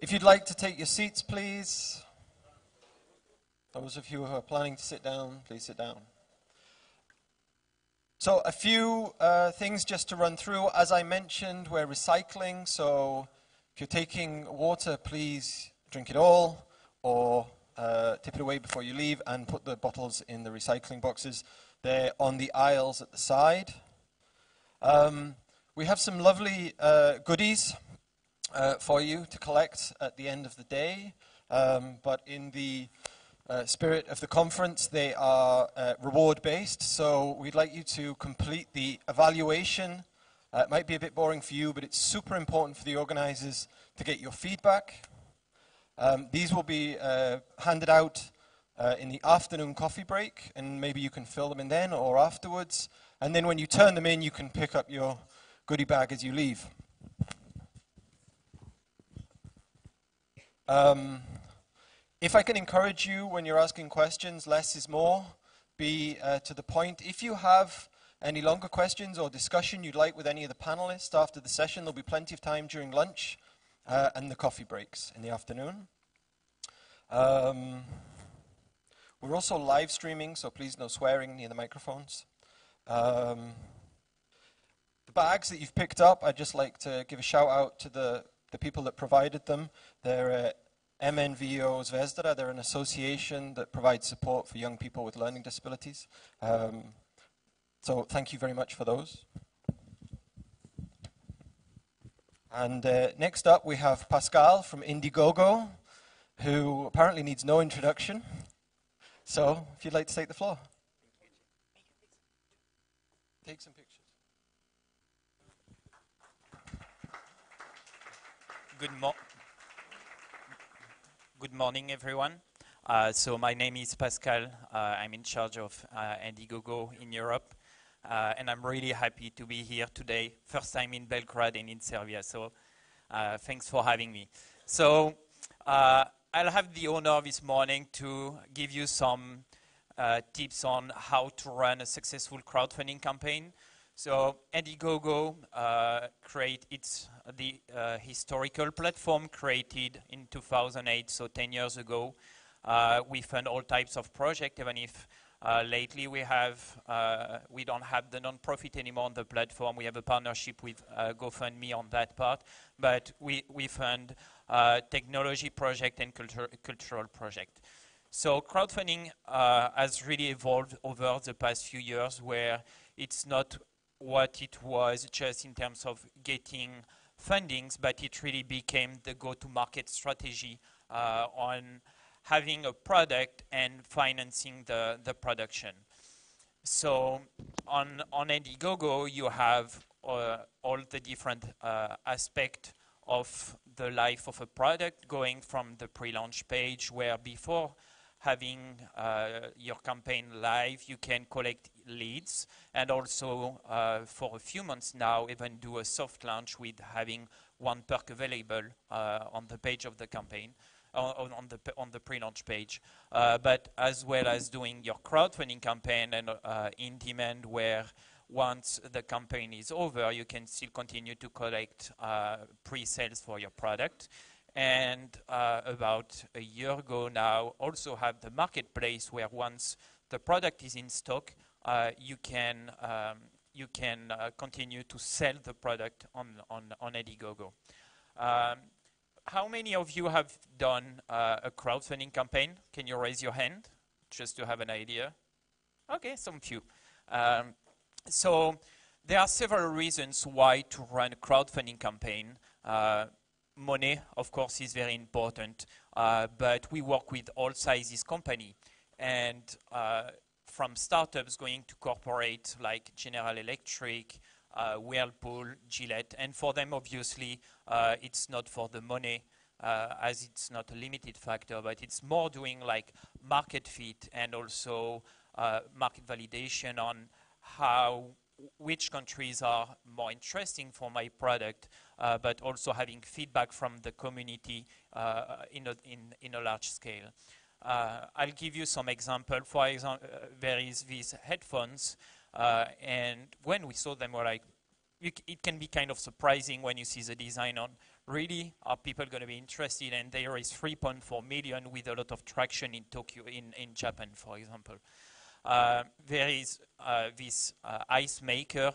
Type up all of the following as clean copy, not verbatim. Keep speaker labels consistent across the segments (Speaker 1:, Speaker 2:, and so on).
Speaker 1: If you'd like to take your seats, please. Those of you who are planning to sit down, please sit down. So a few things just to run through. As I mentioned, we're recycling, so if you're taking water, please drink it all, or tip it away before you leave, and put the bottles in the recycling boxes. They're on the aisles at the side. We have some lovely goodies for you to collect at the end of the day, but in the spirit of the conference, they are reward-based, so we'd like you to complete the evaluation. It might be a bit boring for you, but it's super important for the organizers to get your feedback. These will be handed out in the afternoon coffee break, and maybe you can fill them in then or afterwards. And then when you turn them in, you can pick up your goodie bag as you leave. If I can encourage you when you're asking questions, less is more. Be to the point. If you have any longer questions or discussion you'd like with any of the panelists after the session, there'll be plenty of time during lunch and the coffee breaks in the afternoon. We're also live streaming, so please no swearing near the microphones. The bags that you've picked up, I'd just like to give a shout out to the people that provided them. They're MNVO Zvezdara. They're an association that provides support for young people with learning disabilities. So thank you very much for those. And next up we have Pascal from Indiegogo, who apparently needs no introduction. So if you'd like to take the floor. Take some pictures.
Speaker 2: Good morning, everyone. So my name is Pascal. I'm in charge of Indiegogo in Europe. And I'm really happy to be here today. First time in Belgrade and in Serbia. So thanks for having me. So I'll have the honor this morning to give you some tips on how to run a successful crowdfunding campaign. So Indiegogo it's the historical platform created in 2008, so 10 years ago. We fund all types of projects, even if lately we don't have the non-profit anymore on the platform. We have a partnership with GoFundMe on that part, but we fund technology project and cultural project. So crowdfunding has really evolved over the past few years, where it's not what it was just in terms of getting fundings, but it really became the go-to-market strategy on having a product and financing the production. So on Indiegogo, you have all the different aspects of the life of a product, going from the pre-launch page, where before having your campaign live, you can collect leads, and also for a few months now, even do a soft launch with having one perk available on the page of the campaign, on the pre-launch page, but as well as doing your crowdfunding campaign and in demand, where once the campaign is over, you can still continue to collect pre-sales for your product. And about a year ago now, also have the marketplace, where once the product is in stock, you can continue to sell the product on Indiegogo. How many of you have done a crowdfunding campaign? Can you raise your hand, just to have an idea? Okay, some few. So there are several reasons why to run a crowdfunding campaign. Money, of course, is very important, but we work with all sizes company, and from startups going to corporate like General Electric, Whirlpool, Gillette, and for them, obviously, it's not for the money, as it's not a limited factor, but it's more doing like market fit and also market validation on which countries are more interesting for my product, but also having feedback from the community in a large scale. I'll give you some example. For example, there is these headphones, and when we saw them, we're like, it can be kind of surprising when you see the design on really are people going to be interested? And there is 3.4 million with a lot of traction in Tokyo, in Japan, for example. There is this ice maker.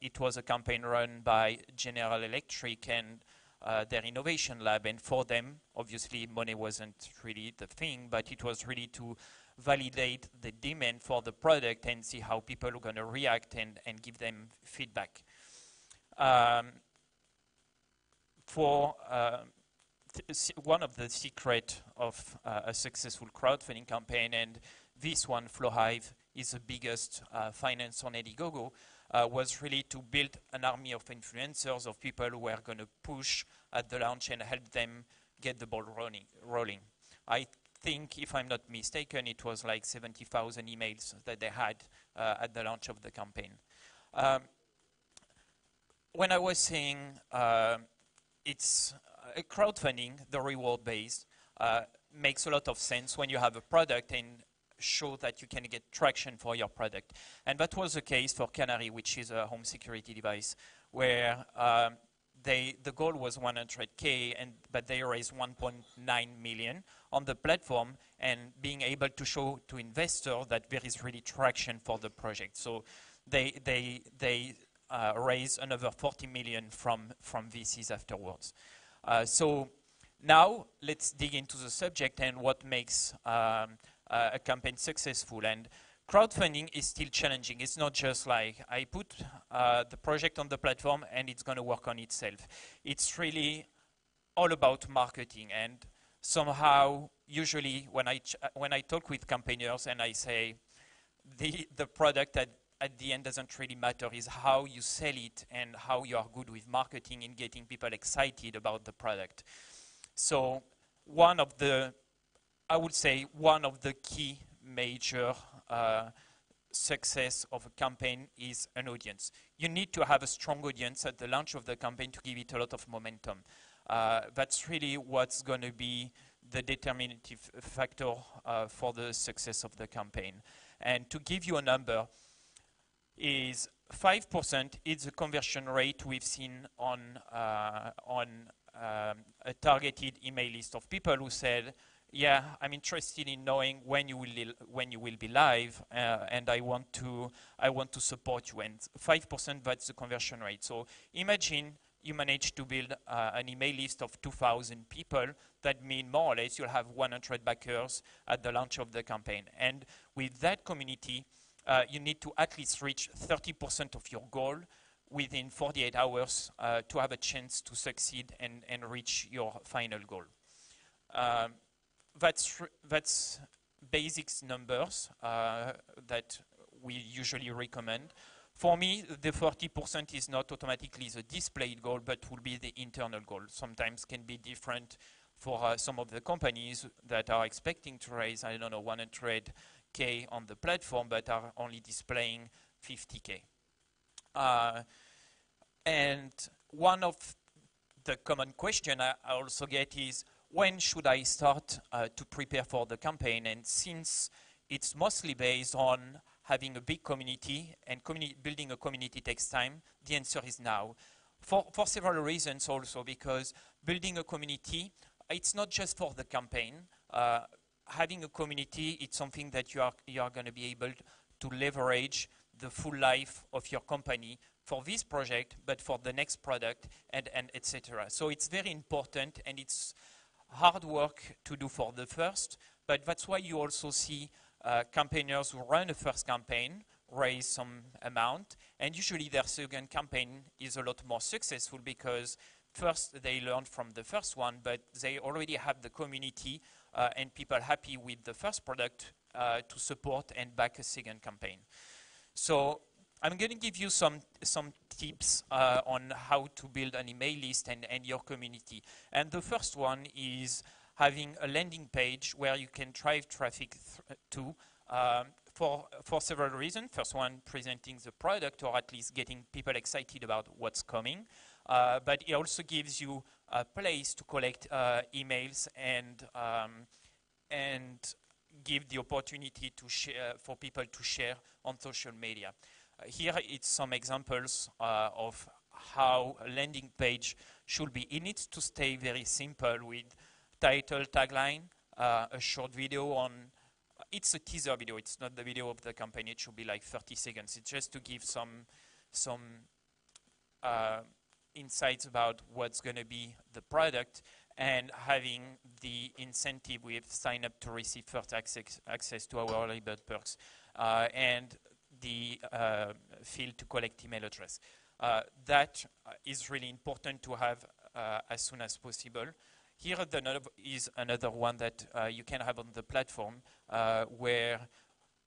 Speaker 2: It was a campaign run by General Electric and their innovation lab, and for them, obviously, money wasn't really the thing, but it was really to validate the demand for the product and see how people are going to react and give them feedback. One of the secrets of a successful crowdfunding campaign, and this one, Flowhive, is the biggest finance on Indiegogo, was really to build an army of influencers, of people who were going to push at the launch and help them get the ball rolling. I think, if I'm not mistaken, it was like 70,000 emails that they had at the launch of the campaign. When I was saying it's crowdfunding, the reward-based, makes a lot of sense when you have a product and show that you can get traction for your product. And that was the case for Canary, which is a home security device, where the goal was 100K, but they raised 1.9 million on the platform, and being able to show to investors that there is really traction for the project. So they raised another 40 million from VCs afterwards. So now let's dig into the subject and what makes a campaign successful. And crowdfunding is still challenging. It's not just like I put the project on the platform and it's going to work on itself. It's really all about marketing. And somehow, usually when I talk with campaigners and I say the product at the end doesn't really matter, is how you sell it and how you are good with marketing and getting people excited about the product. So I would say one of the key major success of a campaign is an audience. You need to have a strong audience at the launch of the campaign to give it a lot of momentum. That's really what's going to be the determinative factor for the success of the campaign. And to give you a number, is 5% is the conversion rate we've seen on a targeted email list of people who said, yeah, I'm interested in knowing when you will be live, and I want to support you. And 5%, that's the conversion rate. So imagine you manage to build an email list of 2,000 people. That means more or less you'll have 100 backers at the launch of the campaign. And with that community, you need to at least reach 30% of your goal within 48 hours to have a chance to succeed and reach your final goal. That's basics numbers that we usually recommend. For me, the 40% is not automatically the displayed goal, but will be the internal goal. Sometimes can be different for some of the companies that are expecting to raise, I don't know, 100K on the platform, but are only displaying 50K. And one of the common question I also get is, when should I start to prepare for the campaign? And since it's mostly based on having a big community, and building a community takes time, the answer is now. For several reasons also, because building a community, it's not just for the campaign. Having a community, it's something that you are going to be able to leverage the full life of your company for this project, but for the next product, and etc. So it's very important, and it's hard work to do for the first, but that's why you also see campaigners who run a first campaign raise some amount, and usually their second campaign is a lot more successful because first they learn from the first one, but they already have the community and people happy with the first product to support and back a second campaign. So I'm going to give you some tips on how to build an email list and your community. And the first one is having a landing page where you can drive traffic to for several reasons. First one, presenting the product, or at least getting people excited about what's coming. But it also gives you a place to collect emails and give the opportunity to share, for people to share on social media. Here it's some examples of how a landing page should be, it needs to stay very simple with title, tagline, a short video on, it's a teaser video, it's not the video of the campaign, it should be like 30 seconds. It's just to give some insights about what's going to be the product, and having the incentive with sign up to receive first access to our early bird perks, and the field to collect email address. That is really important to have as soon as possible. Here is another one that you can have on the platform where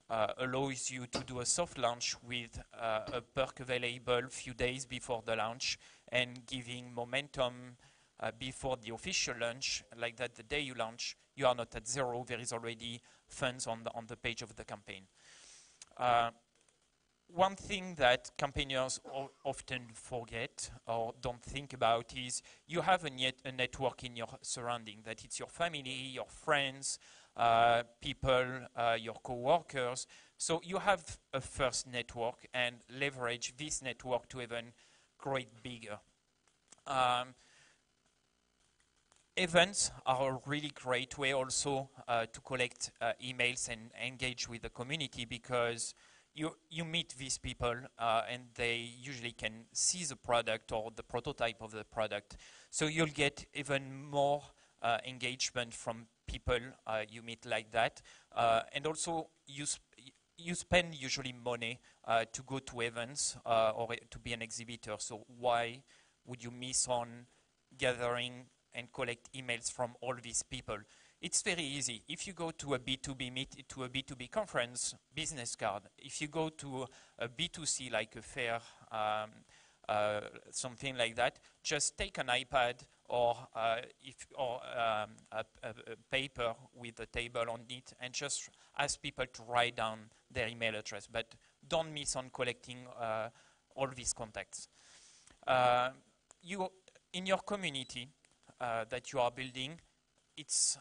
Speaker 2: allows you to do a soft launch with a perk available a few days before the launch and giving momentum before the official launch, like that the day you launch, you are not at zero, there is already funds on the page of the campaign. One thing that campaigners often forget or don't think about is you have a network in your surrounding, that it's your family, your friends, people, your co-workers. So you have a first network and leverage this network to even grow it bigger. Events are a really great way also to collect emails and engage with the community, because you meet these people and they usually can see the product or the prototype of the product. So you'll get even more engagement from people you meet like that. And also you spend usually money to go to events or to be an exhibitor. So why would you miss on gathering and collect emails from all these people? It's very easy. If you go to a B2B conference, business card. If you go to a B2C, like a fair, something like that, just take an iPad or a paper with a table on it and just ask people to write down their email address. But don't miss on collecting all these contacts. In your community that you are building, it's,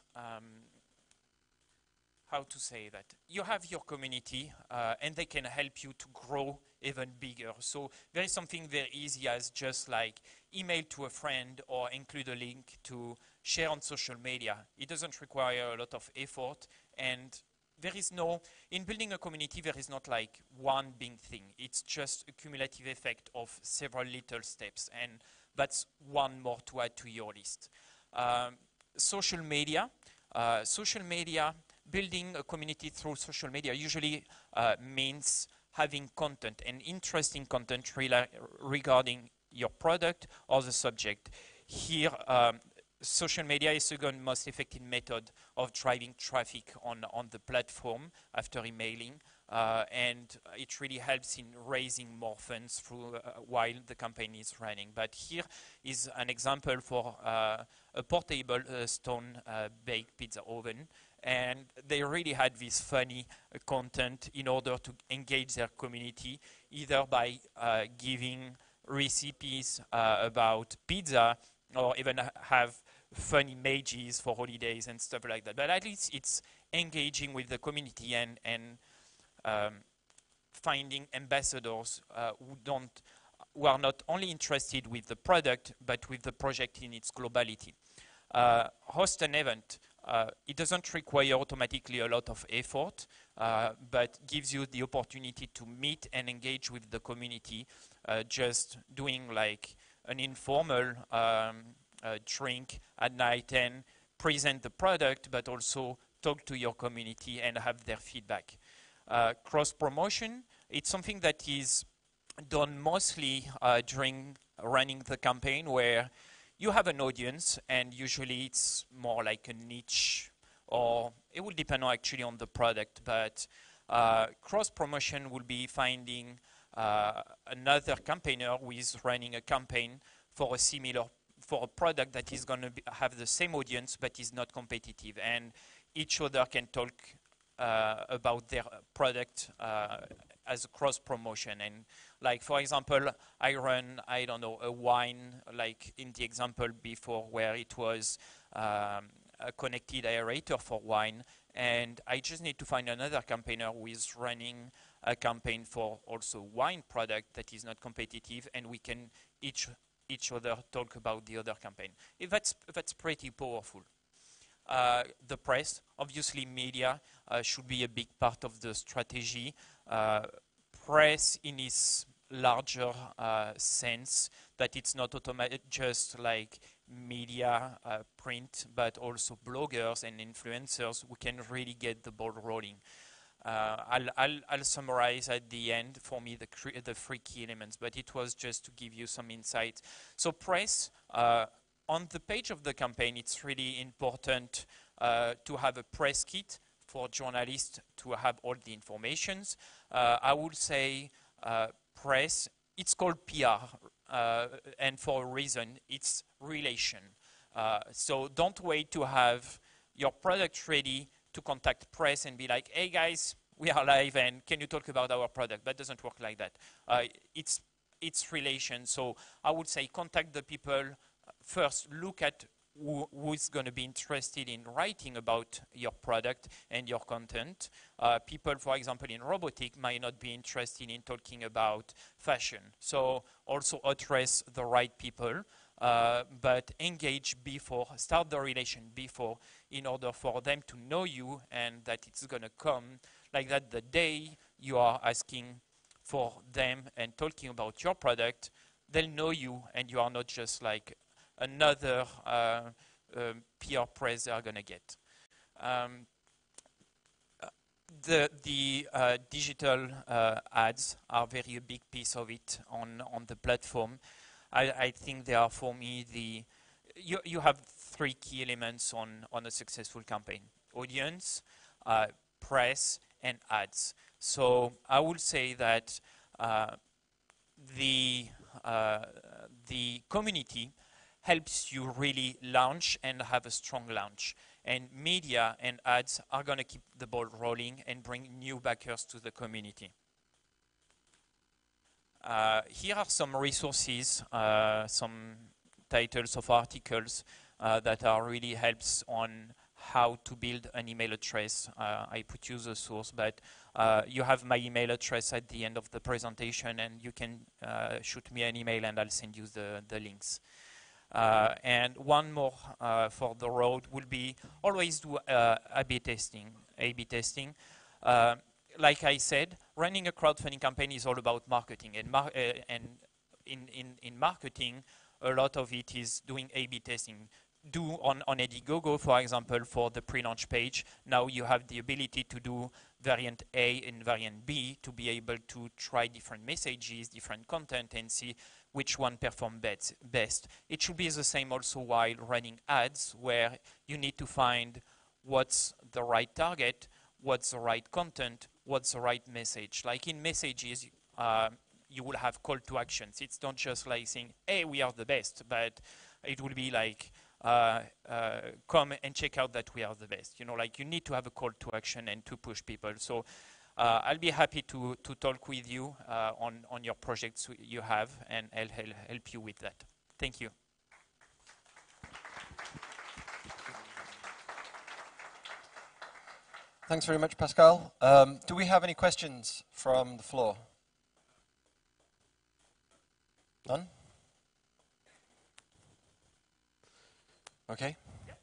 Speaker 2: how to say that? You have your community and they can help you to grow even bigger. So there is something very easy as just like email to a friend or include a link to share on social media. It doesn't require a lot of effort, and there is no, in building a community, there is not like one big thing. It's just a cumulative effect of several little steps, and that's one more to add to your list. Social media, building a community through social media usually means having content and interesting content regarding your product or the subject. Here, social media is the second most effective method of driving traffic on the platform after emailing, and it really helps in raising more funds through while the campaign is running. But here is an example for a portable stone baked pizza oven, and they really had this funny content in order to engage their community, either by giving recipes about pizza, or even have fun images for holidays and stuff like that. But at least it's engaging with the community and finding ambassadors who are not only interested with the product, but with the project in its globality. Host an event. It doesn't require automatically a lot of effort, but gives you the opportunity to meet and engage with the community, just doing like an informal drink at night and present the product, but also talk to your community and have their feedback. Cross-promotion, it's something that is done mostly during running the campaign, where you have an audience, and usually it's more like a niche, or it will depend actually on the product, but cross-promotion will be finding another campaigner who is running a campaign for a product that is going to have the same audience but is not competitive, and each other can talk about their product as a cross-promotion. And like, for example, I run, I don't know, a wine, like in the example before, where it was a connected aerator for wine, and I just need to find another campaigner who is running a campaign for also wine product that is not competitive, and we can each each other talk about the other campaign. That's pretty powerful. The press, obviously media, should be a big part of the strategy. Press in its larger sense, that it's not just like media, print, but also bloggers and influencers who can really get the ball rolling. I'll summarize at the end for me the 3 key elements, but it was just to give you some insight. So press, on the page of the campaign, it's really important to have a press kit for journalists to have all the informations. I would say press, it's called PR, and for a reason, it's relation. So don't wait to have your product ready to contact press and be like, hey guys, we are live and can you talk about our product? That doesn't work like that. It's relation. So I would say contact the people. First, look at who is going to be interested in writing about your product and your content. People, for example, in robotics might not be interested in talking about fashion. So also address the right people, but engage before, start the relation before, in order for them to know you and that it's going to come like that the day you are asking for them and talking about your product, they'll know you and you are not just like another PR press they are going to get. The digital ads are very big piece of it on the platform. I think they are, for me, you have 3 key elements on a successful campaign: audience, press, and ads. So I would say that the community helps you really launch and have a strong launch. And media and ads are going to keep the ball rolling and bring new backers to the community. Here are some resources, some titles of articles that are really helps on how to build an email address. I put you the source, but you have my email address at the end of the presentation, and you can shoot me an email and I'll send you the links. And one more for the road will be always do A/B testing. Like I said, running a crowdfunding campaign is all about marketing, and in marketing, a lot of it is doing A/B testing. Do on Indiegogo, for example, for the pre-launch page, now you have the ability to do variant A and variant B to be able to try different messages, different content, and see which one performs best. It should be the same also while running ads, where you need to find what's the right target, what's the right content, what's the right message. Like in messages, you will have call to actions. It's not just like saying, hey, we are the best, but it will be like, come and check out that we are the best. You know, like you need to have a call to action and to push people. So I'll be happy to talk with you on your projects you have, and I'll help you with that. Thank you.
Speaker 1: Thanks very much, Pascal. Do we have any questions from the floor? None? Okay.
Speaker 3: Yeah.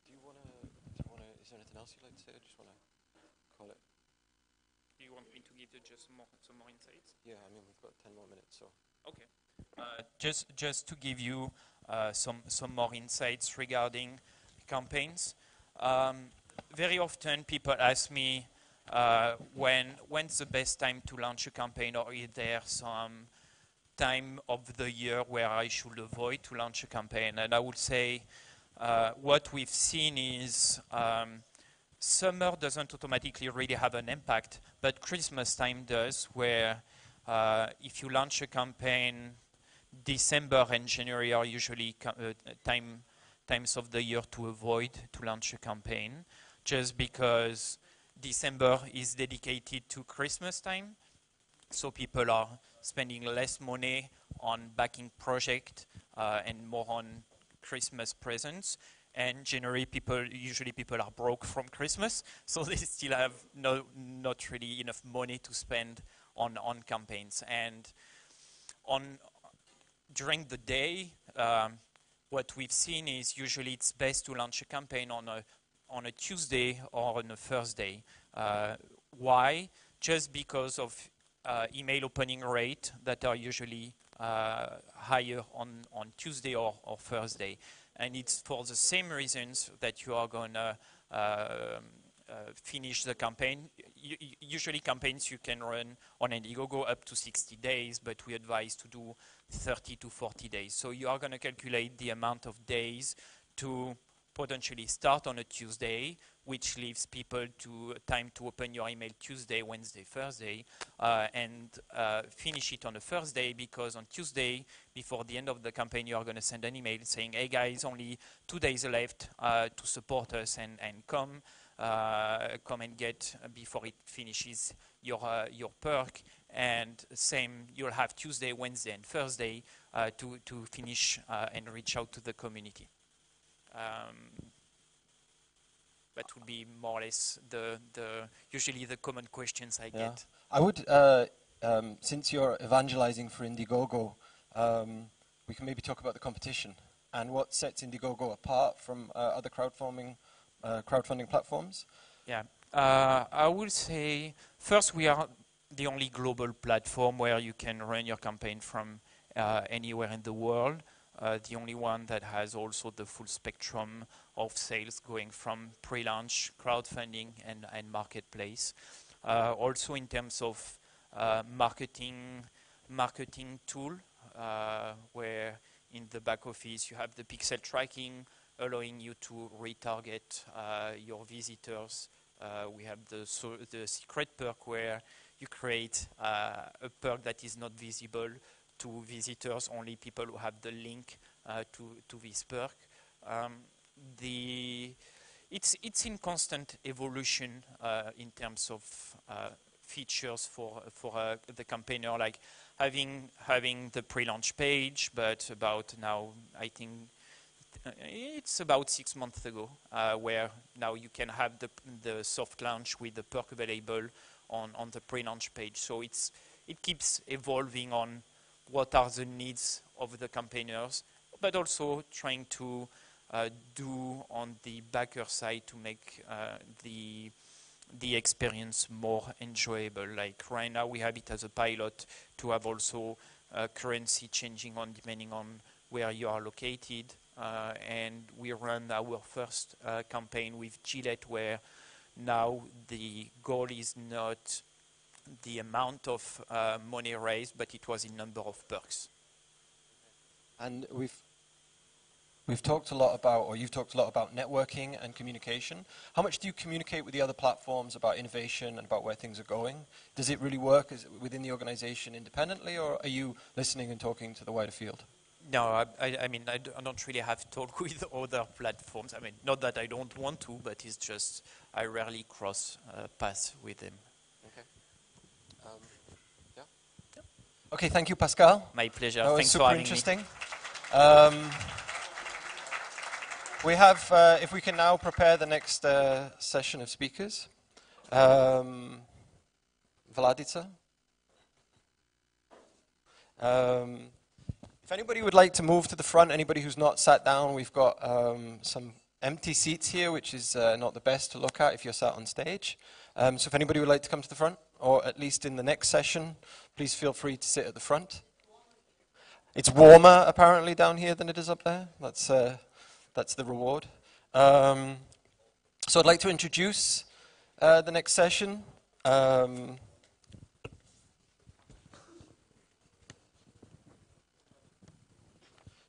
Speaker 3: Do you want to, is there anything else you'd like to say? I just want to call it.
Speaker 2: Do you want me to give you just some more insights?
Speaker 3: Yeah, I mean, we've got 10 more minutes, so.
Speaker 2: Okay. Just to give you some more insights regarding campaigns. Very often people ask me when's the best time to launch a campaign, or is there some time of the year where I should avoid to launch a campaign. And I would say what we've seen is summer doesn't automatically really have an impact, but Christmas time does, where if you launch a campaign, December and January are usually times of the year to avoid to launch a campaign, just because December is dedicated to Christmas time. So people are spending less money on backing project and more on Christmas presents. and January usually people are broke from Christmas, so they still have not really enough money to spend on campaigns. And during the day, what we've seen is usually it's best to launch a campaign on a Tuesday or on a Thursday. Why? Just because of email opening rate that are usually higher on Tuesday or Thursday. And it's for the same reasons that you are going to finish the campaign. Usually campaigns you can run on Indiegogo up to 60 days, but we advise to do 30 to 40 days. So you are going to calculate the amount of days to potentially start on a Tuesday, which leaves people time to open your email Tuesday, Wednesday, Thursday, and finish it on a Thursday, because on Tuesday, before the end of the campaign, you are going to send an email saying, hey guys, only 2 days left to support us and come and get before it finishes your perk. And same, you'll have Tuesday, Wednesday, and Thursday to finish and reach out to the community. That would be more or less usually the common questions I get.
Speaker 1: I would, since you're evangelizing for Indiegogo, we can maybe talk about the competition and what sets Indiegogo apart from other crowdfunding platforms.
Speaker 2: Yeah, I would say first we are the only global platform where you can run your campaign from anywhere in the world. The only one that has also the full spectrum of sales going from pre-launch, crowdfunding, and marketplace. Also in terms of marketing tool, where in the back office you have the pixel tracking, allowing you to retarget your visitors. We have the secret perk where you create a perk that is not visible to visitors, only people who have the link to this perk. It's in constant evolution in terms of features for the campaigner, like having the pre-launch page, but about now, I think it's about 6 months ago, where now you can have the soft launch with the perk available on the pre-launch page. So it keeps evolving on what are the needs of the campaigners, but also trying to do on the backer side to make the experience more enjoyable. Like right now we have it as a pilot to have also currency changing depending on where you are located. And we run our first campaign with Gillette, where now the goal is not the amount of money raised, but it was in number of perks.
Speaker 1: And we've talked a lot about, or you've talked a lot about networking and communication. How much do you communicate with the other platforms about innovation and about where things are going? Does it really work within the organization independently, or are you listening and talking to the wider field?
Speaker 2: No, I mean, I don't really have talk with other platforms. I mean, not that I don't want to, but it's just I rarely cross paths with them.
Speaker 3: Okay. Yeah.
Speaker 1: Okay, thank you, Pascal.
Speaker 2: My pleasure.
Speaker 1: That was
Speaker 2: Thanks
Speaker 1: super
Speaker 2: for having
Speaker 1: interesting.
Speaker 2: me.
Speaker 1: We have, if we can now prepare the next session of speakers. Vladica. If anybody would like to move to the front, anybody who's not sat down, we've got some empty seats here, which is not the best to look at if you're sat on stage. So if anybody would like to come to the front, or at least in the next session, please feel free to sit at the front. It's warmer, apparently, down here than it is up there. That's the reward. So I'd like to introduce the next session.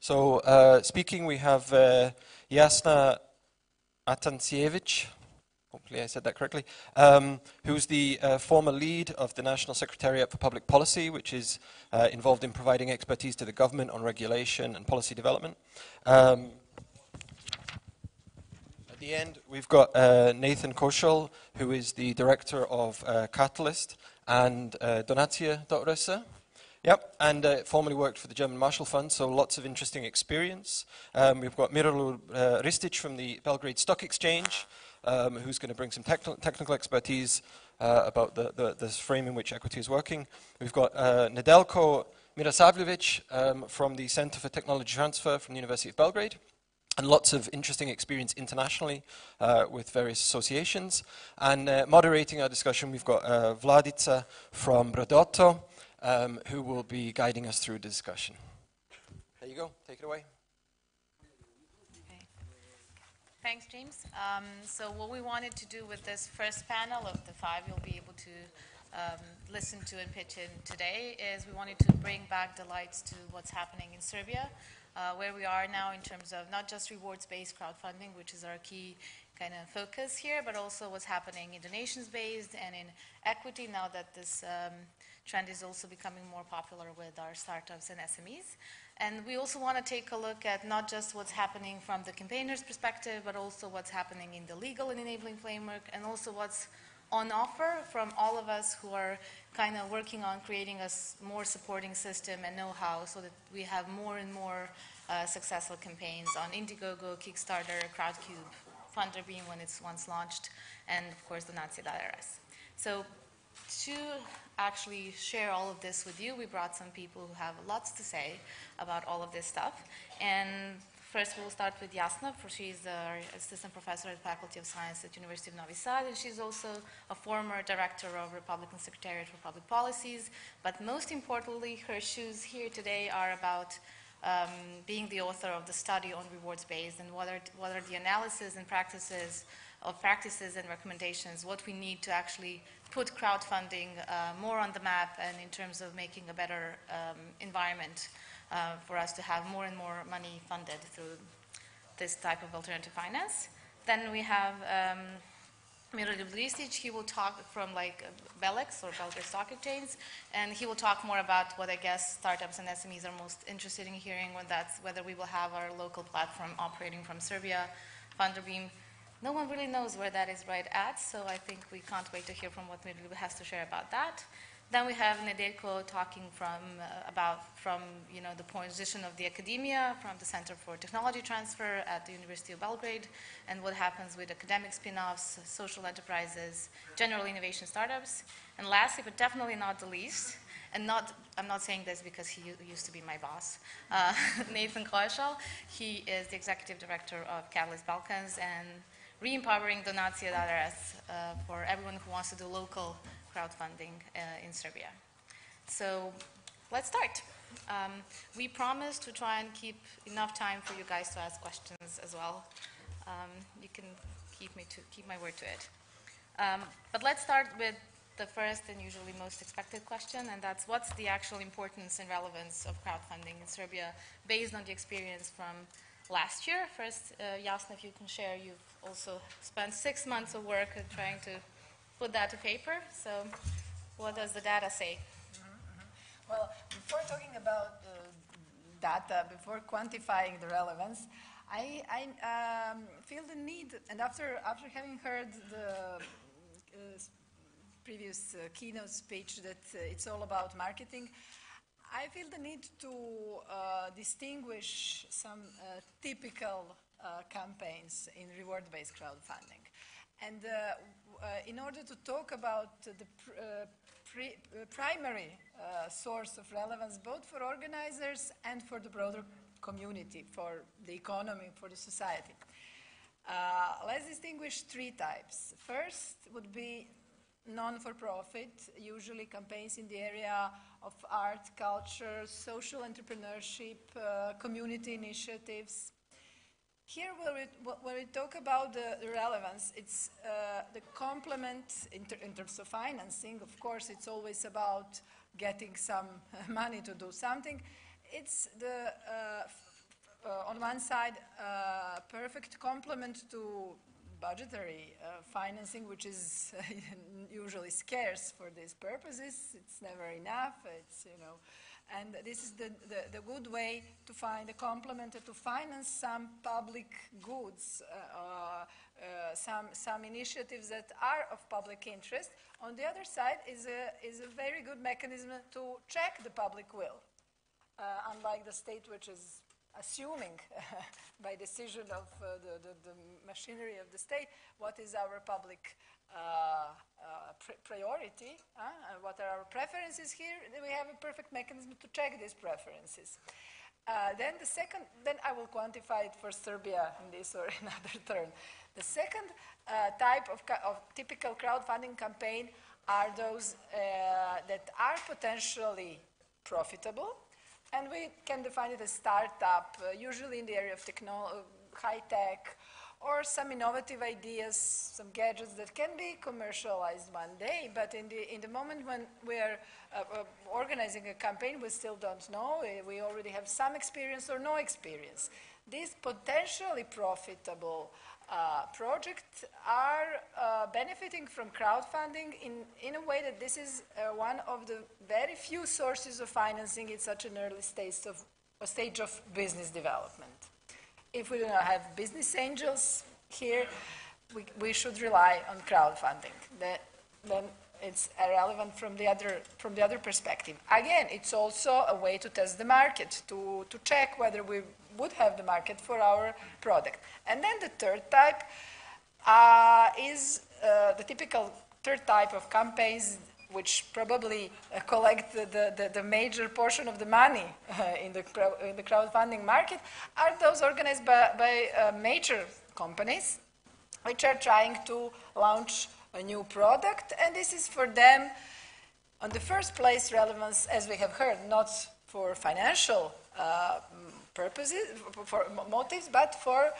Speaker 1: So speaking, we have Jasna Atansievich, hopefully I said that correctly, who's the former lead of the National Secretariat for Public Policy, which is involved in providing expertise to the government on regulation and policy development. At the end, we've got Nathan Koshal, who is the director of Catalyst, and Donatia Doresa, Yep, and formerly worked for the German Marshall Fund, so lots of interesting experience. We've got Mirolu Ristic from the Belgrade Stock Exchange, who's going to bring some technical expertise about the frame in which equity is working. We've got Nedeljko Mirosavljevic from the Center for Technology Transfer from the University of Belgrade, and lots of interesting experience internationally with various associations. And moderating our discussion, we've got Vladica from Brodotto, who will be guiding us through the discussion. There you go, take it away.
Speaker 4: Okay. Thanks, James. So what we wanted to do with this first panel of the 5 you'll be able to listen to and pitch in today is we wanted to bring back the lights to what's happening in Serbia, where we are now in terms of not just rewards-based crowdfunding, which is our key kind of focus here, but also what's happening in donations-based and in equity now that this trend is also becoming more popular with our startups and SMEs. And we also want to take a look at not just what's happening from the campaigner's perspective, but also what's happening in the legal and enabling framework, and also what's on offer from all of us who are kind of working on creating a more supporting system and know-how so that we have more and more successful campaigns on Indiegogo, Kickstarter, Crowdcube, Funderbeam when it's once launched, and of course Donacija.rs. So to actually share all of this with you, we brought some people who have lots to say about all of this stuff. And first we'll start with Jasna, for she's our assistant professor at the Faculty of Science at University of Novi Sad, and she's also a former director of Republican Secretariat for Public Policies. But most importantly, her shoes here today are about being the author of the study on rewards-based and what are the analysis and practices and recommendations, what we need to actually put crowdfunding more on the map and in terms of making a better environment for us to have more and more money funded through this type of alternative finance. Then we have Miroljub Ristic. He will talk from Belex or Belgrade Stock Exchange, and he will talk more about what I guess startups and SMEs are most interested in hearing, when that's whether we will have our local platform operating from Serbia, Funderbeam. No one really knows where that is right at, so I think we can't wait to hear from what Miroljub has to share about that. Then we have Nedeljko talking from the position of the academia from the Center for Technology Transfer at the University of Belgrade, and what happens with academic spin-offs, social enterprises, general innovation startups. And lastly, but definitely not the least, and I'm not saying this because he used to be my boss, Nathan Koešal. He is the executive director of Catalyst Balkans and re-empowering Donacija.rs for everyone who wants to do local crowdfunding in Serbia. So let's start. We promise to try and keep enough time for you guys to ask questions as well. You can keep my word to it. But let's start with the first and usually most expected question, and that's what's the actual importance and relevance of crowdfunding in Serbia based on the experience from last year. First, Jasna, if you can share, you've also spent 6 months of work trying to put that to paper. So what does the data say?
Speaker 5: Well, before talking about data, before quantifying the relevance, I feel the need, and after having heard the previous keynote speech that it's all about marketing, I feel the need to distinguish some typical campaigns in reward-based crowdfunding. And in order to talk about the primary source of relevance, both for organizers and for the broader community, for the economy, for the society, let's distinguish 3 types. First would be non-for-profit, usually campaigns in the area of art, culture, social entrepreneurship, community initiatives. Here, when we talk about the relevance, it's the complement in terms of financing. Of course, it's always about getting some money to do something. It's the, on one side, perfect complement to budgetary financing, which is usually scarce for these purposes. It's never enough. It's, And this is the good way to find a complement to finance some public goods, some initiatives that are of public interest. On the other side is a very good mechanism to check the public will, unlike the state, which is assuming by decision of the machinery of the state what is our public priority, what are our preferences here. We have a perfect mechanism to check these preferences. Then I will quantify it for Serbia in this or another turn. The second type of typical crowdfunding campaign are those that are potentially profitable, and we can define it as startup, usually in the area of high tech, or some innovative ideas, some gadgets that can be commercialized one day, but in the moment when we are organizing a campaign, we still don't know. We already have some experience or no experience. These potentially profitable projects are benefiting from crowdfunding in a way that this is one of the very few sources of financing in such an early stage of business development. If we do not have business angels here, we should rely on crowdfunding. Then it's irrelevant from the other perspective. Again, it's also a way to test the market, to check whether we would have the market for our product. And then the third type is the typical third type of campaigns, which probably collect the major portion of the money in the crowdfunding market, are those organized by major companies, which are trying to launch a new product. And this is for them, on the first place, relevance, as we have heard, not for financial purposes, for motives, but for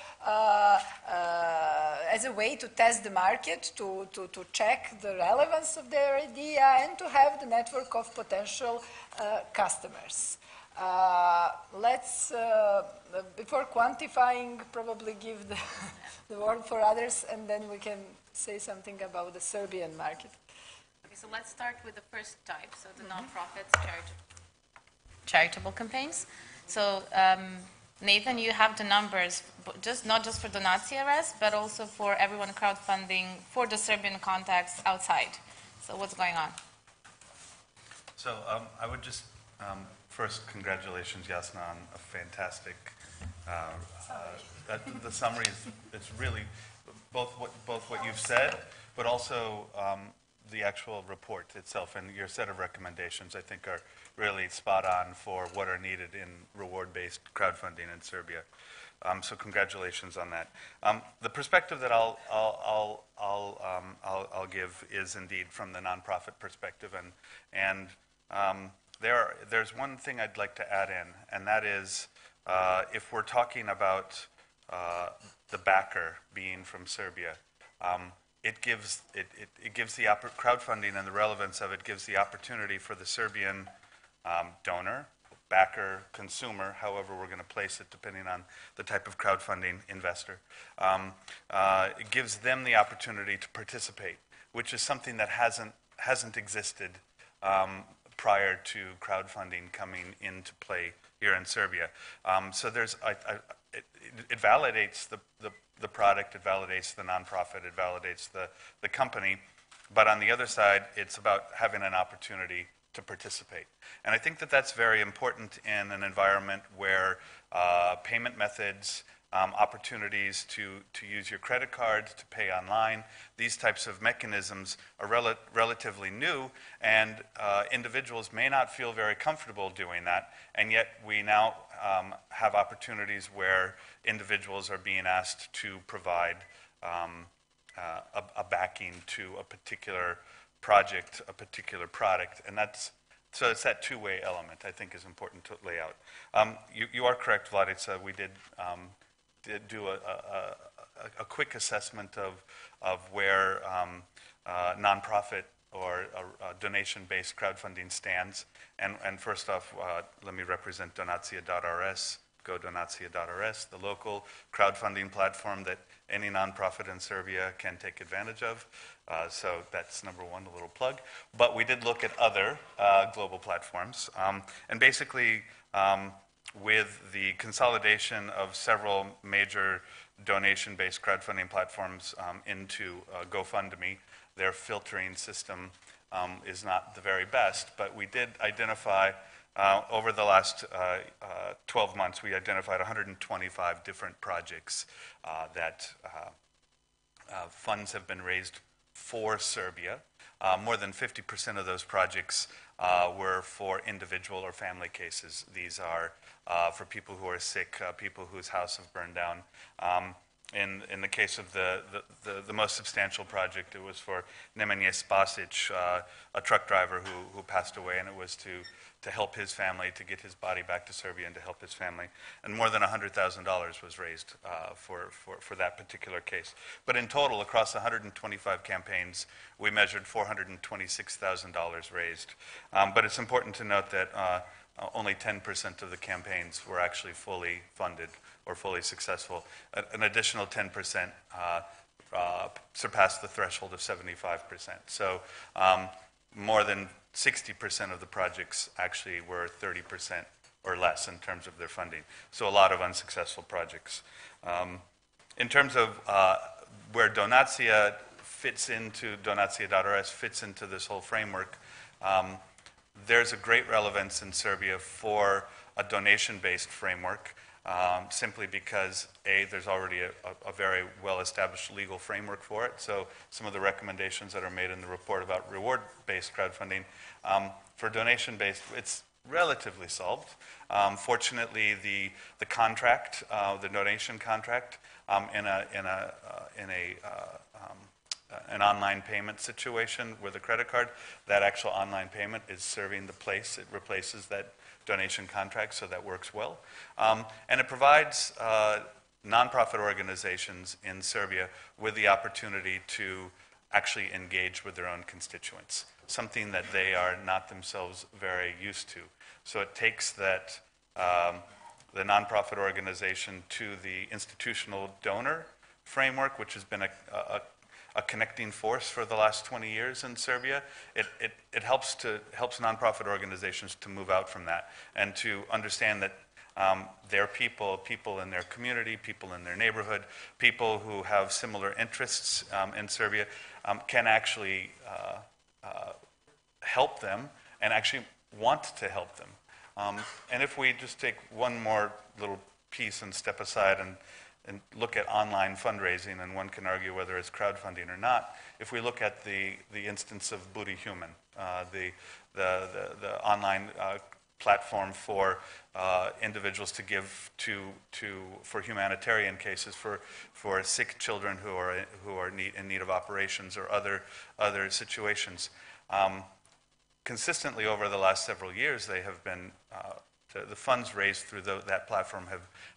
Speaker 5: as a way to test the market, to check the relevance of their idea, and to have the network of potential customers. Let's, before quantifying, probably give the word for others, and then we can say something about the Serbian market.
Speaker 4: Okay, so let's start with the first type, so the nonprofits, charitable campaigns. So, Nathan, you have the numbers, not just for Donacija.rs, but also for everyone crowdfunding for the Serbian context outside. So what's going on?
Speaker 6: So I would just, first, congratulations, Jasna, on a fantastic, the summary is really both what you've said, but also the actual report itself and your set of recommendations, I think, are really spot on for what are needed in reward-based crowdfunding in Serbia. So congratulations on that. The perspective that I'll give is indeed from the nonprofit perspective, and there's one thing I'd like to add in, and that is if we're talking about the backer being from Serbia. It gives the crowdfunding and the relevance of it gives the opportunity for the Serbian donor, backer, consumer, however we're going to place it depending on the type of crowdfunding investor. It gives them the opportunity to participate, which is something that hasn't existed prior to crowdfunding coming into play here in Serbia. So it validates the product, it validates the nonprofit, it validates the company, but on the other side, it's about having an opportunity to participate. And I think that that's very important in an environment where payment methods, opportunities to use your credit card, to pay online, these types of mechanisms are relatively new, and individuals may not feel very comfortable doing that, and yet we now have opportunities where individuals are being asked to provide a backing to a particular project, a particular product, and so it's that two-way element I think is important to lay out. You are correct, Vladica. We did do a quick assessment of where nonprofit or donation-based crowdfunding stands. And first off, let me represent Donacija.rs Donacija.rs, the local crowdfunding platform that any nonprofit in Serbia can take advantage of. So that's number one, a little plug. But we did look at other global platforms. And basically, with the consolidation of several major donation-based crowdfunding platforms into GoFundMe, their filtering system is not the very best, but we did identify, over the last 12 months, we identified 125 different projects that funds have been raised for Serbia. More than 50% of those projects were for individual or family cases. These are for people who are sick, people whose house have burned down. In the case of the most substantial project, it was for Nemanja Spasic, a truck driver who passed away, and it was to help his family, to get his body back to Serbia and to help his family. And more than $100,000 was raised for that particular case. But in total, across 125 campaigns, we measured $426,000 raised. But it's important to note that only 10% of the campaigns were actually fully funded or fully successful. An additional 10% surpassed the threshold of 75%. So more than 60% of the projects actually were 30% or less in terms of their funding. So a lot of unsuccessful projects. In terms of where Donacija fits into, Donacija.rs fits into this whole framework, there's a great relevance in Serbia for a donation-based framework, simply because, A, there's already a very well-established legal framework for it. So some of the recommendations that are made in the report about reward-based crowdfunding, for donation-based, it's relatively solved. Fortunately, the contract, the donation contract, in an online payment situation with a credit card, that actual online payment is serving the place. It replaces that donation contract, so that works well. And it provides nonprofit organizations in Serbia with the opportunity to actually engage with their own constituents, something that they are not themselves very used to. So it takes that, the nonprofit organization to the institutional donor framework, which has been a connecting force for the last 20 years in Serbia. It helps nonprofit organizations to move out from that and to understand that their people in their community, people in their neighborhood, people who have similar interests in Serbia can actually help them and actually want to help them. And if we just take one more little piece and step aside and look at online fundraising, and one can argue whether it's crowdfunding or not. If we look at the instance of Budi Human, the online platform for individuals to give for humanitarian cases, for sick children who are in need of operations or other situations. Consistently over the last several years, they have been the funds raised through that platform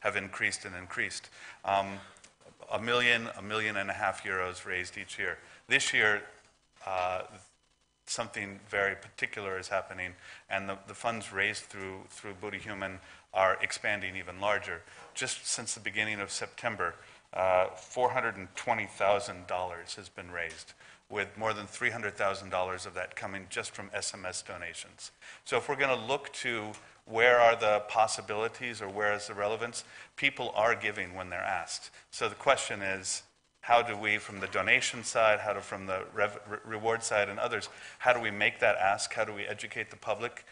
Speaker 6: have increased and increased. $1 million, €1.5 million raised each year. This year, something very particular is happening, and the funds raised through Budi Human are expanding even larger. Just since the beginning of September, $420,000 has been raised, with more than $300,000 of that coming just from SMS donations. So if we're going to look to where are the possibilities or where is the relevance, people are giving when they're asked. So the question is, how do we, from the donation side, from the reward side and others, how do we make that ask? How do we educate the public?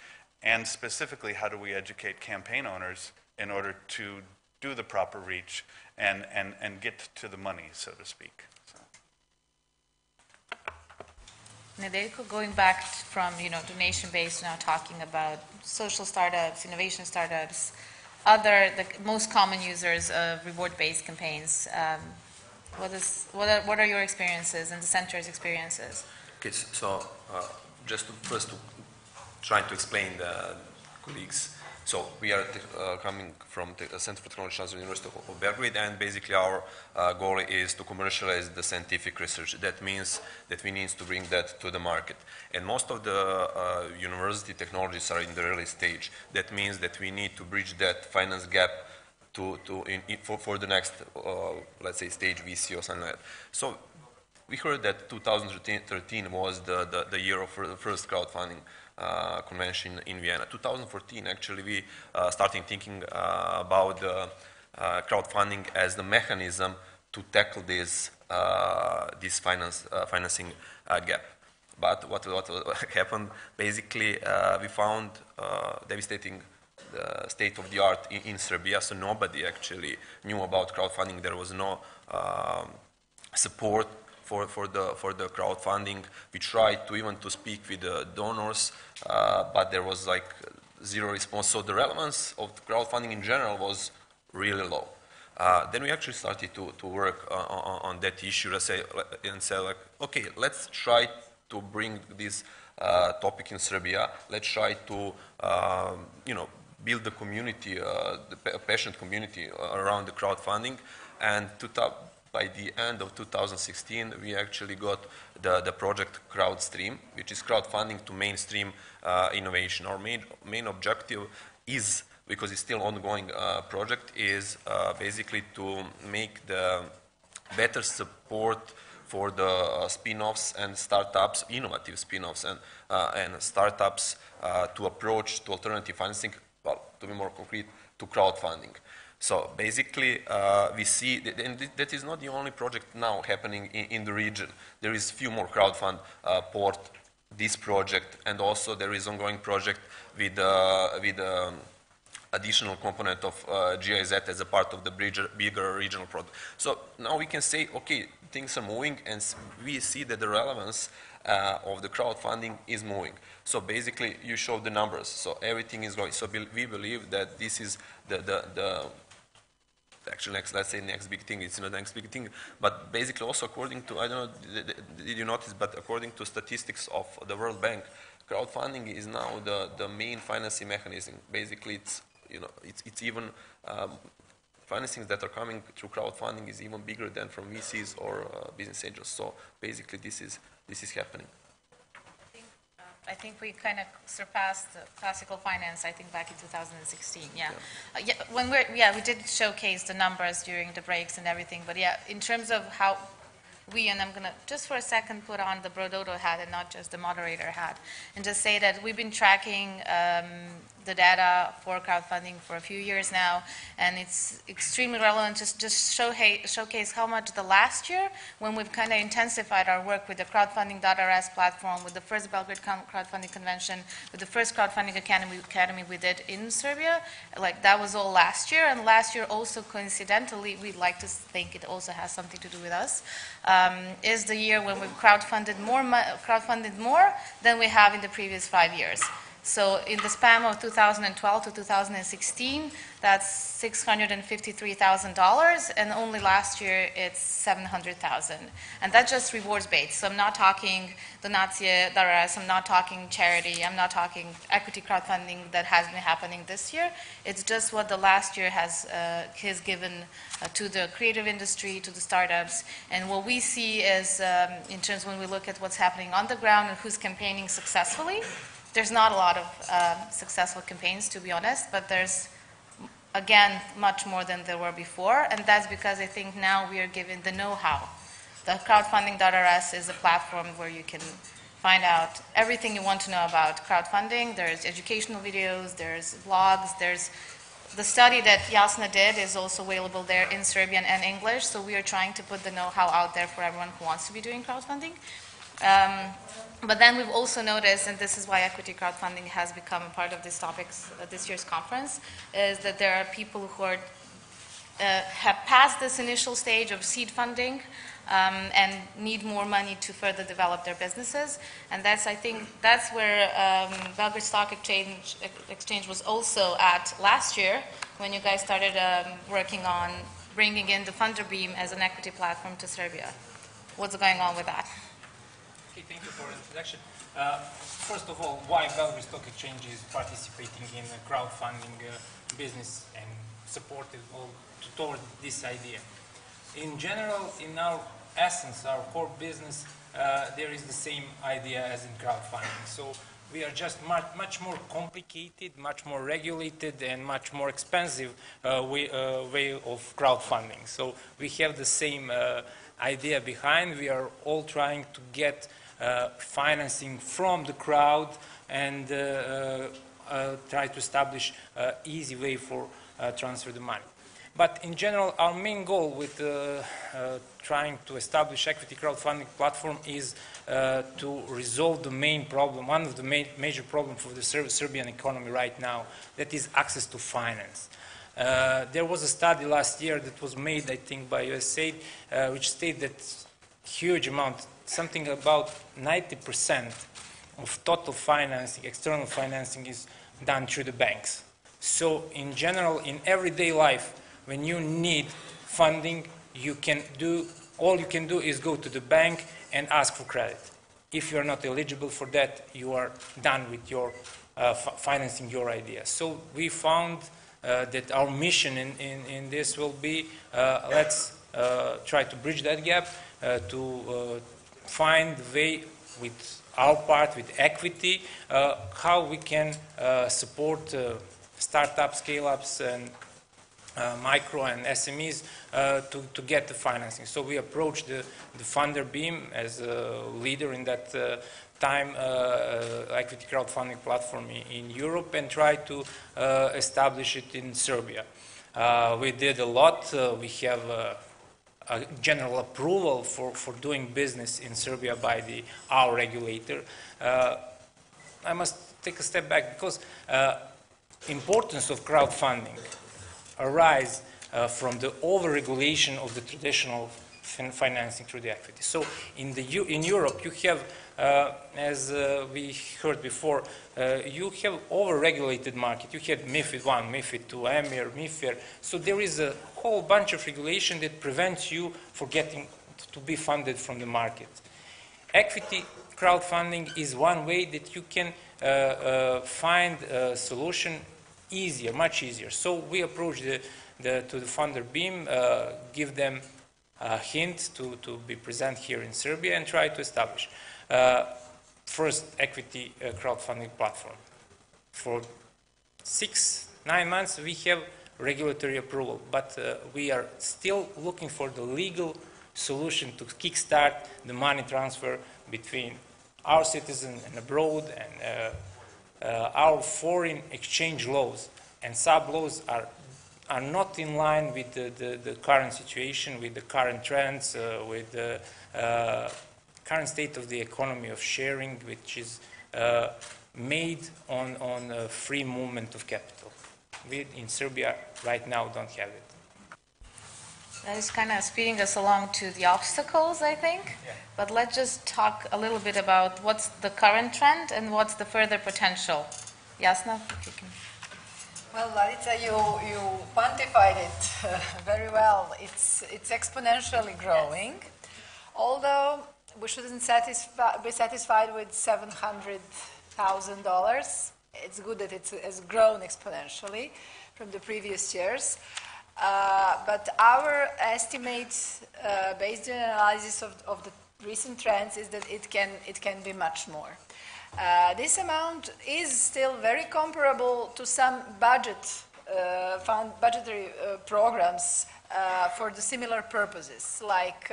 Speaker 6: And specifically, how do we educate campaign owners in order to do the proper reach and get to the money, so to speak?
Speaker 4: Nedeljko, going back from donation-based, now talking about social startups, innovation startups, the most common users of reward-based campaigns. What are your experiences and the center's experiences?
Speaker 7: Okay, so just first to try to explain the colleagues. So we are coming from the Center for Technology Transfer, University of Belgrade, and basically our goal is to commercialize the scientific research. That means that we need to bring that to the market. And most of the university technologies are in the early stage. That means that we need to bridge that finance gap for the next, let's say, stage VC or something like that. So we heard that 2013 was the year of the first crowdfunding convention in Vienna. 2014, actually, we started thinking about crowdfunding as the mechanism to tackle this financing gap. But what happened, basically, we found devastating state of the art in Serbia, so nobody actually knew about crowdfunding. There was no support for the crowdfunding. We tried to even to speak with the donors, but there was like zero response. So the relevance of crowdfunding in general was really low. Then we actually started to work on that issue and say like, okay, let's try to bring this topic in Serbia. Let's try to build the community, the passionate community around the crowdfunding. And by the end of 2016, we actually got the project CrowdStream, which is crowdfunding to mainstream innovation. Our main objective is, because it's still ongoing project, is basically to make the better support for the spin-offs and startups, innovative spin-offs and startups to approach to alternative financing, well, to be more concrete, to crowdfunding. So basically, we see, and that is not the only project now happening in the region. There is few more crowdfund port this project, and also there is ongoing project with additional component of GIZ as a part of the bigger regional project. So now we can say, okay, things are moving, and we see that the relevance of the crowdfunding is moving. So basically, you show the numbers. So everything is going. So we believe that this is the actually next big thing. It's not the next big thing, but basically also according to, I don't know, did you notice? But according to statistics of the World Bank, crowdfunding is now the main financing mechanism. Basically, it's even financings that are coming through crowdfunding is even bigger than from VCs or business angels. So basically, this is happening.
Speaker 4: I think we kind of surpassed the classical finance, I think, back in 2016, yeah. We did showcase the numbers during the breaks and everything, but yeah, in terms of how and I'm going to just for a second put on the Brododo hat and not just the moderator hat, and just say that we've been tracking the data for crowdfunding for a few years now, and it's extremely relevant to just showcase how much the last year, when we've kind of intensified our work with the Crowdfunding.rs platform, with the first Belgrade crowdfunding convention, with the first crowdfunding academy we did in Serbia, like that was all last year, and last year also coincidentally, we'd like to think it also has something to do with us, is the year when we've crowdfunded more than we have in the previous 5 years. So in the span of 2012 to 2016, that's $653,000, and only last year it's $700,000. And that's just rewards based. So I'm not talking donacije.rs, I'm not talking charity, I'm not talking equity crowdfunding that has been happening this year. It's just what the last year has given to the creative industry, to the startups. And what we see is, in terms when we look at what's happening on the ground and who's campaigning successfully, there's not a lot of successful campaigns, to be honest, but there's, again, much more than there were before, and that's because I think now we are given the know-how. The Crowdfunding.rs is a platform where you can find out everything you want to know about crowdfunding. There's educational videos, there's blogs, there's the study that Jasna did is also available there in Serbian and English, so we are trying to put the know-how out there for everyone who wants to be doing crowdfunding. But then we've also noticed, and this is why equity crowdfunding has become a part of this topics this year's conference, is that there are people who are, have passed this initial stage of seed funding and need more money to further develop their businesses. And that's, I think, that's where Belgrade Stock Exchange was also at last year when you guys started working on bringing in the Funder Beam as an equity platform to Serbia. What's going on with that?
Speaker 8: Okay, thank you for the introduction. First of all, why Belgrade Stock Exchange is participating in the crowdfunding business and supported all toward this idea. In general, in our essence, our core business, there is the same idea as in crowdfunding. So We are just much more complicated, much more regulated, and much more expensive way of crowdfunding. So we have the same idea behind. We are all trying to get financing from the crowd and try to establish an easy way for transfer the money. But in general, our main goal with trying to establish equity crowdfunding platform is to resolve the main problem, one of the major problems for the Serbian economy right now, that is access to finance. There was a study last year that was made, I think, by USAID, which stated that huge amount, something about 90% of total financing, external financing, is done through the banks. So in general, in everyday life, when you need funding, all you can do is go to the bank and ask for credit. If you are not eligible for that, you are done with your financing your idea. So we found that our mission in this will be, let's try to bridge that gap, to find a way with our part, with equity, how we can support startups, scale-ups, and micro and SMEs to get the financing. So we approached the funder Beam as a leader in that time equity crowdfunding platform in Europe and tried to establish it in Serbia. We did a lot. We have a general approval for doing business in Serbia by our regulator. I must take a step back because importance of crowdfunding arise from the over-regulation of the traditional financing through the equity. So in Europe, you have, as we heard before, you have over-regulated market. You had MiFID I, MiFID II, EMIR, MiFIR. So there is a whole bunch of regulation that prevents you from getting to be funded from the market. Equity crowdfunding is one way that you can find a solution easier, much easier. So we approach to the funder Beam, give them a hint to be present here in Serbia and try to establish first equity crowdfunding platform. For 6-9 months we have regulatory approval, but we are still looking for the legal solution to kickstart the money transfer between our citizens and abroad, and our foreign exchange laws and sub-laws are not in line with the current situation, with the current trends, with the current state of the economy of sharing, which is made on a free movement of capital. We in Serbia right now don't have it.
Speaker 4: That is kind of speeding us along to the obstacles, I think.
Speaker 8: Yeah.
Speaker 4: But let's just talk a little bit about what's the current trend and what's the further potential. Jasna, if you can.
Speaker 5: Well, Larica, you quantified it very well. It's exponentially growing, although we shouldn't be satisfied with $700,000. It's good that it has grown exponentially from the previous years. But our estimate, based on analysis of the recent trends, is that it can be much more. This amount is still very comparable to some budgetary programs for the similar purposes, like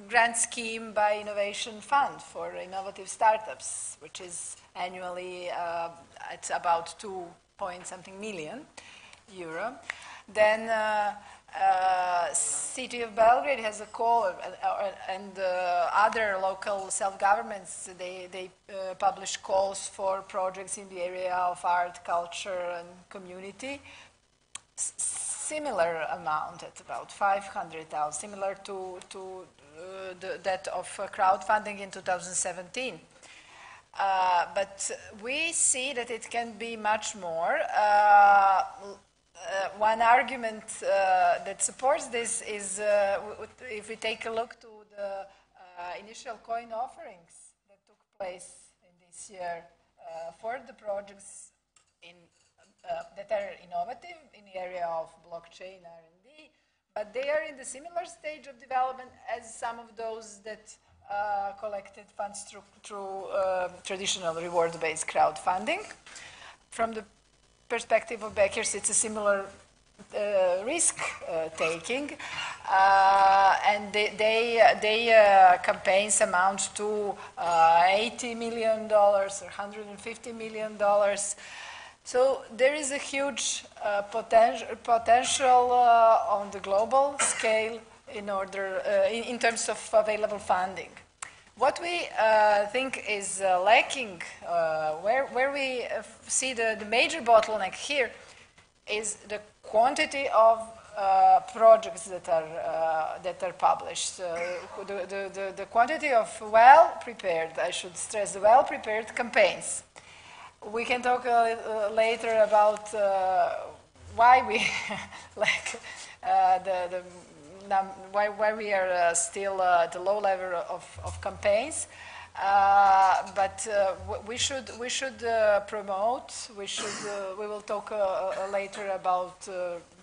Speaker 5: grant scheme by Innovation Fund for innovative startups, which is annually it's about 2-point-something million euro. Then City of Belgrade has a call, and other local self-governments, they publish calls for projects in the area of art, culture, and community. Similar amount at about 500,000, similar to that of crowdfunding in 2017. But we see that it can be much more. One argument that supports this is if we take a look to the initial coin offerings that took place in this year for the projects that are innovative in the area of blockchain R&D, but they are in the similar stage of development as some of those that collected funds through traditional reward-based crowdfunding. From the perspective of backers, it's a similar risk taking, and they campaigns amount to $80 million or $150 million. So there is a huge potential on the global scale in terms of available funding. What we think is lacking, where we see the major bottleneck here, is the quantity of projects that are published. The quantity of well-prepared, I should stress, the well-prepared campaigns. We can talk later about why we lack why we are still at a low level of campaigns. But we should promote. We will talk later about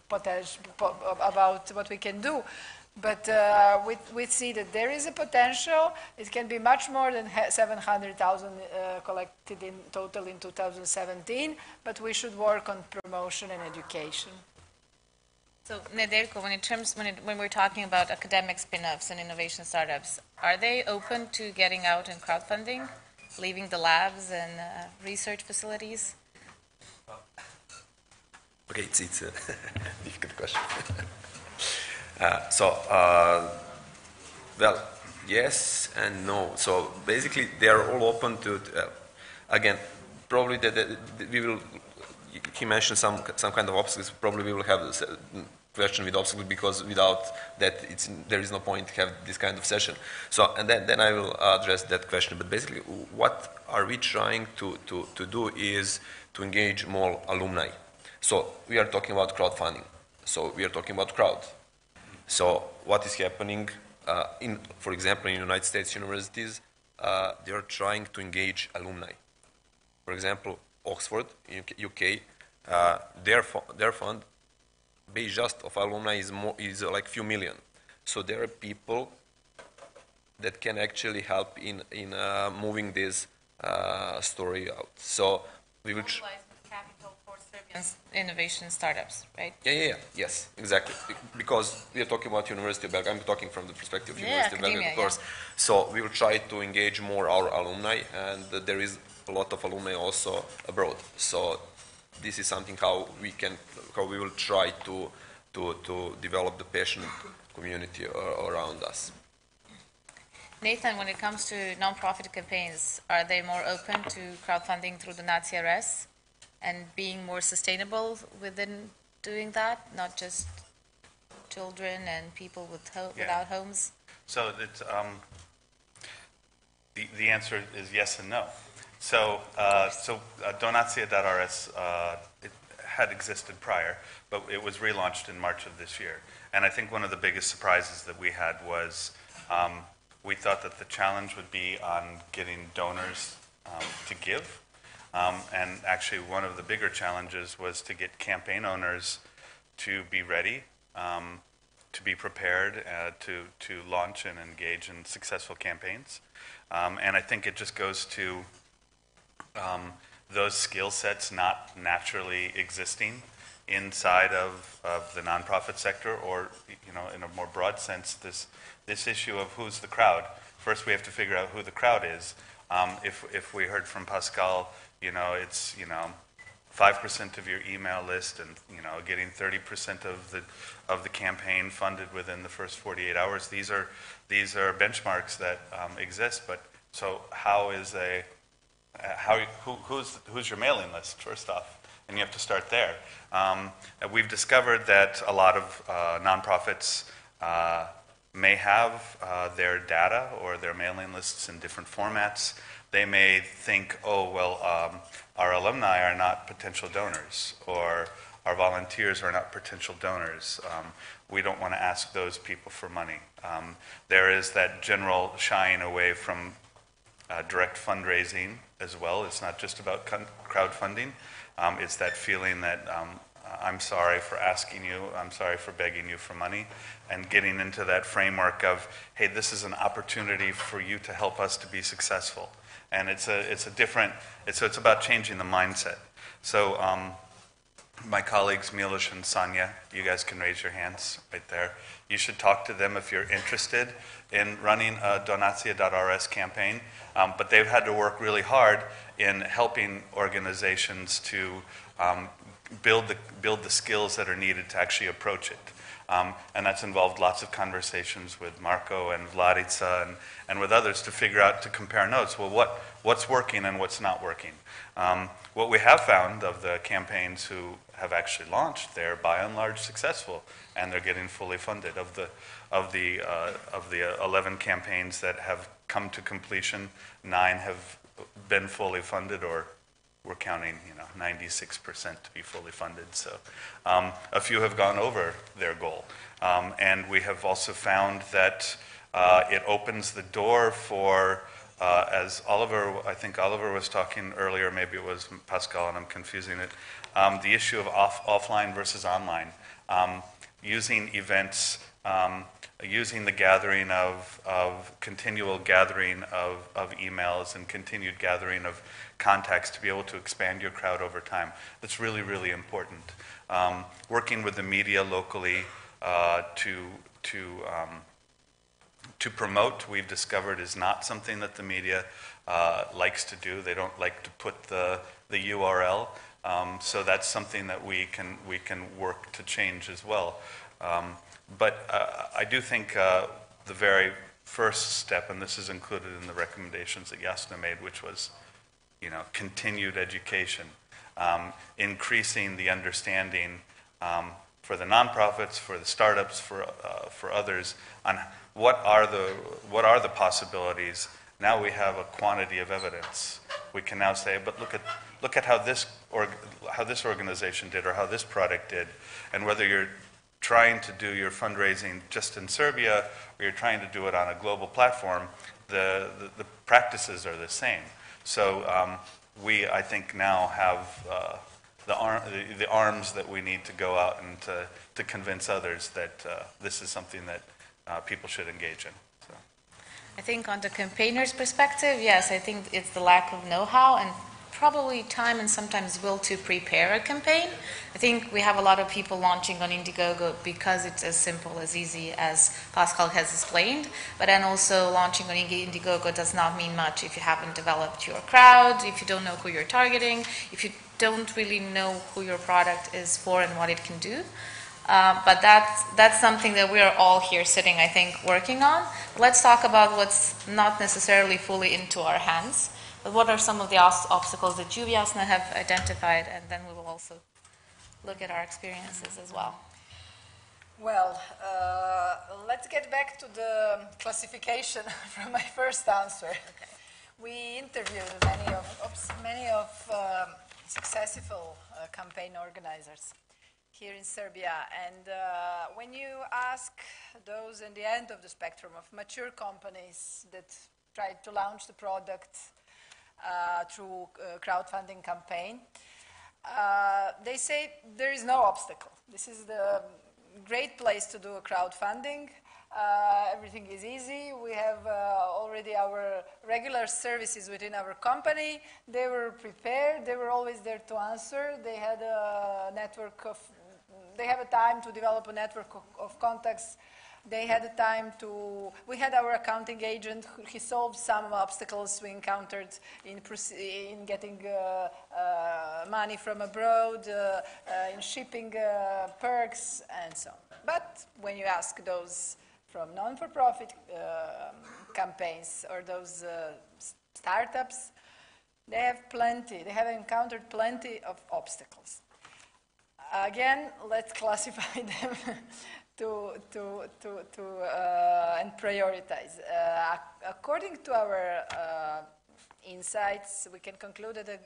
Speaker 5: about what we can do. But we see that there is a potential. It can be much more than 700,000 collected in total in 2017. But we should work on promotion and education.
Speaker 4: So, Nederko, when we're talking about academic spin-offs and innovation startups, are they open to getting out and crowdfunding, leaving the labs and research facilities?
Speaker 7: Okay, it's a difficult question. Well, yes and no. So basically, they are all open to. Again, probably we will. He mentioned some kind of obstacles. Probably we will have this question with obstacles, because without that, there is no point to have this kind of session. So, and then I will address that question. But basically, what are we trying to do is to engage more alumni. So we are talking about crowdfunding. So we are talking about crowd. So what is happening for example, in United States universities, they are trying to engage alumni. For example, Oxford, UK, their fund, base just of alumni is like few million. So there are people that can actually help in moving this story out. So we will.
Speaker 4: Capital for Serbian innovation startups, right?
Speaker 7: Yes, exactly. Because we are talking about University of Belgrade. I'm talking from the perspective of University of Belgrade, of course. Yeah. So we will try to engage more our alumni, and there is a lot of alumni also abroad. So this is something how we will try to develop the passionate community around us.
Speaker 4: Nathan, when it comes to non-profit campaigns, are they more open to crowdfunding through the NACRS and being more sustainable within doing that, not just children and people without homes?
Speaker 6: So it's, the answer is yes and no. So, Donacija.rs it had existed prior, but it was relaunched in March of this year. And I think one of the biggest surprises that we had was we thought that the challenge would be on getting donors to give. And actually, one of the bigger challenges was to get campaign owners to be ready, to be prepared to launch and engage in successful campaigns. And I think it just goes to those skill sets not naturally existing inside of the nonprofit sector, or in a more broad sense, this issue of who's the crowd. First, we have to figure out who the crowd is. If we heard from Pascal, it's 5% of your email list, and getting 30% of the campaign funded within the first 48 hours. These are benchmarks that exist. But so who's your mailing list, first off? And you have to start there. We've discovered that a lot of nonprofits may have their data or their mailing lists in different formats. They may think, our alumni are not potential donors, or our volunteers are not potential donors. We don't want to ask those people for money. There is that general shying away from direct fundraising as well. It's not just about crowdfunding. It's that feeling that I'm sorry for asking you, I'm sorry for begging you for money, and getting into that framework of, hey, this is an opportunity for you to help us to be successful. And it's about changing the mindset. So my colleagues Milos and Sonia, you guys can raise your hands right there. You should talk to them if you're interested in running a Donatia.rs campaign. But they've had to work really hard in helping organizations to build the skills that are needed to actually approach it. And that's involved lots of conversations with Marco and Vladica and with others to figure out, to compare notes. Well, what's working and what's not working? What we have found of the campaigns who have actually launched, they're by and large successful, and they're getting fully funded. Of the 11 campaigns that have come to completion, 9 have been fully funded, or we're counting, 96% to be fully funded. So a few have gone over their goal. And we have also found that it opens the door for, as I think Oliver was talking earlier, maybe it was Pascal and I'm confusing it, the issue of offline versus online. Using events, using the gathering of continual gathering of emails and continued gathering of contacts to be able to expand your crowd over time. That's really, really important. Working with the media locally to promote, we've discovered, is not something that the media likes to do. They don't like to put the URL. So that's something that we can work to change as well. But I do think the very first step, and this is included in the recommendations that Jasna made, which was, continued education, increasing the understanding for the nonprofits, for the startups, for others, on what are the possibilities. Now we have a quantity of evidence. We can now say, but look at how this organization did, or how this product did, and whether you're trying to do your fundraising just in Serbia, or you're trying to do it on a global platform, the practices are the same. So we, I think, now have the arms that we need to go out and to convince others that this is something that people should engage in. So.
Speaker 4: I think on the campaigner's perspective, yes, I think it's the lack of know-how and probably time and sometimes will to prepare a campaign. I think we have a lot of people launching on Indiegogo because it's as simple, as easy as Pascal has explained, but then also launching on Indiegogo does not mean much if you haven't developed your crowd, if you don't know who you're targeting, if you don't really know who your product is for and what it can do. But that's something that we are all here sitting, I think, working on. Let's talk about what's not necessarily fully into our hands. But what are some of the obstacles that you, Jasna, have identified, and then we will also look at our experiences as well.
Speaker 5: Well, let's get back to the classification from my first answer.
Speaker 4: Okay.
Speaker 5: We interviewed many of successful campaign organizers here in Serbia, and when you ask those in the end of the spectrum of mature companies that tried to launch the product through a crowdfunding campaign, they say there is no obstacle. This is the great place to do a crowdfunding. Everything is easy. We have already our regular services within our company. They were prepared. They were always there to answer. They had a network of, they have a time to develop a network of contacts. They had a time to, we had our accounting agent, he solved some obstacles we encountered in getting money from abroad, in shipping perks, and so on. But when you ask those from non-for-profit campaigns or those startups, they have encountered plenty of obstacles. Again, let's classify them and prioritize. According to our insights, we can conclude that the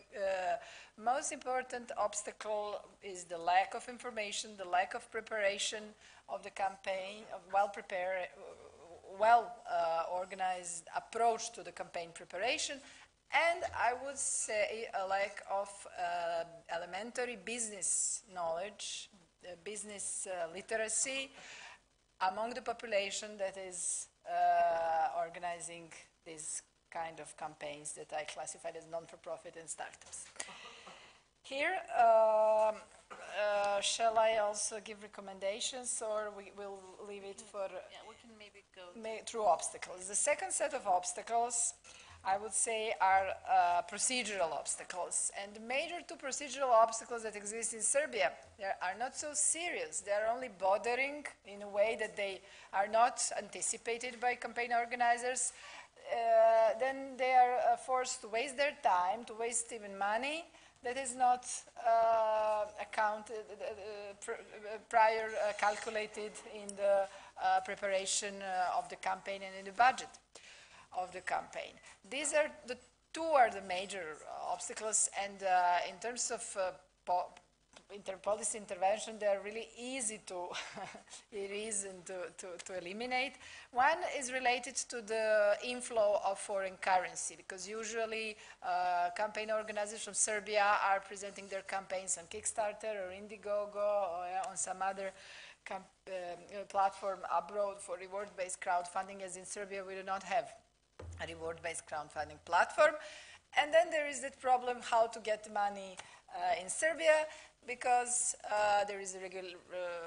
Speaker 5: most important obstacle is the lack of information, the lack of preparation of the campaign, of well-organized approach to the campaign preparation, And I would say a lack of elementary business knowledge, business literacy among the population that is organizing these kind of campaigns that I classified as non-for-profit and startups. Here, shall I also give recommendations, or we will leave it for...
Speaker 4: Yeah, we can maybe go
Speaker 5: through obstacles. The second set of obstacles, I would say, are procedural obstacles. And the major two procedural obstacles that exist in Serbia, they are not so serious. They are only bothering in a way that they are not anticipated by campaign organizers. Then they are forced to waste their time, to waste even money that is not prior calculated in the preparation of the campaign and in the budget of the campaign. These are the the major obstacles, and in terms of policy intervention, they are really easy to to eliminate. One is related to the inflow of foreign currency, because usually campaign organizers from Serbia are presenting their campaigns on Kickstarter or Indiegogo or on some other platform abroad for reward-based crowdfunding, as in Serbia we do not have a reward-based crowdfunding platform. And then there is that problem how to get money in Serbia, because there is a regular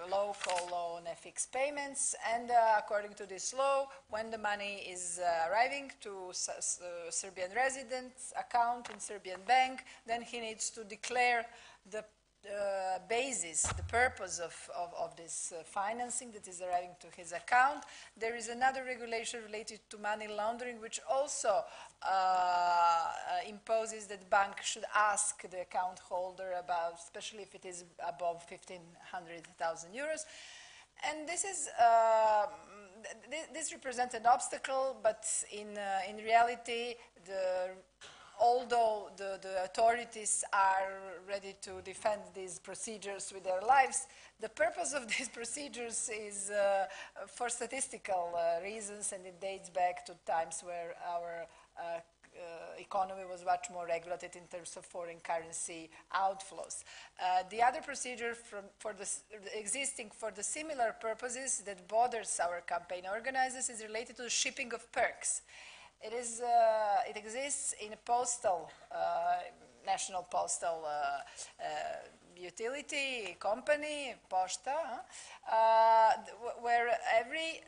Speaker 5: law called law on FX payments, and according to this law, when the money is arriving to Serbian resident's account in Serbian bank, then he needs to declare the basis, the purpose of this financing that is arriving to his account. There is another regulation related to money laundering, which also imposes that bank should ask the account holder about, especially if it is above 1,500,000 euros. And this is this represents an obstacle, but in reality, although the authorities are ready to defend these procedures with their lives, the purpose of these procedures is for statistical reasons, and it dates back to times where our economy was much more regulated in terms of foreign currency outflows. The other procedure existing for the similar purposes that bothers our campaign organizers is related to the shipping of perks. It exists in a postal, national postal utility company, Pošta, where every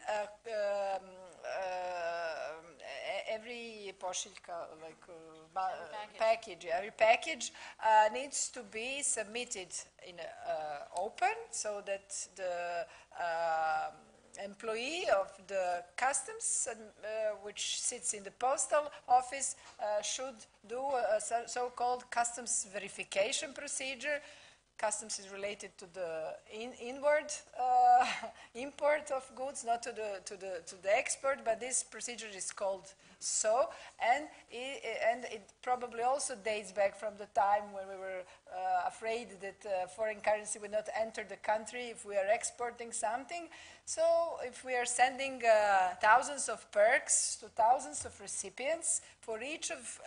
Speaker 5: pošiljka, every package needs to be submitted in open, so that the employee of the customs, which sits in the postal office, should do a so-called customs verification procedure. Customs is related to the inward import of goods, not to the export, but this procedure is called so, and it probably also dates back from the time when we were afraid that foreign currency would not enter the country if we are exporting something. So if we are sending thousands of perks to thousands of recipients, for each of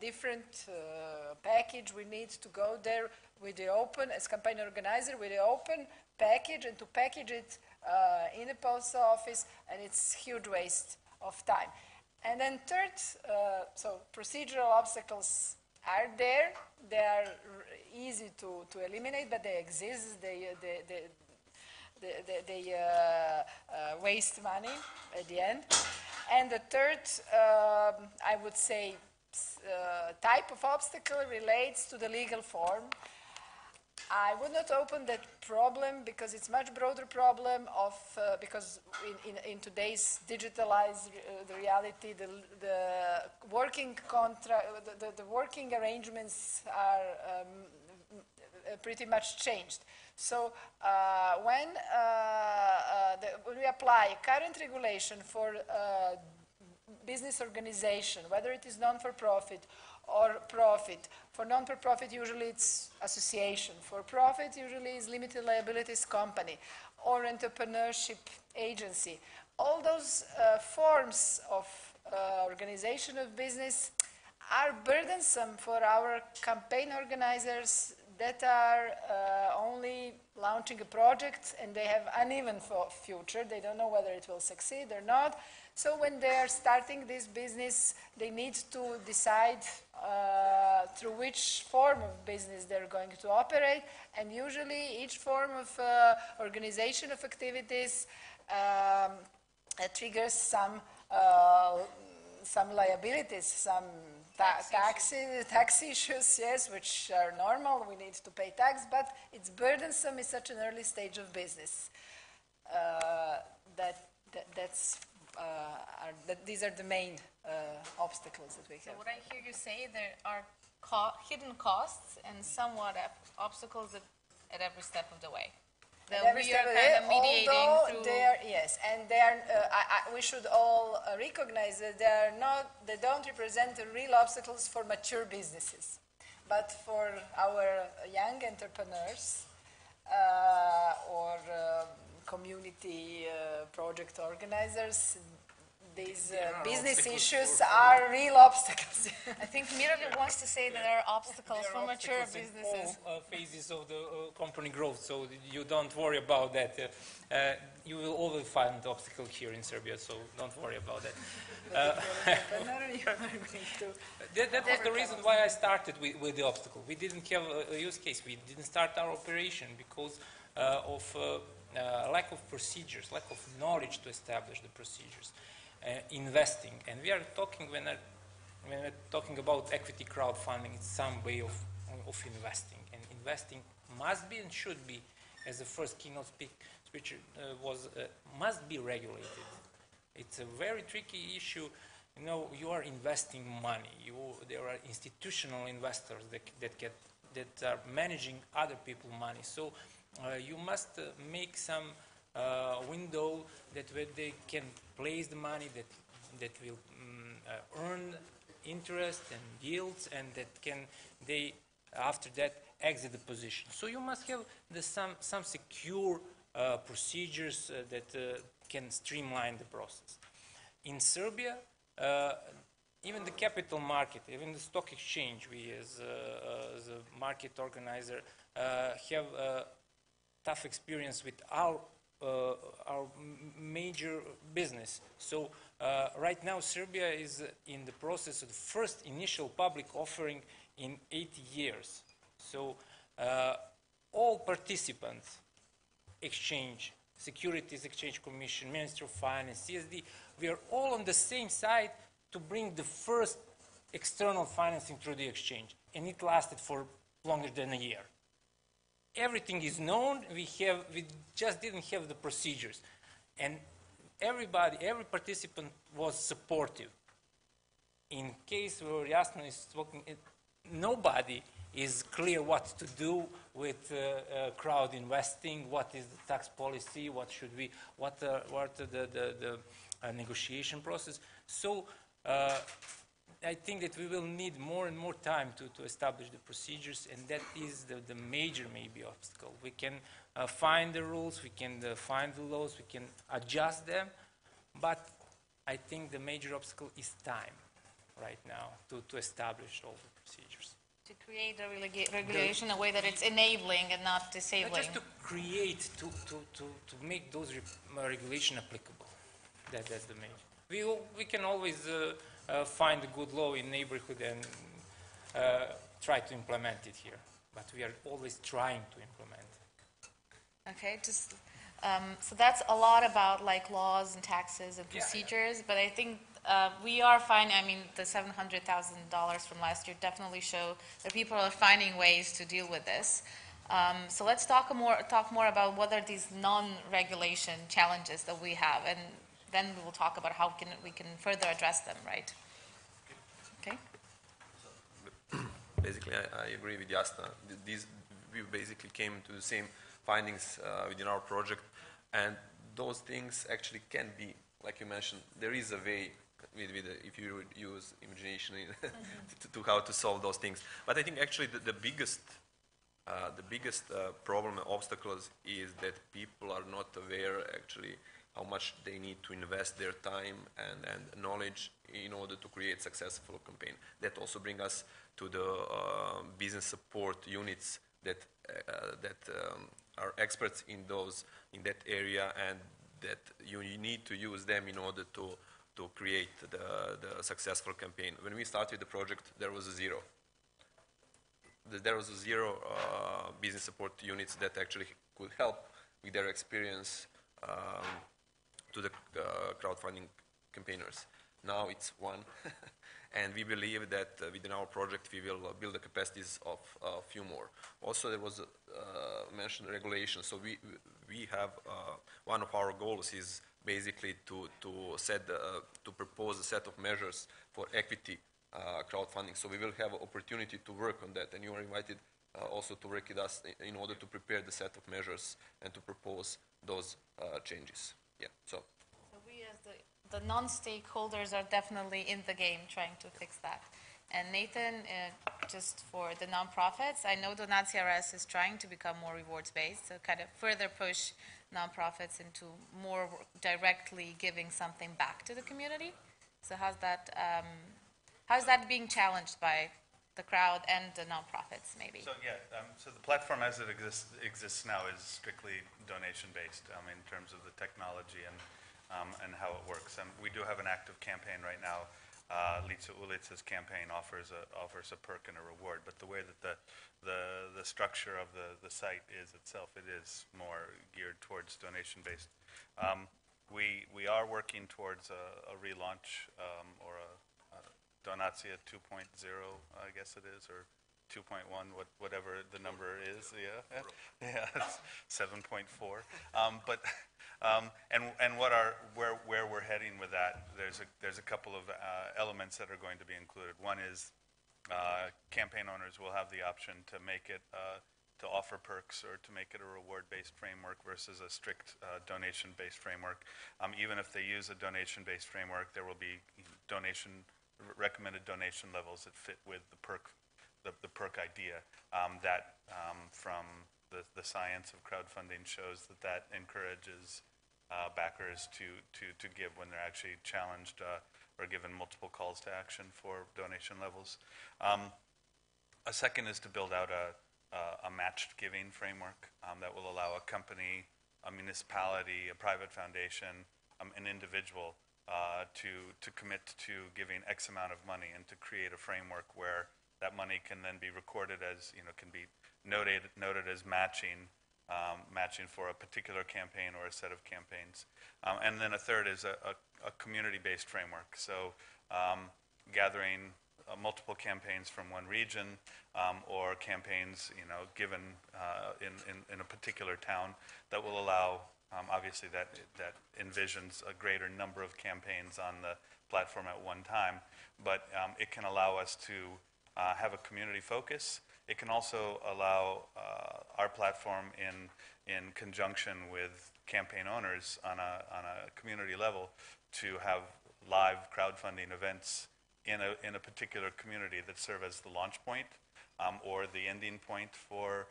Speaker 5: different package, we need to go there with the open, as campaign organizer, with the open package, and to package it in the postal office, and it's huge waste of time. And then third, so procedural obstacles are there. They are easy to eliminate, but they exist. They waste money at the end. And the third, I would say, type of obstacle relates to the legal form. I would not open that problem because it's much broader problem of because in today's digitalized reality, the working the working arrangements are pretty much changed. So when we apply current regulation for business organization, whether it is non-for-profit or profit. For non-for-profit, usually it's association. For profit, usually is limited liabilities company or entrepreneurship agency. All those forms of organization of business are burdensome for our campaign organizers that are only launching a project and they have uneven future. They don't know whether it will succeed or not. So when they are starting this business, they need to decide through which form of business they're going to operate. And usually each form of organization of activities triggers some liabilities, some tax issues, yes, which are normal. We need to pay tax, but it's burdensome in such an early stage of business. These are the main obstacles that we have.
Speaker 4: So what I hear you say, there are hidden costs and somewhat obstacles at every step of the way. That we are kind of mediating through.
Speaker 5: Yes, and they are. We should all recognize that they don't represent the real obstacles for mature businesses, but for our young entrepreneurs or community project organizers. These business issues are real obstacles.
Speaker 4: I think Mirali wants to say that there are obstacles for mature businesses.
Speaker 8: All phases of the company growth, so you don't worry about that. You will always find obstacles here in Serbia, so don't worry about that. That was the reason why I started with the obstacle. We didn't have a use case. We didn't start our operation because of lack of procedures, lack of knowledge to establish the procedures. Investing, and we are talking when we're talking about equity crowdfunding, it's some way of investing, and investing must be and should be, as the first keynote speaker must be regulated. It's a very tricky issue. You know, you are investing money. There are institutional investors that are managing other people's money. So you must make some window where they can place the money that will earn interest and yields, and that they after that exit the position. So you must have some secure procedures that can streamline the process. In Serbia, even the capital market, even the stock exchange, we as a market organizer have a tough experience with our major business. So right now Serbia is in the process of the first initial public offering in 80 years. So all participants, exchange, Securities Exchange Commission, Ministry of Finance, CSD, we are all on the same side to bring the first external financing through the exchange. And it lasted for longer than a year. Everything is known, we just didn't have the procedures. And every participant was supportive. In case where Jasna is talking, nobody is clear what to do with crowd investing, what is the tax policy, what the negotiation process. So I think that we will need more and more time to establish the procedures, and that is the major maybe obstacle. We can find the rules, we can find the laws, we can adjust them, but I think the major obstacle is time right now to establish all the procedures.
Speaker 4: To create a regulation in a way that it's enabling and not disabling.
Speaker 8: Not just to create, to make those regulation applicable. That's the major. We can always find a good law in neighborhood and try to implement it here. But we are always trying to implement it.
Speaker 4: Okay, so that's a lot about like laws and taxes and procedures, yeah. But I think we are finding, I mean, the $700,000 from last year definitely show that people are finding ways to deal with this. So let's talk more about what are these non-regulation challenges that we have, and then we will talk about how we can further address them, right? Okay.
Speaker 7: Basically, I agree with Jasna. We basically came to the same findings within our project, and those things actually can be, like you mentioned, there is a way if you use imagination to how to solve those things. But I think actually the biggest problem and obstacles is that people are not aware actually how much they need to invest their time and knowledge in order to create successful campaign. That also brings us to the business support units that are experts in that area, and that you need to use them in order to create the successful campaign. When we started the project, there was zero. There was zero business support units that actually could help with their experience to the crowdfunding campaigners. Now it's one, and we believe that within our project we will build the capacities of a few more. Also, there was mentioned regulation. So we have one of our goals is basically to propose a set of measures for equity crowdfunding. So we will have an opportunity to work on that, and you are invited also to work with us in order to prepare the set of measures and to propose those changes. Yeah. So
Speaker 4: we as the non-stakeholders are definitely in the game trying to fix that. And Nathan, just for the nonprofits, I know Donat.rs is trying to become more rewards-based, so kind of further push nonprofits into more directly giving something back to the community. So how's that being challenged by the crowd and the nonprofits, maybe?
Speaker 6: So yeah, so the platform as it exists now is strictly donation-based in terms of the technology and how it works. We do have an active campaign right now. Lica Ulica's campaign offers a perk and a reward, but the way that the structure of the site is itself, it is more geared towards donation-based. We are working towards a relaunch or a Donatia 2.0, I guess it is, or 2.1, whatever the number is. Yeah, it's 7.4. And where we're heading with that, there's a couple of elements that are going to be included. One is campaign owners will have the option to make it to offer perks or to make it a reward-based framework versus a strict donation-based framework. Even if they use a donation-based framework, there will be recommended donation levels that fit with the perk idea. That from the science of crowdfunding shows that encourages backers to give when they're actually challenged or given multiple calls to action for donation levels. A second is to build out a matched giving framework that will allow a company, a municipality, a private foundation, an individual to commit to giving X amount of money, and to create a framework where that money can then be recorded as, can be noted as matching for a particular campaign or a set of campaigns. And then a third is a community-based framework. So gathering multiple campaigns from one region or campaigns, given in a particular town that will allow, obviously that envisions a greater number of campaigns on the platform at one time, but it can allow us to have a community focus. It can also allow our platform in conjunction with campaign owners on a community level to have live crowdfunding events in a particular community that serve as the launch point or the ending point for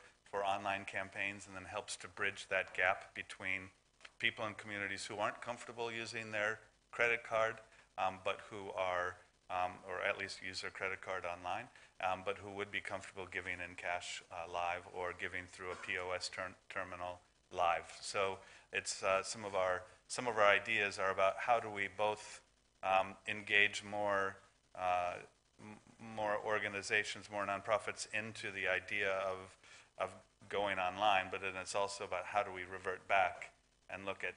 Speaker 6: online campaigns, and then helps to bridge that gap between people in communities who aren't comfortable using their credit card, but who are, or at least use their credit card online, but who would be comfortable giving in cash live or giving through a POS terminal live. So it's some of our ideas are about how do we both engage more organizations, more nonprofits into the idea of going online, but then it's also about how do we revert back and look at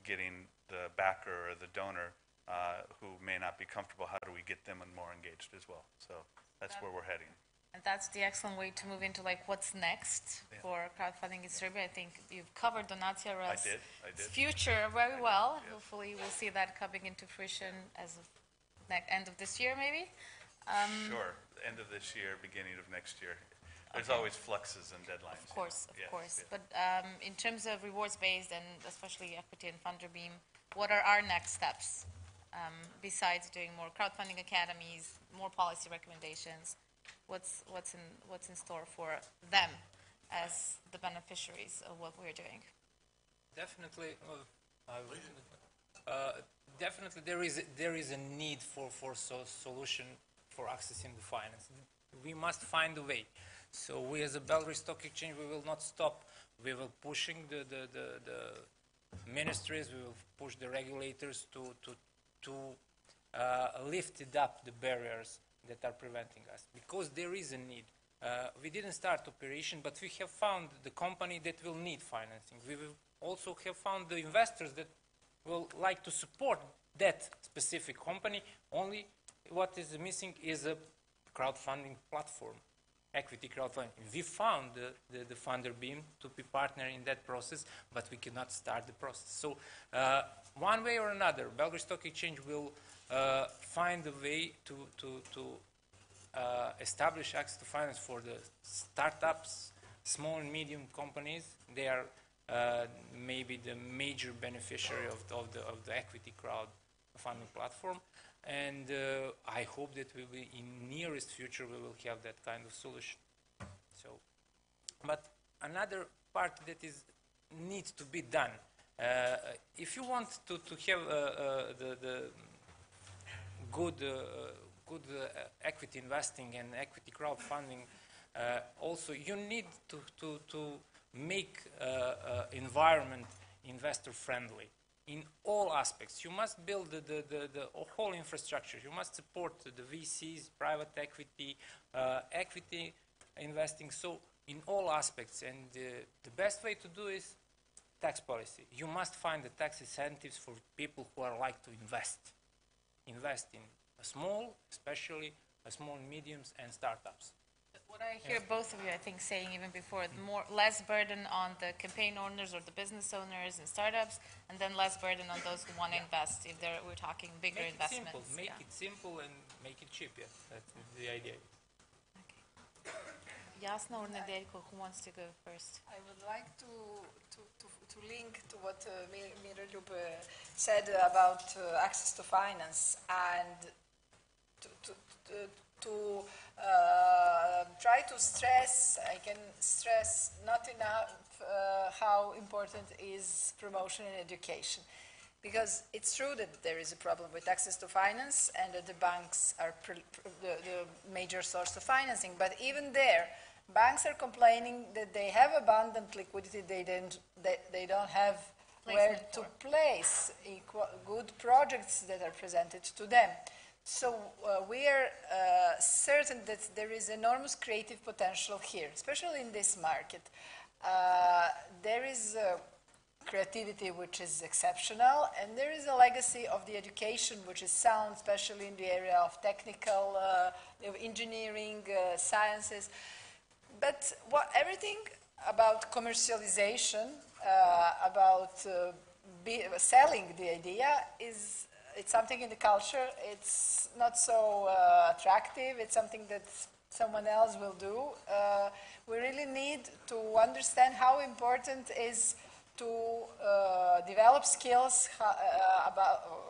Speaker 6: getting the backer or the donor who may not be comfortable, how do we get them more engaged as well? So that's where we're heading.
Speaker 4: And that's the excellent way to move into what's next for crowdfunding in Serbia. I think you've covered Donat.rs future very well. Yes. Hopefully we'll see that coming into fruition as of end of this year, maybe?
Speaker 6: Sure, end of this year, beginning of next year. There's always fluxes and deadlines.
Speaker 4: Of course, of course.
Speaker 6: Yes.
Speaker 4: But in terms of rewards-based and especially equity and funder beam, what are our next steps besides doing more crowdfunding academies, more policy recommendations? What's in store for them as the beneficiaries of what we're doing?
Speaker 8: Definitely, Definitely, there is a need for solution for accessing the finance. We must find a way. So we, as a Belarus Stock Exchange, we will not stop. We will pushing the ministries. We will push the regulators to lift it up the barriers that are preventing us, because there is a need. We didn't start operation, but we have found the company that will need financing. We will also have found the investors that will like to support that specific company. Only what is missing is a crowdfunding platform, equity crowdfunding. We found the funder beam to be partner in that process, but we cannot start the process. So one way or another, Belarus Stock Exchange will find a way to establish access to finance for the startups, small and medium companies. They are maybe the major beneficiary of the equity crowdfunding platform, and I hope that we will, in nearest future, we will have that kind of solution. So, but another part that needs to be done. If you want to have the good equity investing and equity crowdfunding, also you need to make environment investor friendly in all aspects. You must build the whole infrastructure. You must support the VCs, private equity, equity investing, so in all aspects. And the best way to do is tax policy. You must find the tax incentives for people who are like to invest in small, especially small and mediums and startups.
Speaker 4: What I hear both of you, I think, saying even before, less burden on the campaign owners or the business owners and startups, and then less burden on those who want to invest. If we're talking bigger investments,
Speaker 8: make it simple and make it cheap. Yeah, that's the idea.
Speaker 4: Okay. Jasna or Nedeljko, who wants to go first?
Speaker 5: I would like to link to what Miroljub said about access to finance, and to try to stress, I can stress not enough how important is promotion and education. Because it's true that there is a problem with access to finance and that the banks are the major source of financing. But even there, banks are complaining that they have abundant liquidity, they don't have where to place good projects that are presented to them. So we are certain that there is enormous creative potential here, especially in this market. There is creativity which is exceptional, and there is a legacy of the education which is sound, especially in the area of technical, engineering, sciences. But everything about commercialization, about selling the idea it's something in the culture. It's not so attractive. It's something that someone else will do. We really need to understand how important is to develop skills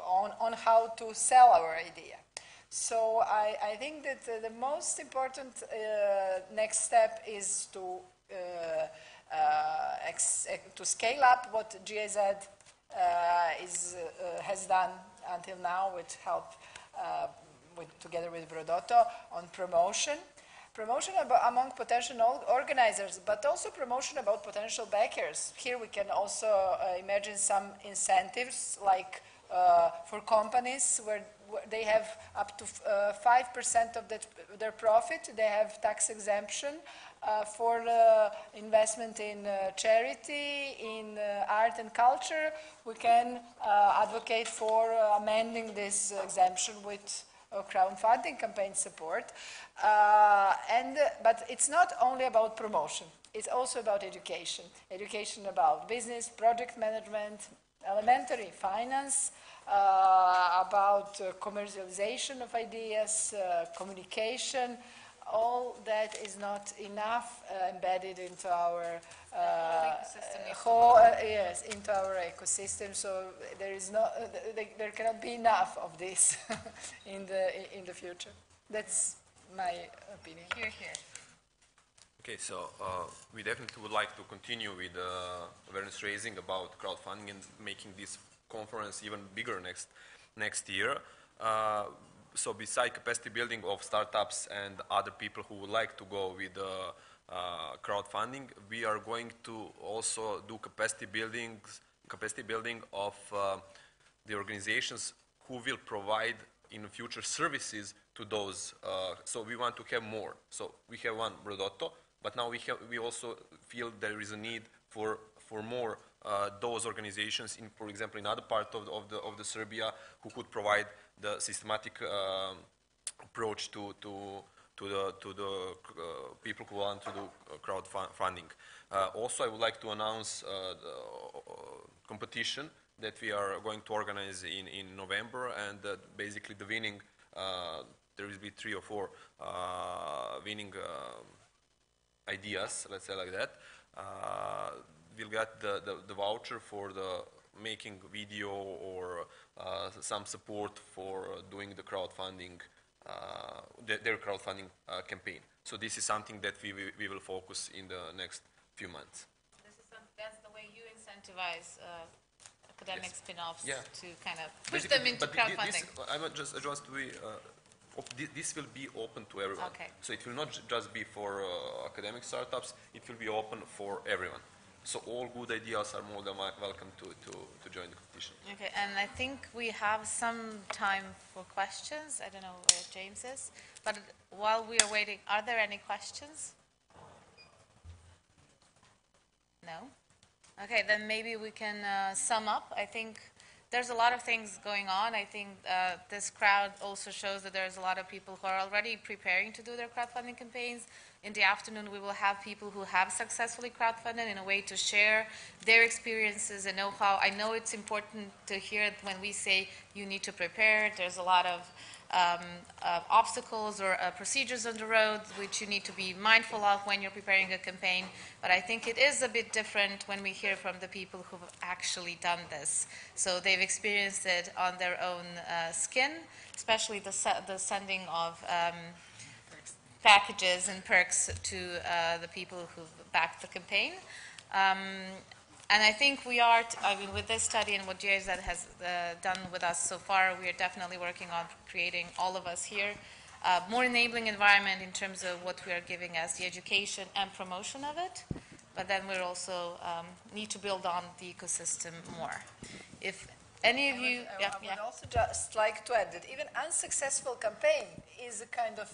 Speaker 5: on how to sell our idea. So I think that the most important next step is to scale up what GIZ has done until now, with help together with Brodotto, on promotion among potential organizers, but also promotion about potential backers. Here we can also imagine some incentives, like for companies where they have up to 5% of their profit, they have tax exemption for investment in charity, in art and culture. We can advocate for amending this exemption with crowdfunding campaign support. But it's not only about promotion, it's also about education. Education about business, project management, elementary finance, about commercialization of ideas, communication. All that is not enough embedded into our into our ecosystem. So there cannot be enough of this in the future. That's my opinion.
Speaker 4: Here.
Speaker 7: Okay, so we definitely would like to continue with awareness raising about crowdfunding and making this conference even bigger next year. So beside capacity building of startups and other people who would like to go with crowdfunding, we are going to also do capacity building of the organizations who will provide in the future services to those. So we want to have more. So we have one Brodotto, but now we also feel there is a need for more those organizations, for example, in other part of the Serbia, who could provide the systematic approach to the people who want to do crowdfunding. Also, I would like to announce the competition that we are going to organize in November, and basically the winning, there will be 3 or 4 winning ideas, let's say like that. We'll get the voucher for the making video or some support for doing the crowdfunding, their crowdfunding campaign. So this is something that we will focus in the next few months.
Speaker 4: That's the way you incentivize academic spin-offs
Speaker 7: Yeah.
Speaker 4: to kind of push them into crowdfunding.
Speaker 7: This will be open to everyone.
Speaker 4: Okay.
Speaker 7: So it will not just be for academic startups, it will be open for everyone. So all good ideas are more than welcome to join the competition.
Speaker 4: Okay, and I think we have some time for questions. I don't know where James is, but while we are waiting, are there any questions? No? Okay, then maybe we can sum up. I think there's a lot of things going on. I think this crowd also shows that there's a lot of people who are already preparing to do their crowdfunding campaigns. In the afternoon, we will have people who have successfully crowdfunded in a way to share their experiences and know-how. I know it's important to hear it when we say you need to prepare. There's a lot of obstacles or procedures on the road which you need to be mindful of when you're preparing a campaign. But I think it is a bit different when we hear from the people who've actually done this. So they've experienced it on their own skin, especially the sending of packages and perks to the people who've backed the campaign. And I think we are, with this study and what James has done with us so far, we are definitely working on creating, all of us here, more enabling environment in terms of what we are giving as the education and promotion of it. But then we also need to build on the ecosystem more. If any of you...
Speaker 5: I would also just like to add that even unsuccessful campaign is a kind of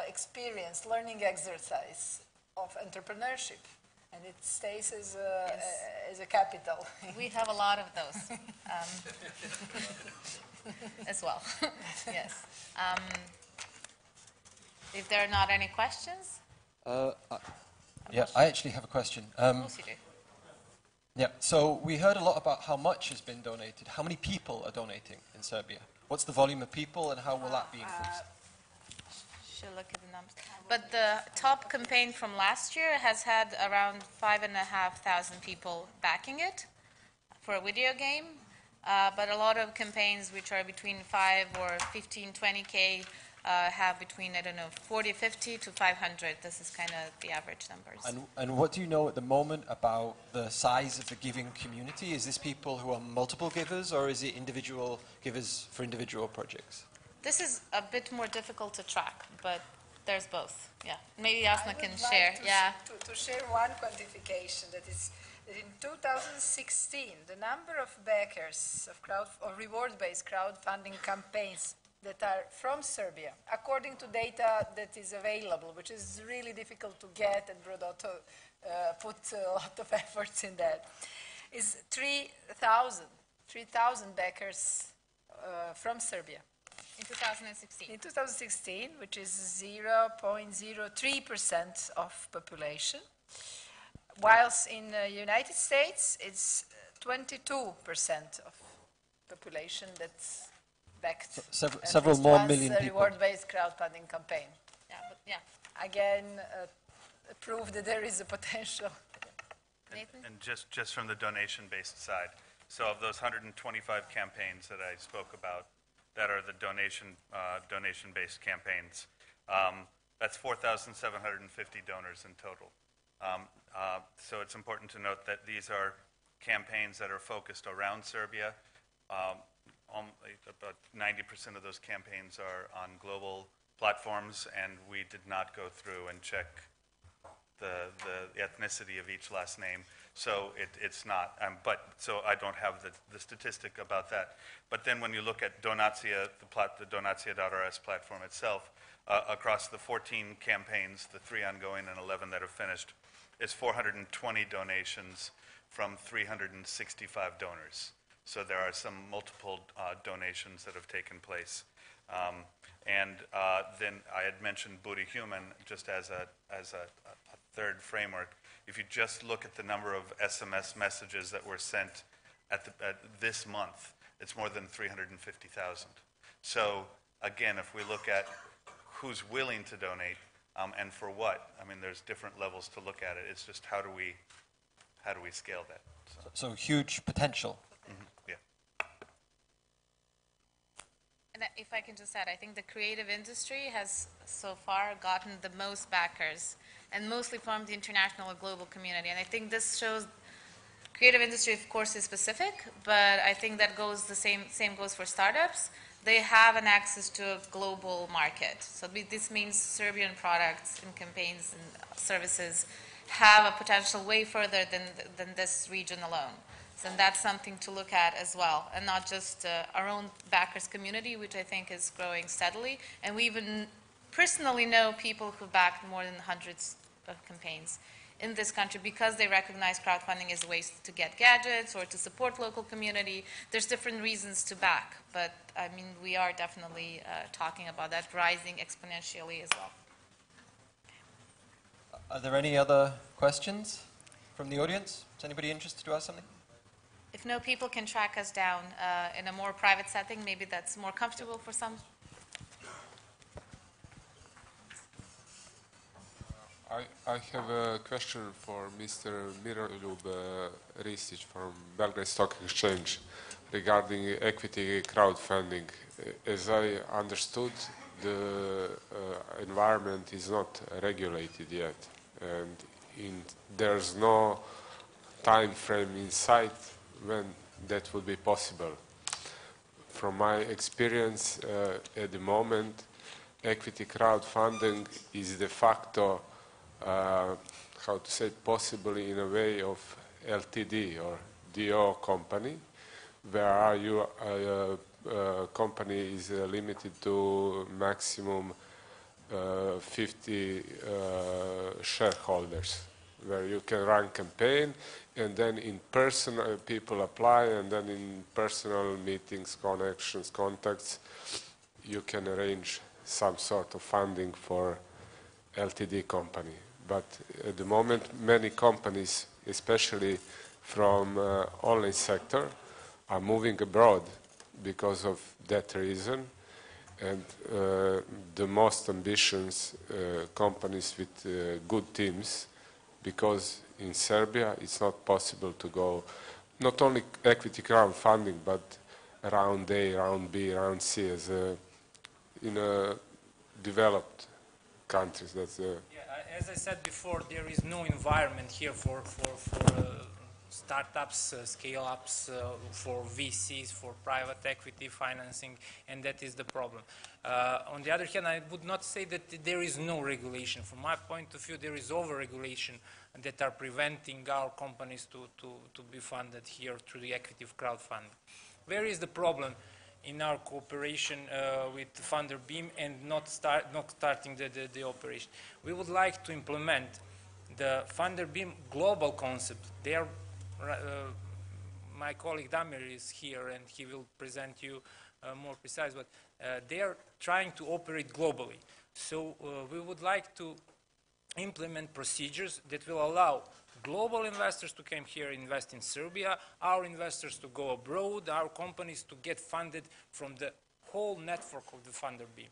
Speaker 5: experience, learning exercise of entrepreneurship. And it stays as a capital.
Speaker 4: We have a lot of those as well. Yes. If there are not any questions?
Speaker 1: Yeah, I actually have a question.
Speaker 4: Of course you do.
Speaker 1: Yeah, so we heard a lot about how much has been donated. How many people are donating in Serbia? What's the volume of people and how will that be increased?
Speaker 4: Should look at the numbers. But the top campaign from last year has had around 5,500 people backing it for a video game. But a lot of campaigns which are between 5 or 15, 20K have between, 40, 50 to 500. This is kind of the average numbers.
Speaker 1: And what do you know at the moment about the size of the giving community? Is this people who are multiple givers or is it individual givers for individual projects?
Speaker 4: This is a bit more difficult to track, but there's both. Yeah, maybe Jasna can share.
Speaker 5: To share one quantification that is that in 2016 the number of backers of reward-based crowdfunding campaigns that are from Serbia, according to data that is available, which is really difficult to get, and Brodotto put a lot of efforts in that, is 3,000 backers from Serbia.
Speaker 4: In 2016.
Speaker 5: In 2016, which is 0.03% of population, whilst in the United States, it's 22% of population that's backed.
Speaker 1: Several more million people.
Speaker 5: Reward-based crowdfunding campaign.
Speaker 4: Yeah.
Speaker 5: Again, prove that there is a potential.
Speaker 4: Nathan?
Speaker 6: And just from the donation-based side, so of those 125 campaigns that I spoke about, that are the donation-based campaigns. That's 4,750 donors in total. So it's important to note that these are campaigns that are focused around Serbia. About 90% of those campaigns are on global platforms, and we did not go through and check the ethnicity of each last name. So it's not, so I don't have the statistic about that. But then when you look at Donacija, the Donacija.rs platform itself, across the 14 campaigns, the 3 ongoing and 11 that are finished, is 420 donations from 365 donors. So there are some multiple donations that have taken place. And then I had mentioned Booty Human just as a third framework. If you just look at the number of SMS messages that were sent at this month, it's more than 350,000. So again, if we look at who's willing to donate and for what, I mean, there's different levels to look at it. It's just how do we scale that?
Speaker 1: So huge potential.
Speaker 6: Yeah.
Speaker 4: And if I can just add, I think the creative industry has so far gotten the most backers, and mostly from the international or global community. And I think this shows creative industry, of course, is specific, but I think that goes the same goes for startups. They have an access to a global market. So this means Serbian products and campaigns and services have a potential way further than this region alone. So that's something to look at as well, and not just our own backers community, which I think is growing steadily. And we even personally know people who backed more than hundreds of campaigns in this country because they recognize crowdfunding as a way to get gadgets or to support local community. There's different reasons to back, but I mean, we are definitely talking about that rising exponentially as well.
Speaker 1: Are there any other questions from the audience? Is anybody interested to ask something?
Speaker 4: If no, people can track us down in a more private setting. Maybe that's more comfortable for some.
Speaker 9: I have a question for Mr. Miroljub Ristić from Belgrade Stock Exchange regarding equity crowdfunding. As I understood, the environment is not regulated yet, and there's no time frame in sight when that will be possible. From my experience at the moment, equity crowdfunding is de facto how to say, possibly in a way of LTD or DO company, where your company is limited to maximum 50 shareholders, where you can run campaign, and then in person people apply, and then in personal meetings, connections, contacts, you can arrange some sort of funding for LTD company. But at the moment, many companies, especially from online sector, are moving abroad because of that reason. And the most ambitious companies with good teams, because in Serbia it's not possible to go not only equity crowdfunding, but round A, round B, round C as in a developed countries. That's
Speaker 8: as I said before, there is no environment here for startups, scale-ups, for VCs, for private equity financing, and that is the problem. On the other hand, I would not say that there is no regulation. From my point of view, there is over-regulation that are preventing our companies to be funded here through the equity of crowdfunding. Where is the problem in our cooperation with Funder Beam and not starting the operation? We would like to implement the Funder Beam global concept. They are, my colleague Damir is here and he will present you more precise, but they are trying to operate globally. So we would like to implement procedures that will allow global investors to come here and invest in Serbia, our investors to go abroad, our companies to get funded from the whole network of the Funder Beam.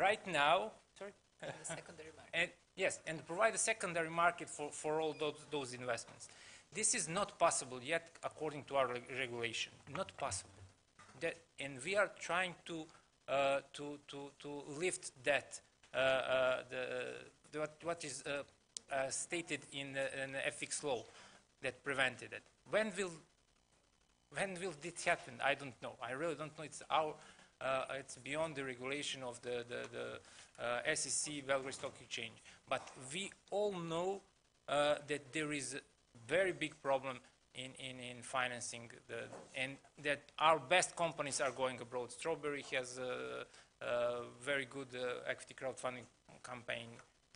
Speaker 8: Right now, sorry?
Speaker 5: The secondary market.
Speaker 8: And, yes, and provide a secondary market for all those investments. This is not possible yet according to our regulation, not possible. And we are trying to lift that what is stated in the ethics law that prevented it. When will this happen? I don't know. I really don't know. It's beyond the regulation of the SEC, Belgrade Stock Exchange. But we all know that there is a very big problem in financing, and that our best companies are going abroad. Strawberry has a very good equity crowdfunding campaign.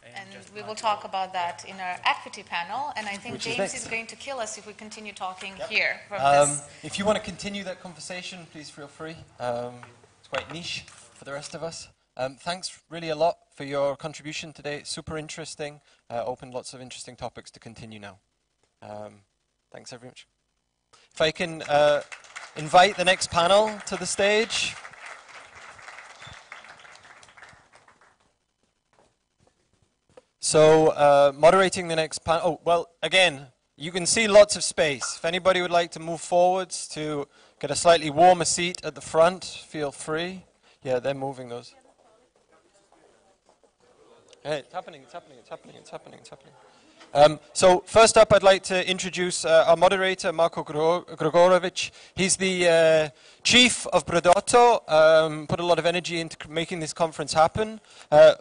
Speaker 4: And we will talk about that in our equity panel, and I think James is going to kill us if we continue talking here.
Speaker 1: If you want to continue that conversation, please feel free. It's quite niche for the rest of us. Thanks really a lot for your contribution today. It's super interesting. Opened lots of interesting topics to continue now. Thanks very much. If I can invite the next panel to the stage. So, moderating the next panel. Oh, well, again, you can see lots of space. If anybody would like to move forwards to get a slightly warmer seat at the front, feel free. Yeah, they're moving those. Hey, it's happening, it's happening, it's happening, it's happening, it's happening. So first up, I'd like to introduce our moderator, Marko Grigorovic. He's the chief of Brodotto, put a lot of energy into making this conference happen.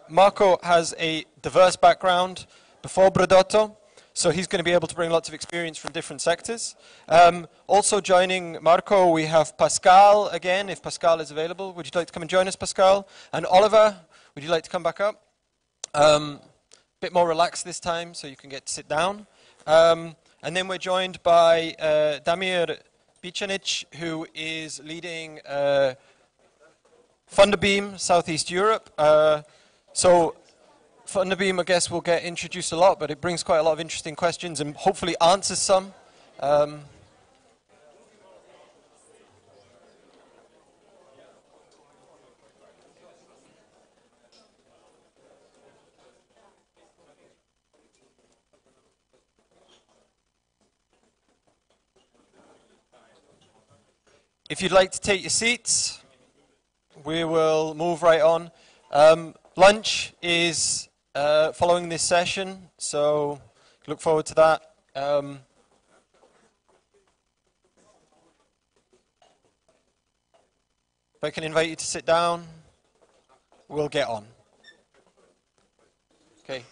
Speaker 1: Marko has a diverse background before Brodotto, so he's going to be able to bring lots of experience from different sectors. Also joining Marko, we have Pascal again, if Pascal is available. Would you like to come and join us, Pascal? And Oliver, would you like to come back up? Bit more relaxed this time, so you can get to sit down. And then we're joined by Damir Bicanic, who is leading Funderbeam Southeast Europe. So Funderbeam, I guess, will get introduced a lot, but it brings quite a lot of interesting questions and hopefully answers some. If you'd like to take your seats, we will move right on. Lunch is following this session, so look forward to that. If I can invite you to sit down, we'll get on. Okay.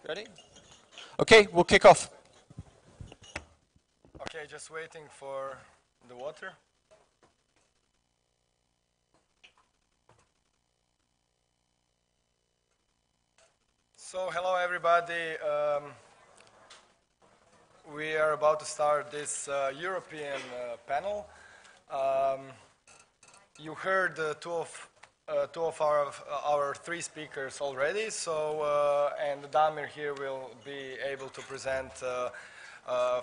Speaker 1: Ready? Okay, we'll kick off.
Speaker 10: Okay, just waiting for the water. So, hello everybody. We are about to start this European panel. You heard two of our three speakers already, so and Damir here will be able to present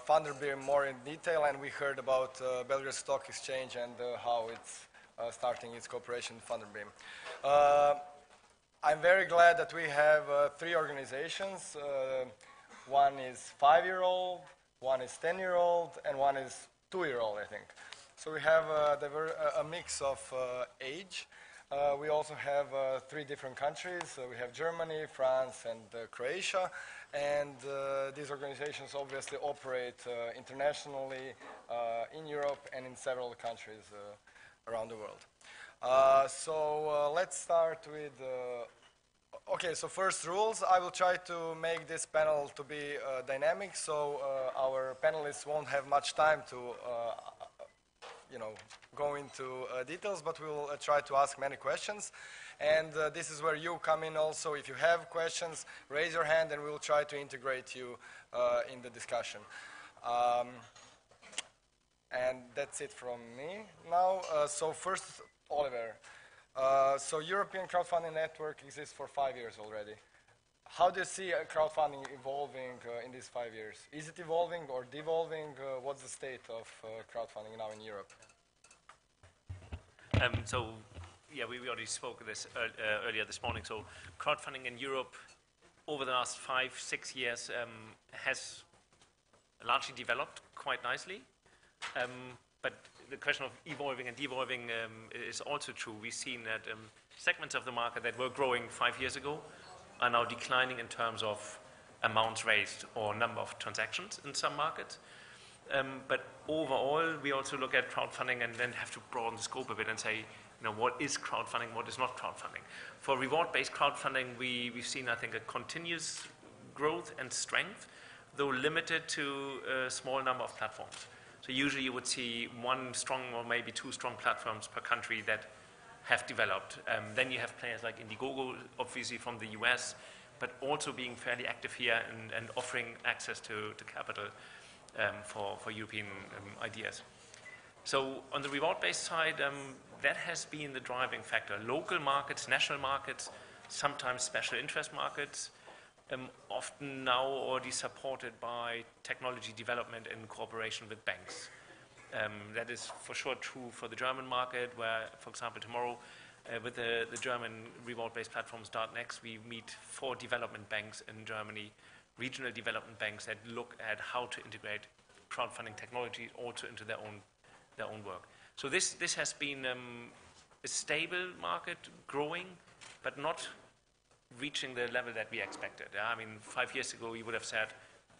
Speaker 10: Funderbeam more in detail, and we heard about Belgrade Stock Exchange and how it's starting its cooperation with Funderbeam. I'm very glad that we have three organizations. One is 5-year-old, one is 10-year-old, and one is 2-year-old, I think. So we have a mix of age. We also have three different countries. We have Germany, France, and Croatia. And these organizations obviously operate internationally in Europe and in several countries around the world. So let's start with... okay, so first rules. I will try to make this panel to be dynamic, so our panelists won't have much time to go into details, but we will try to ask many questions. And this is where you come in also. If you have questions, raise your hand and we will try to integrate you in the discussion. And that's it from me now. So first, Oliver. So European Crowdfunding Network exists for 5 years already. How do you see crowdfunding evolving in these 5 years? Is it evolving or devolving? What's the state of crowdfunding now in Europe?
Speaker 11: Yeah, we already spoke of this earlier this morning. So crowdfunding in Europe over the last 5-6 years has largely developed quite nicely. But the question of evolving and devolving is also true. We've seen that segments of the market that were growing 5 years ago are now declining in terms of amounts raised or number of transactions in some markets. But overall, we also look at crowdfunding and then have to broaden the scope of it and say, you know, what is crowdfunding, what is not crowdfunding. For reward-based crowdfunding, we've seen, I think, a continuous growth and strength, though limited to a small number of platforms. So usually you would see one strong or maybe two strong platforms per country that have developed. Then you have players like Indiegogo, obviously from the US, but also being fairly active here and offering access to capital for European ideas. So on the reward-based side, that has been the driving factor. Local markets, national markets, sometimes special interest markets, often now already supported by technology development in cooperation with banks. That is for sure true for the German market, where, for example, tomorrow with the German reward-based platform Start Next, we meet 4 development banks in Germany, regional development banks that look at how to integrate crowdfunding technology also into their own work. So this has been a stable market, growing, but not reaching the level that we expected. I mean, 5 years ago, we would have said,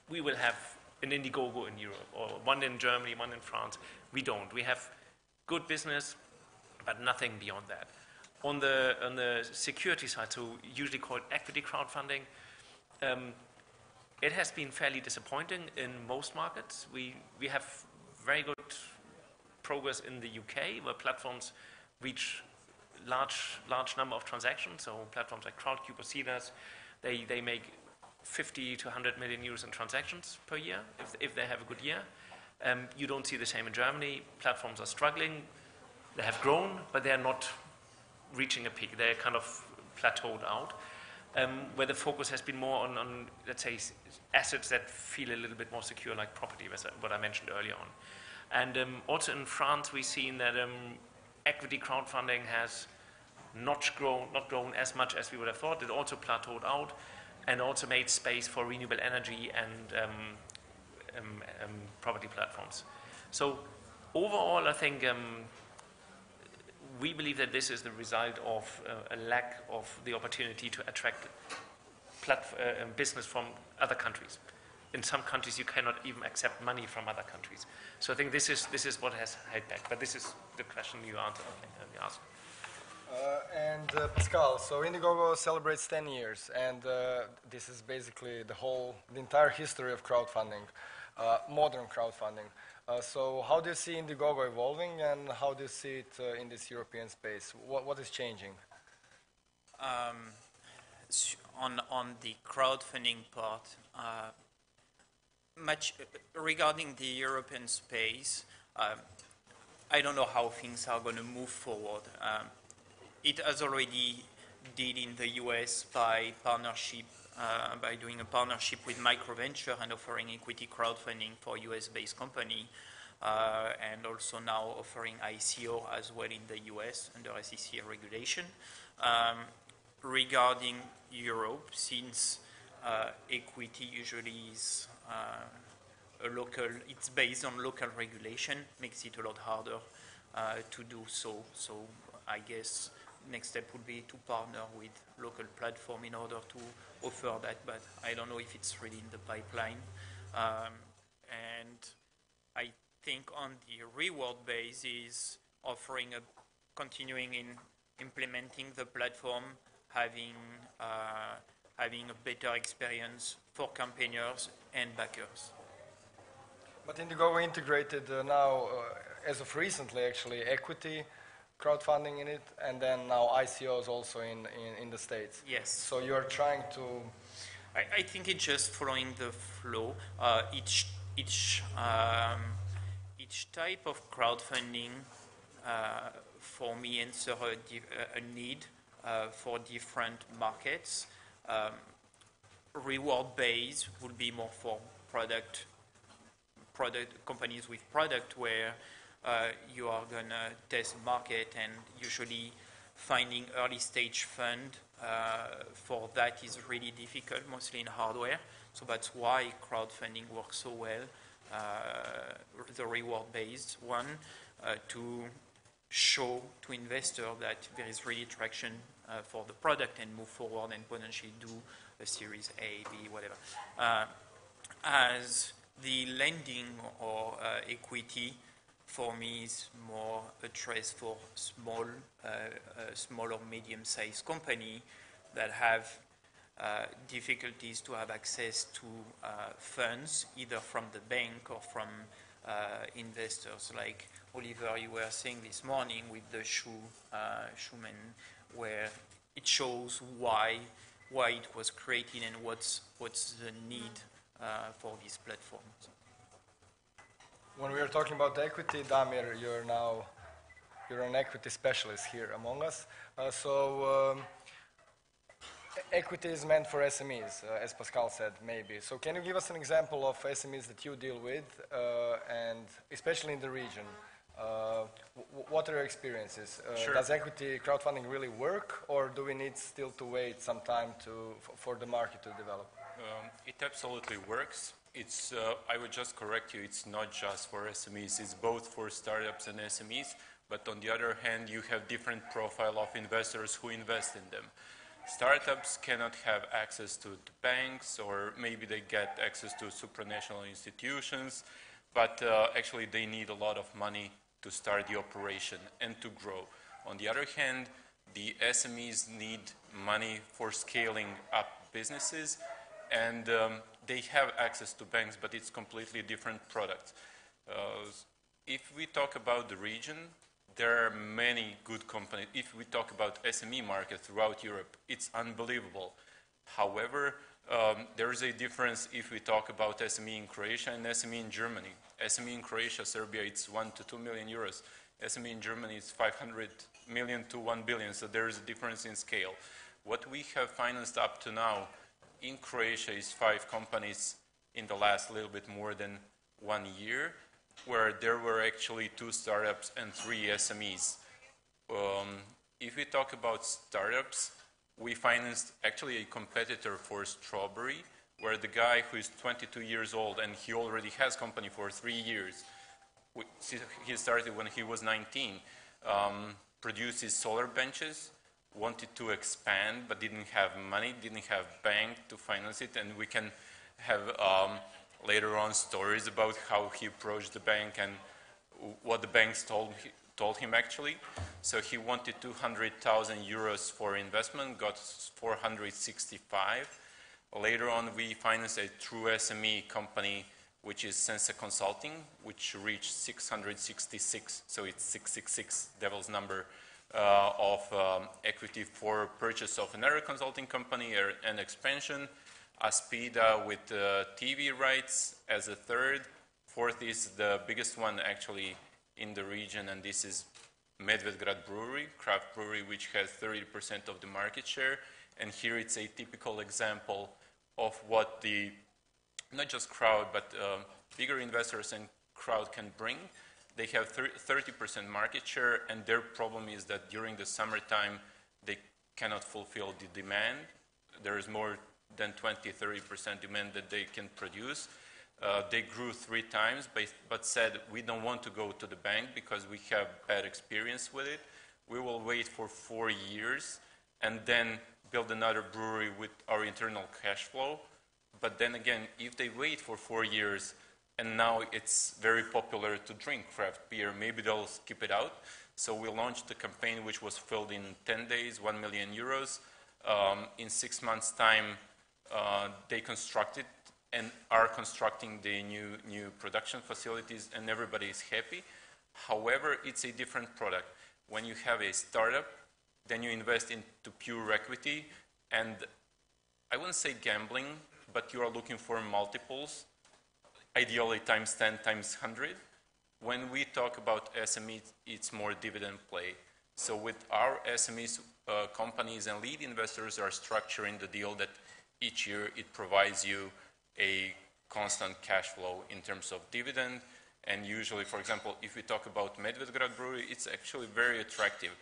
Speaker 11: we will have an Indiegogo in Europe, or one in Germany, one in France. We don't. We have good business, but nothing beyond that. On the security side, so usually called equity crowdfunding, it has been fairly disappointing in most markets. We have very good progress in the UK, where platforms reach large number of transactions. So platforms like Crowdcube or Cedars, they make 50 to 100 million euros in transactions per year if they have a good year. You don't see the same in Germany. Platforms are struggling. They have grown, but they are not reaching a peak. They're kind of plateaued out. Where the focus has been more on, let's say, assets that feel a little bit more secure, like property, what I mentioned earlier on. And also in France, we've seen that equity crowdfunding has not grown as much as we would have thought. It also plateaued out and also made space for renewable energy and property platforms. So overall, I think we believe that this is the result of a lack of the opportunity to attract business from other countries. In some countries, you cannot even accept money from other countries. So I think this is what has held back. But this is the question you asked.
Speaker 10: Pascal, so Indiegogo celebrates 10 years, and this is basically the entire history of crowdfunding, modern crowdfunding. So how do you see Indiegogo evolving, and how do you see it in this European space? What is changing?
Speaker 2: On the crowdfunding part, much regarding the European space, I don't know how things are going to move forward. It has already did in the US by doing a partnership with microventure and offering equity crowdfunding for US-based company, and also now offering ICO as well in the US under SEC regulation. Regarding Europe, since equity usually is it's based on local regulation, makes it a lot harder to do so. So I guess next step would be to partner with local platform in order to offer that, but I don't know if it's really in the pipeline. And I think on the reward base is continuing in implementing the platform, having a better experience for campaigners and backers.
Speaker 10: But Indiegogo integrated now, as of recently actually, equity crowdfunding in it, and then now ICOs also in the States.
Speaker 2: Yes.
Speaker 10: So you're trying to...
Speaker 2: I think it's just following the flow. Each type of crowdfunding for me answer a need for different markets. Reward base would be more for product companies with product where you are gonna test market, and usually finding early stage fund for that is really difficult, mostly in hardware. So that's why crowdfunding works so well. the reward-based one, to show to investors that there is really traction for the product and move forward and potentially do a Series A, B, whatever. As the lending or equity, for me, is more addressed for small or medium-sized company that have difficulties to have access to funds, either from the bank or from investors. Like Oliver, you were saying this morning with the Schumann, where it shows why it was created and what's the need for this platform.
Speaker 10: When we are talking about equity, Damir, you're an equity specialist here among us. Equity is meant for SMEs, as Pascal said, maybe. So can you give us an example of SMEs that you deal with, and especially in the region? What are your experiences?
Speaker 12: Sure.
Speaker 10: Does equity crowdfunding really work, or do we need still to wait some time for the market to develop?
Speaker 12: It absolutely works. It's, I would just correct you, it's not just for SMEs, it's both for startups and SMEs, but on the other hand, you have different profile of investors who invest in them. Startups cannot have access to the banks, or maybe they get access to supranational institutions, but actually they need a lot of money to start the operation and to grow. On the other hand, the SMEs need money for scaling up businesses, and they have access to banks, but it's completely different product. If we talk about the region, there are many good companies. If we talk about SME market throughout Europe, it's unbelievable. However, there is a difference if we talk about SME in Croatia and SME in Germany. SME in Croatia, Serbia, it's 1 to 2 million euros. SME in Germany is 500 million to 1 billion, so there is a difference in scale. What we have financed up to now in Croatia is 5 companies in the last little bit more than 1 year, where there were actually 2 startups and 3 SMEs. If we talk about startups, we financed actually a competitor for Strawberry, where the guy who is 22 years old and he already has company for 3 years, he started when he was 19, produces solar benches, wanted to expand but didn't have money, didn't have bank to finance it, and we can have later on stories about how he approached the bank and what the banks told him actually. So he wanted 200,000 euros for investment, got 465. Later on we financed a true SME company, which is Sensa Consulting, which reached 666, so it's 666, devil's number, of equity for purchase of another consulting company and expansion. Aspida with TV rights as a third. Fourth is the biggest one actually in the region, and this is Medvedgrad Brewery, craft brewery, which has 30% of the market share. And here it's a typical example of what the, not just crowd, but bigger investors and crowd can bring. They have 30% market share, and their problem is that during the summertime, they cannot fulfill the demand. There is more than 20-30% demand that they can produce. They grew 3 times, but said, we don't want to go to the bank because we have bad experience with it. We will wait for 4 years and then build another brewery with our internal cash flow. But then again, if they wait for 4 years and now it's very popular to drink craft beer, maybe they'll skip it out. So we launched the campaign, which was filled in 10 days, 1 million euros. In 6 months' time, they constructed and are constructing the new production facilities, and everybody is happy. However, it's a different product. When you have a startup, then you invest into pure equity, and I wouldn't say gambling, but you are looking for multiples, ideally times 10, times 100. When we talk about SMEs, it's more dividend play. So with our SMEs, companies and lead investors are structuring the deal that each year it provides you a constant cash flow in terms of dividend. And usually, for example, if we talk about Medvedgrad Brewery, it's actually very attractive.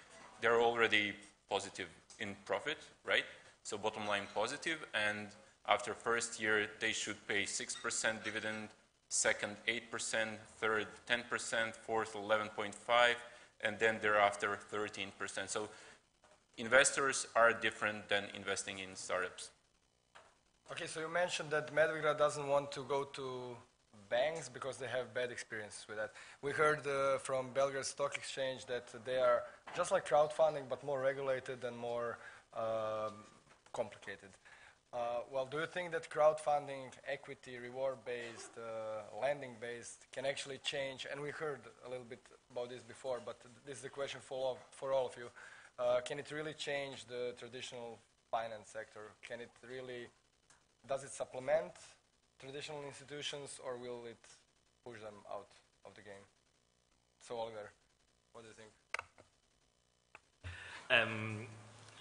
Speaker 12: They're already positive in profit, right? So bottom line positive, and after first year, they should pay 6% dividend second 8%, third 10%, fourth 11.5%, and then thereafter 13%. So investors are different than investing in startups.
Speaker 10: Okay, so you mentioned that Medvegra doesn't want to go to banks because they have bad experiences with that. We heard from Belgrade Stock Exchange that they are just like crowdfunding, but more regulated and more complicated. Well, do you think that crowdfunding, equity, reward-based, lending-based can actually change? And we heard a little bit about this before, but this is a question for all of you. Can it really change the traditional finance sector? Can it really, does it supplement traditional institutions, or will it push them out of the game? So Oliver, what do you think?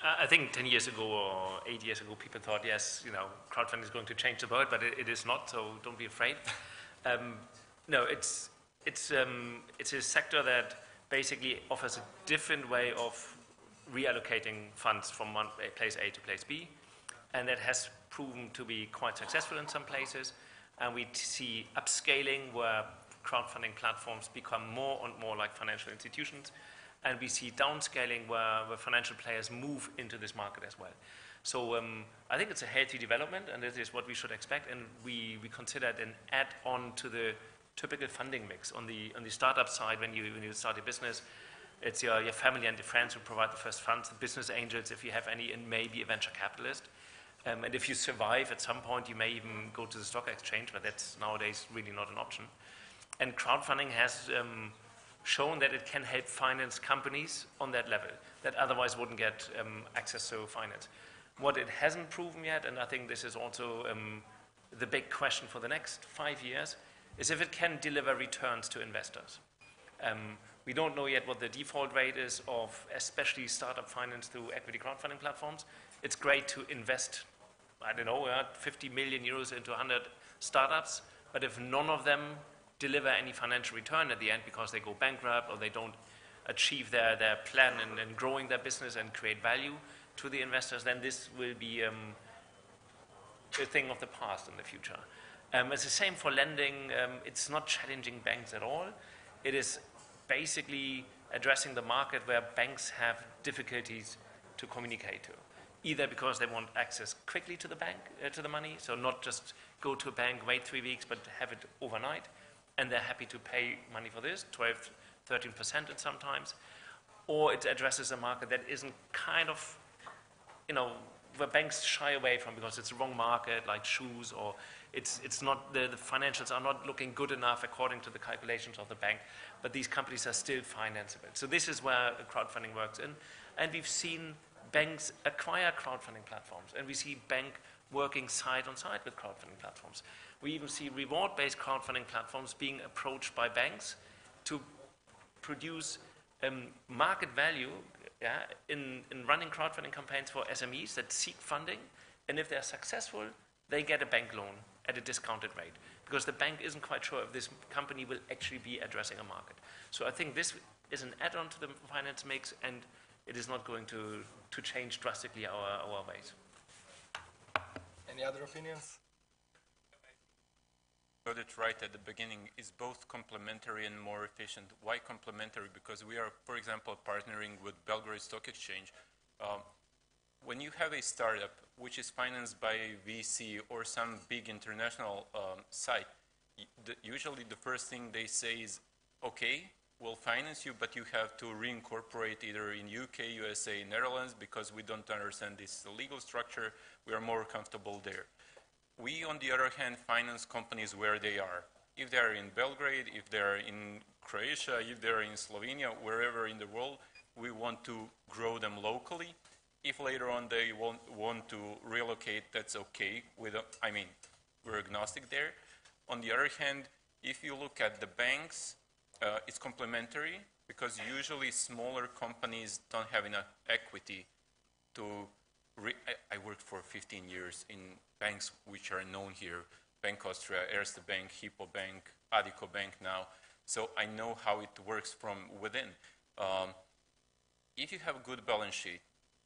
Speaker 11: I think 10 years ago or 8 years ago, people thought, yes, you know, crowdfunding is going to change the world, but it is not, so don't be afraid. No, it's a sector that basically offers a different way of reallocating funds from one place A to place B, and that has proven to be quite successful in some places. And we see upscaling where crowdfunding platforms become more and more like financial institutions. And we see downscaling where financial players move into this market as well. So I think it's a healthy development, and it is what we should expect. And we consider it an add-on to the typical funding mix. On the startup side, when you start a business, it's your family and your friends who provide the first funds, the business angels, if you have any, and maybe a venture capitalist. And if you survive, at some point, you may even go to the stock exchange, but that's nowadays really not an option. And crowdfunding has shown that it can help finance companies on that level that otherwise wouldn't get access to finance. What it hasn't proven yet, and I think this is also the big question for the next 5 years, is if it can deliver returns to investors. We don't know yet what the default rate is of especially startup finance through equity crowdfunding platforms. It's great to invest, I don't know, 50 million euros into 100 startups, but if none of them deliver any financial return at the end because they go bankrupt or they don't achieve their plan and growing their business and create value to the investors, then this will be a thing of the past in the future. It's the same for lending. It's not challenging banks at all. It is basically addressing the market where banks have difficulties to communicate to, either because they want access quickly to the bank, to the money, so not just go to a bank, wait 3 weeks, but have it overnight, and they're happy to pay money for this, 12, 13% at sometimes, or it addresses a market that isn't kind of, you know, where banks shy away from because it's the wrong market, like shoes, or it's not, the financials are not looking good enough according to the calculations of the bank, but these companies are still financeable. So this is where crowdfunding works in, and we've seen banks acquire crowdfunding platforms, and we see bank working side on side with crowdfunding platforms. We even see reward-based crowdfunding platforms being approached by banks to produce market value in running crowdfunding campaigns for SMEs that seek funding, and if they're successful, they get a bank loan at a discounted rate, because the bank isn't quite sure if this company will actually be addressing a market. So I think this is an add-on to the finance mix, and it is not going to change drastically our ways.
Speaker 10: Any other opinions?
Speaker 12: Got it right at the beginning, is both complementary and more efficient. Why complementary? Because we are, for example, partnering with Belgrade Stock Exchange. When you have a startup which is financed by a VC or some big international site, usually the first thing they say is, okay, we'll finance you, but you have to reincorporate either in UK, USA, Netherlands, because we don't understand this legal structure. We are more comfortable there. We, on the other hand, finance companies where they are. If they are in Belgrade, if they are in Croatia, if they are in Slovenia, wherever in the world, we want to grow them locally. If later on they want to relocate, that's okay. I mean, we're agnostic there. On the other hand, if you look at the banks, it's complementary, because usually smaller companies don't have enough equity to... I worked for 15 years in banks which are known here, Bank Austria, Erste Bank, Hypo Bank, Addiko Bank now. So I know how it works from within. If you have a good balance sheet,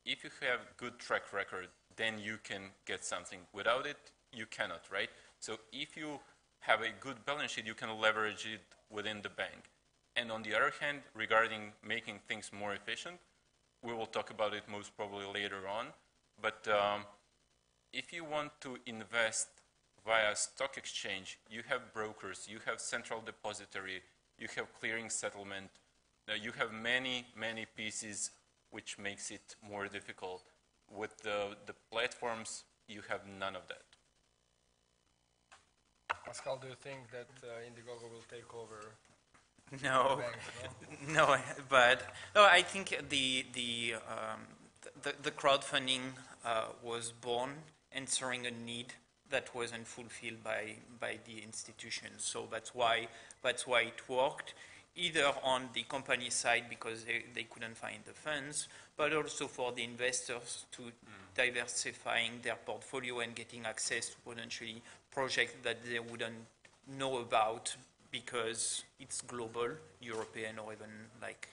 Speaker 12: if you have good track record, then you can get something. Without it, you cannot, right? So if you have a good balance sheet, you can leverage it within the bank. And on the other hand, regarding making things more efficient, we will talk about it most probably later on, but if you want to invest via stock exchange, you have brokers, you have central depository, you have clearing settlement, you have many, many pieces which makes it more difficult. With the platforms, you have none of that.
Speaker 10: Pascal, do you think that Indiegogo will take over?
Speaker 2: No,
Speaker 10: the banks,
Speaker 2: no, but no. I think the crowdfunding was born answering a need that wasn't fulfilled by the institutions. So that's why it worked, either on the company side because they couldn't find the funds, but also for the investors to diversifying their portfolio and getting access to potentially projects that they wouldn't know about because it's global, European, or even like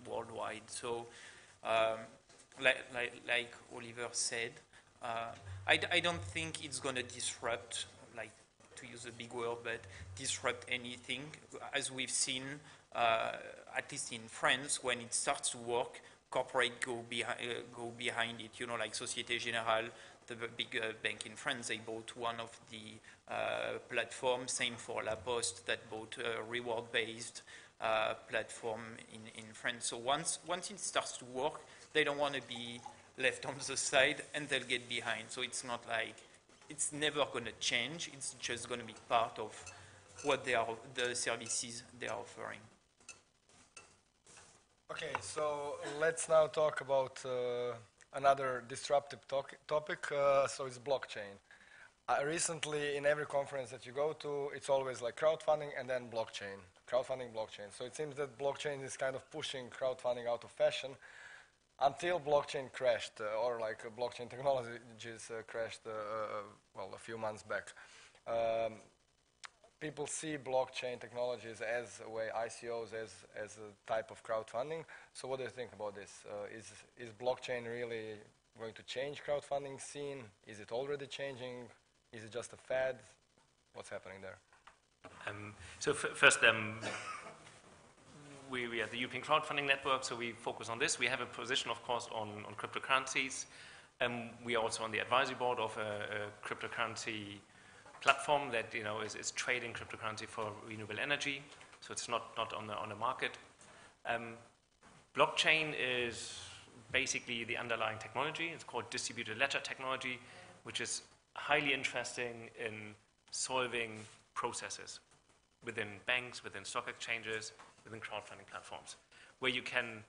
Speaker 2: worldwide. So, like Oliver said, I don't think it's going to disrupt, like to use a big word, but disrupt anything. As we've seen, at least in France, when it starts to work, corporate go behind it. You know, like Société Générale, the big bank in France, they bought one of the platforms. Same for La Poste, that bought a reward-based platform in France. So once it starts to work, they don't want to be left on the side, and they'll get behind. So it's not like it's never going to change. It's just going to be part of what the services they are offering.
Speaker 10: Okay, so let's now talk about another disruptive topic. So it's blockchain. Recently, in every conference that you go to, it's always like crowdfunding and then blockchain. Crowdfunding, blockchain. So it seems that blockchain is kind of pushing crowdfunding out of fashion until blockchain crashed, or like blockchain technologies crashed, well, a few months back. People see blockchain technologies as a way, ICOs as a type of crowdfunding. So what do you think about this? Is blockchain really going to change crowdfunding scene? Is it already changing? Is it just a fad? What's happening there?
Speaker 11: First, we are the European Crowdfunding Network, so we focus on this. We have a position, of course, on cryptocurrencies. We are also on the advisory board of a cryptocurrency platform that is trading cryptocurrency for renewable energy. So it's not on the market. Blockchain is basically the underlying technology. It's called distributed ledger technology, which is highly interesting in solving processes within banks, within stock exchanges, within crowdfunding platforms, where you can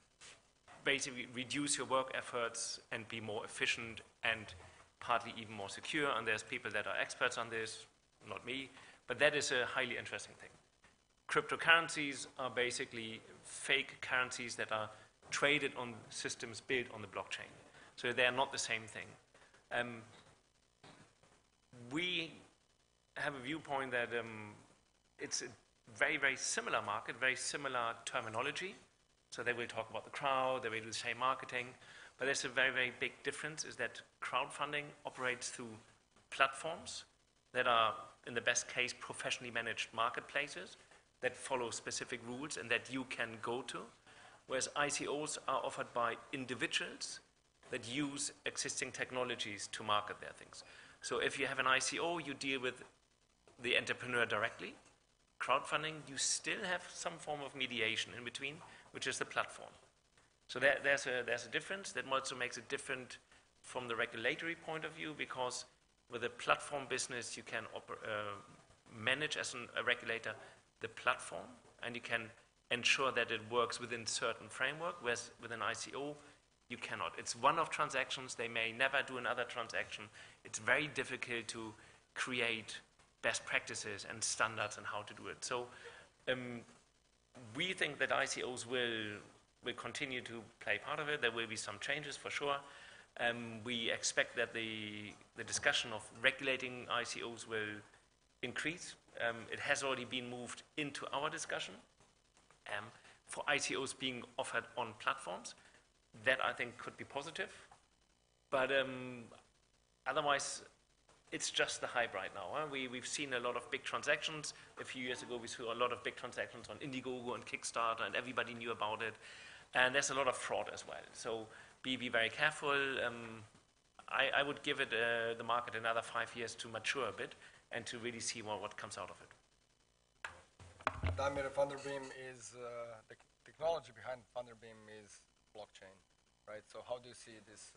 Speaker 11: basically reduce your work efforts and be more efficient and partly even more secure. And there's people that are experts on this, not me, but that is a highly interesting thing. Cryptocurrencies are basically fake currencies that are traded on systems built on the blockchain. So they are not the same thing. We have a viewpoint that it's a very, very similar market, very similar terminology. So they will talk about the crowd, they will do the same marketing, but there's a very, very big difference is that crowdfunding operates through platforms that are, in the best case, professionally managed marketplaces that follow specific rules and that you can go to, whereas ICOs are offered by individuals that use existing technologies to market their things. So if you have an ICO, you deal with the entrepreneur directly. Crowdfunding, you still have some form of mediation in between, which is the platform. So there's a difference that also makes it different from the regulatory point of view, because with a platform business, you can manage as a regulator the platform, and you can ensure that it works within certain framework, whereas with an ICO, you cannot. It's one-off transactions. They may never do another transaction. It's very difficult to create best practices and standards on how to do it. So we think that ICOs will continue to play part of it. There will be some changes for sure. We expect that the discussion of regulating ICOs will increase. It has already been moved into our discussion for ICOs being offered on platforms. That I think could be positive. But otherwise, it's just the hype right now. Huh? We've seen a lot of big transactions. A few years ago, we saw a lot of big transactions on Indiegogo and Kickstarter, and everybody knew about it. And there's a lot of fraud as well. So be very careful. I would give it the market another 5 years to mature a bit and to really see what comes out of it.
Speaker 10: Damir, Thunderbeam is the technology behind Thunderbeam is blockchain, right? So how do you see this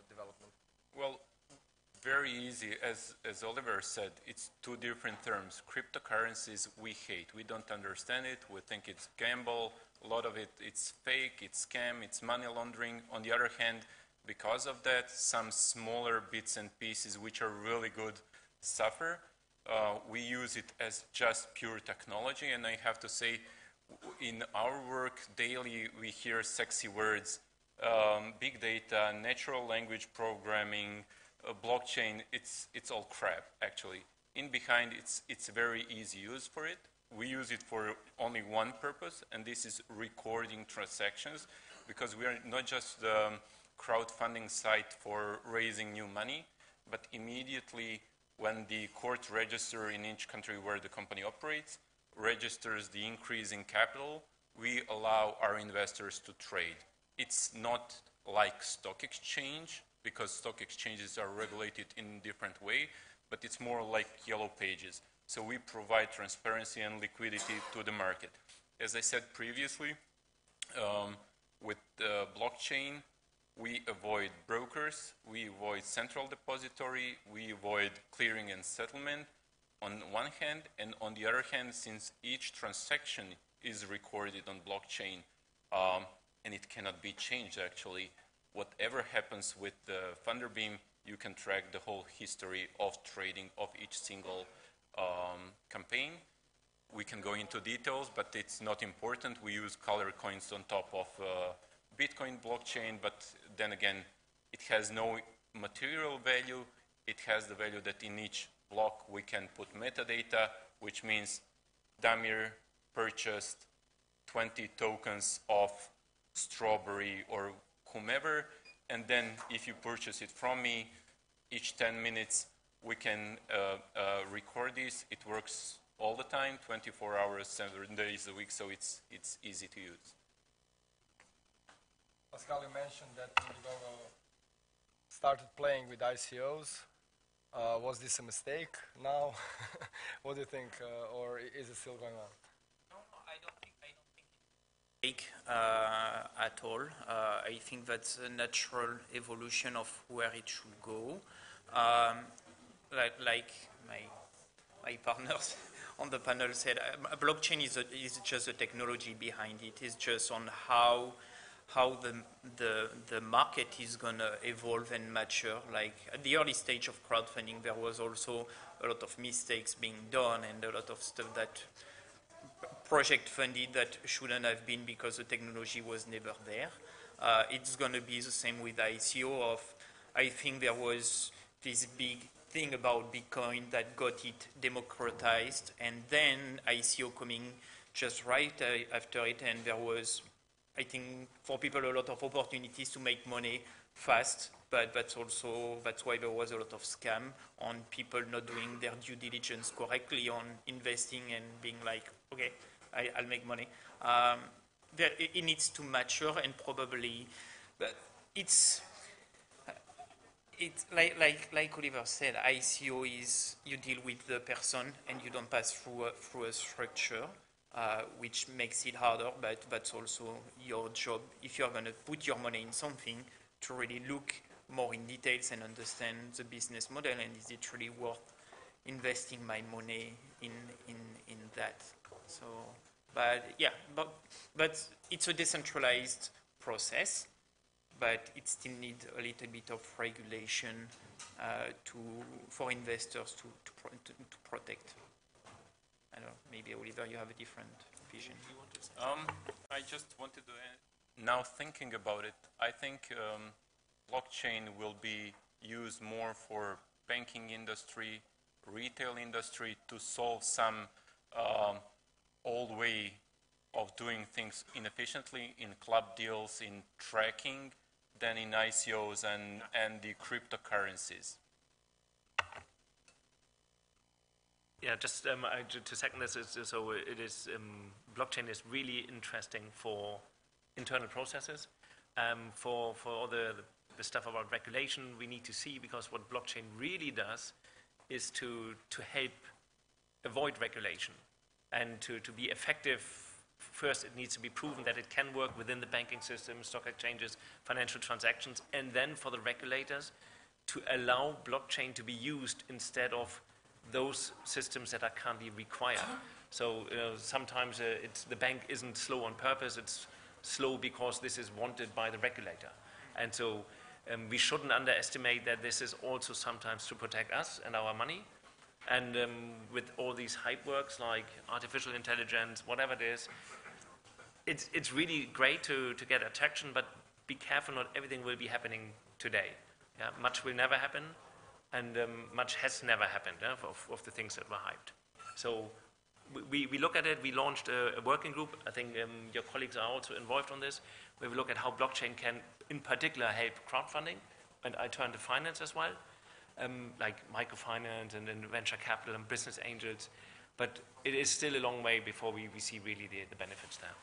Speaker 10: development?
Speaker 12: Well, very easy. As Oliver said, it's two different terms. Cryptocurrencies we hate. We don't understand it. We think it's gamble. A lot of it, it's fake, it's scam, it's money laundering. On the other hand, because of that, some smaller bits and pieces which are really good suffer. We use it as just pure technology, and I have to say, in our work daily, we hear sexy words, big data, natural language programming, blockchain. It's all crap, actually. In behind, it's very easy use for it. We use it for only one purpose, and this is recording transactions, because we are not just the crowdfunding site for raising new money, but immediately when the court register in each country where the company operates registers the increase in capital, we allow our investors to trade. It's not like stock exchange, because stock exchanges are regulated in a different way, but it's more like yellow pages. So we provide transparency and liquidity to the market. As I said previously, with the blockchain, we avoid brokers, we avoid central depository, we avoid clearing and settlement on one hand, and on the other hand, since each transaction is recorded on blockchain, and it cannot be changed actually, whatever happens with the Thunderbeam, you can track the whole history of trading of each single campaign. We can go into details, but it's not important. We use color coins on top of Bitcoin blockchain, but then again, it has no material value. It has the value that in each block we can put metadata, which means Damir purchased 20 tokens of strawberry or whomever, and then if you purchase it from me, each 10 minutes we can record this. It works all the time, 24 hours, 7 days a week, so it's easy to use.
Speaker 10: Pascal, you mentioned that Indiegogo started playing with ICOs. Was this a mistake now? What do you think, or is it still going on?
Speaker 2: No, I don't think it's at all. I think that's a natural evolution of where it should go. Like my partners on the panel said, a blockchain is just a technology behind it. It's just on how the market is going to evolve and mature. Like at the early stage of crowdfunding, there was also a lot of mistakes being done and a lot of stuff that project funded that shouldn't have been because the technology was never there. It's going to be the same with ICO. I think there was this big thing about Bitcoin that got it democratized, and then ICO coming just right after it, and there was, I think, for people a lot of opportunities to make money fast, but that's why there was a lot of scam on people not doing their due diligence correctly on investing and being like, okay, I'll make money. It needs to mature, and probably, but it's like Oliver said, ICO is you deal with the person and you don't pass through a structure. Which makes it harder, but that's also your job, if you're going to put your money in something, to really look more in details and understand the business model, and is it really worth investing my money in that. So, but yeah, but it's a decentralized process, but it still needs a little bit of regulation for investors to protect. I don't know, maybe Oliver, you have a different vision.
Speaker 12: I just wanted to, now thinking about it, I think blockchain will be used more for banking industry, retail industry, to solve some old way of doing things inefficiently in club deals, in tracking, than in ICOs and the cryptocurrencies.
Speaker 11: Yeah, just to second this, so it is blockchain is really interesting for internal processes, for all the stuff about regulation we need to see, because what blockchain really does is to help avoid regulation and to be effective. First, it needs to be proven that it can work within the banking system, stock exchanges, financial transactions, and then for the regulators to allow blockchain to be used instead of those systems that are currently required. So sometimes the bank isn't slow on purpose, it's slow because this is wanted by the regulator. And so we shouldn't underestimate that this is also sometimes to protect us and our money. And with all these hype works like artificial intelligence, whatever it is, it's really great to get attraction, but be careful, not everything will be happening today. Yeah, much will never happen, and much has never happened of the things that were hyped. So we look at it, we launched a working group. I think your colleagues are also involved on this, where we look at how blockchain can, in particular, help crowdfunding and alternative finance as well, like microfinance and then venture capital and business angels. But it is still a long way before we see really the benefits there.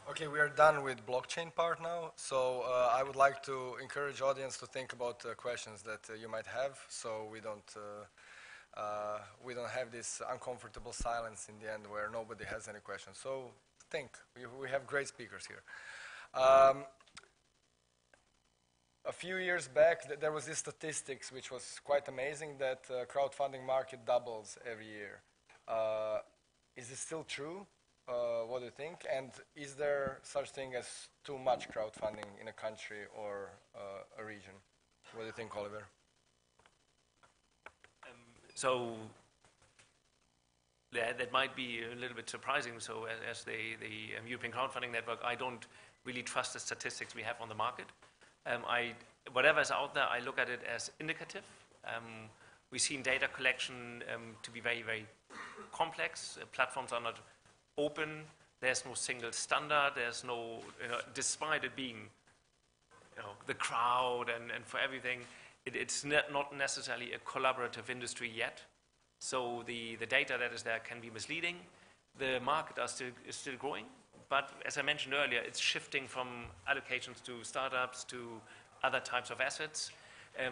Speaker 10: Okay, we are done with blockchain part now. So I would like to encourage audience to think about questions that you might have, so we don't have this uncomfortable silence in the end where nobody has any questions. So think. We have great speakers here. A few years back, there was this statistics which was quite amazing, that crowdfunding market doubles every year. Is it still true? What do you think? And is there such thing as too much crowdfunding in a country or a region? What do you think, Oliver?
Speaker 11: So that might be a little bit surprising. So as the European Crowdfunding Network, I don't really trust the statistics we have on the market. Whatever is out there, I look at it as indicative. We've seen data collection to be very, very complex. Platforms are not open. There's no single standard. There's no, despite it being, the crowd and for everything, it's not necessarily a collaborative industry yet. So the data that is there can be misleading. The market is still growing. But as I mentioned earlier, it's shifting from allocations to startups to other types of assets.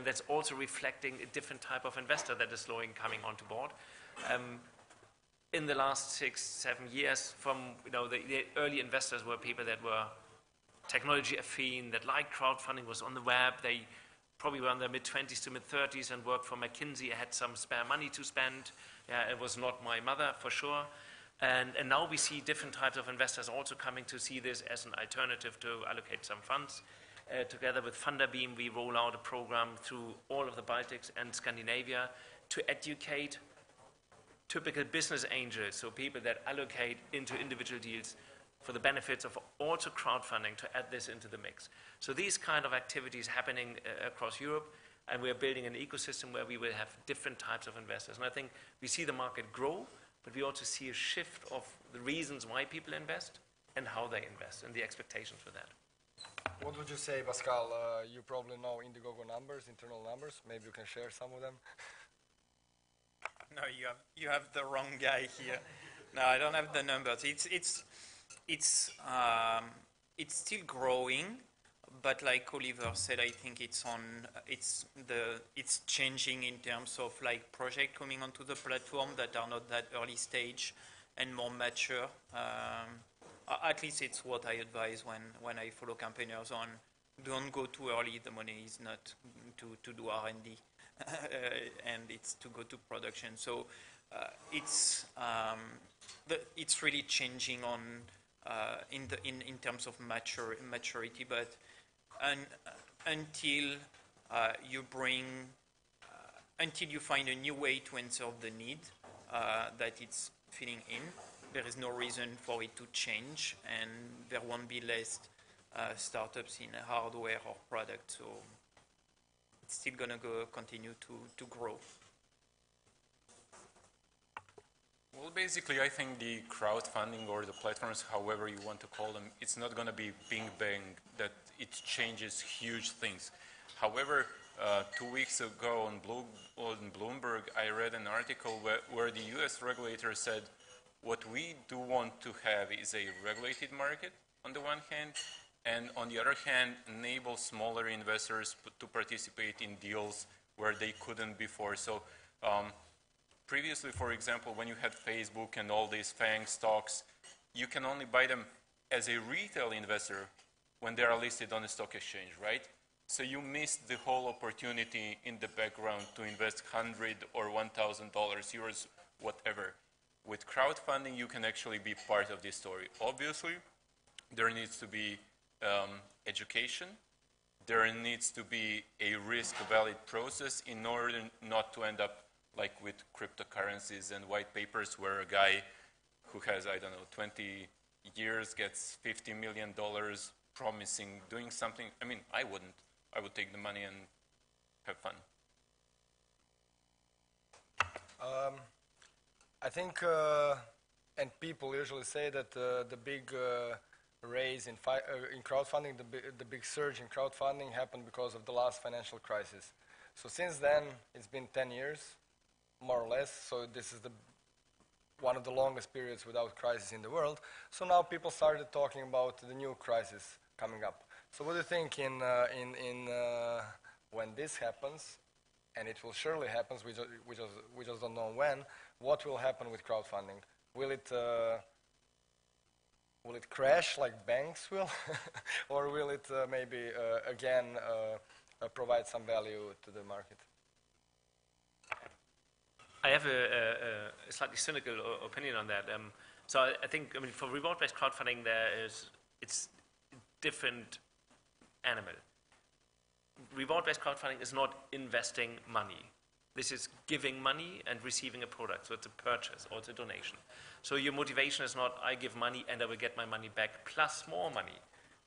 Speaker 11: That's also reflecting a different type of investor that is slowly coming onto board. In the last 6-7 years, from the early investors were people that were technology affine, that liked crowdfunding, was on the web. They probably were in their mid-20s to mid-30s and worked for McKinsey, had some spare money to spend. Yeah, it was not my mother for sure. And now we see different types of investors also coming to see this as an alternative to allocate some funds. Together with Funderbeam, we roll out a program through all of the Baltics and Scandinavia to educate typical business angels, so people that allocate into individual deals, for the benefits of also crowdfunding, to add this into the mix. So these kind of activities happening across Europe, and we're building an ecosystem where we will have different types of investors. And I think we see the market grow, but we also see a shift of the reasons why people invest and how they invest and the expectations for that.
Speaker 10: What would you say, Pascal? You probably know Indiegogo numbers, internal numbers. Maybe you can share some of them.
Speaker 2: No, you have the wrong guy here. No, I don't have the numbers. It's still growing, but like Oliver said, I think it's changing in terms of like project coming onto the platform that are not that early stage and more mature. At least it's what I advise when I follow campaigners on. Don't go too early. The money is not to do R&D. And it's to go to production. So it's really changing on in terms of maturity. But until you find a new way to answer the need that it's filling in, there is no reason for it to change, and there won't be less startups in hardware or product. So it's still going to continue to grow.
Speaker 12: Well, basically, I think the crowdfunding or the platforms, however you want to call them, it's not going to be bing bang that it changes huge things. However, 2 weeks ago on Bloomberg, I read an article where the US regulator said, what we do want to have is a regulated market on the one hand, and on the other hand, enable smaller investors to participate in deals where they couldn't before. So previously, for example, when you had Facebook and all these FANG stocks, you can only buy them as a retail investor when they are listed on the stock exchange, right? So you missed the whole opportunity in the background to invest $100 or $1,000, euros, whatever. With crowdfunding, you can actually be part of this story. Obviously, there needs to be education. There needs to be a risk-valid process in order not to end up like with cryptocurrencies and white papers where a guy who has, I don't know, 20 years gets $50 million promising doing something. I mean, I wouldn't. I would take the money and have fun.
Speaker 10: I think, and people usually say that the big raise in crowdfunding, the big surge in crowdfunding happened because of the last financial crisis. So since then, it's been 10 years, more or less. So this is one of the longest periods without crisis in the world. So now people started talking about the new crisis coming up. So what do you think when this happens, and it will surely happen, we just don't know when, what will happen with crowdfunding? Will it crash like banks will? Or will it maybe again provide some value to the market?
Speaker 11: I have a slightly cynical opinion on that. So I think, for reward-based crowdfunding, it's different animal. Reward-based crowdfunding is not investing money. This is giving money and receiving a product. So it's a purchase or it's a donation. So your motivation is not, I give money and I will get my money back plus more money.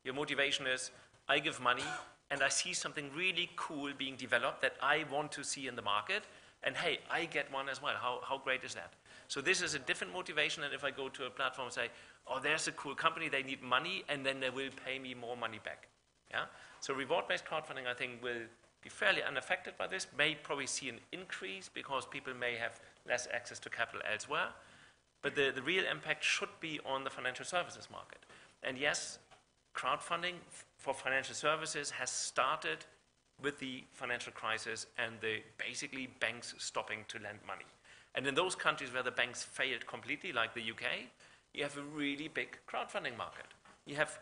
Speaker 11: Your motivation is, I give money and I see something really cool being developed that I want to see in the market. And hey, I get one as well. How great is that? So this is a different motivation than if I go to a platform and say, oh, there's a cool company, they need money, and then they will pay me more money back. Yeah? So reward-based crowdfunding, I think, will be fairly unaffected by this, may probably see an increase because people may have less access to capital elsewhere. But the real impact should be on the financial services market. And yes, crowdfunding for financial services has started with the financial crisis and basically banks stopping to lend money. And in those countries where the banks failed completely, like the UK, you have a really big crowdfunding market. You have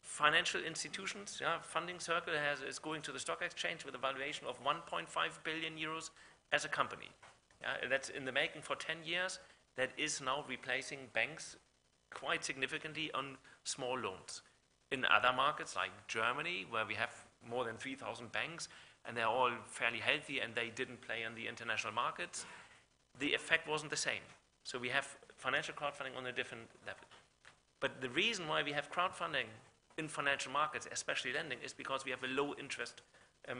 Speaker 11: financial institutions, Funding Circle is going to the stock exchange with a valuation of 1.5 billion euros as a company. That's in the making for 10 years. That is now replacing banks quite significantly on small loans. In other markets like Germany, where we have more than 3,000 banks, and they're all fairly healthy, and they didn't play on the international markets, the effect wasn't the same. So we have financial crowdfunding on a different level. But the reason why we have crowdfunding in financial markets, especially lending, is because we have a low interest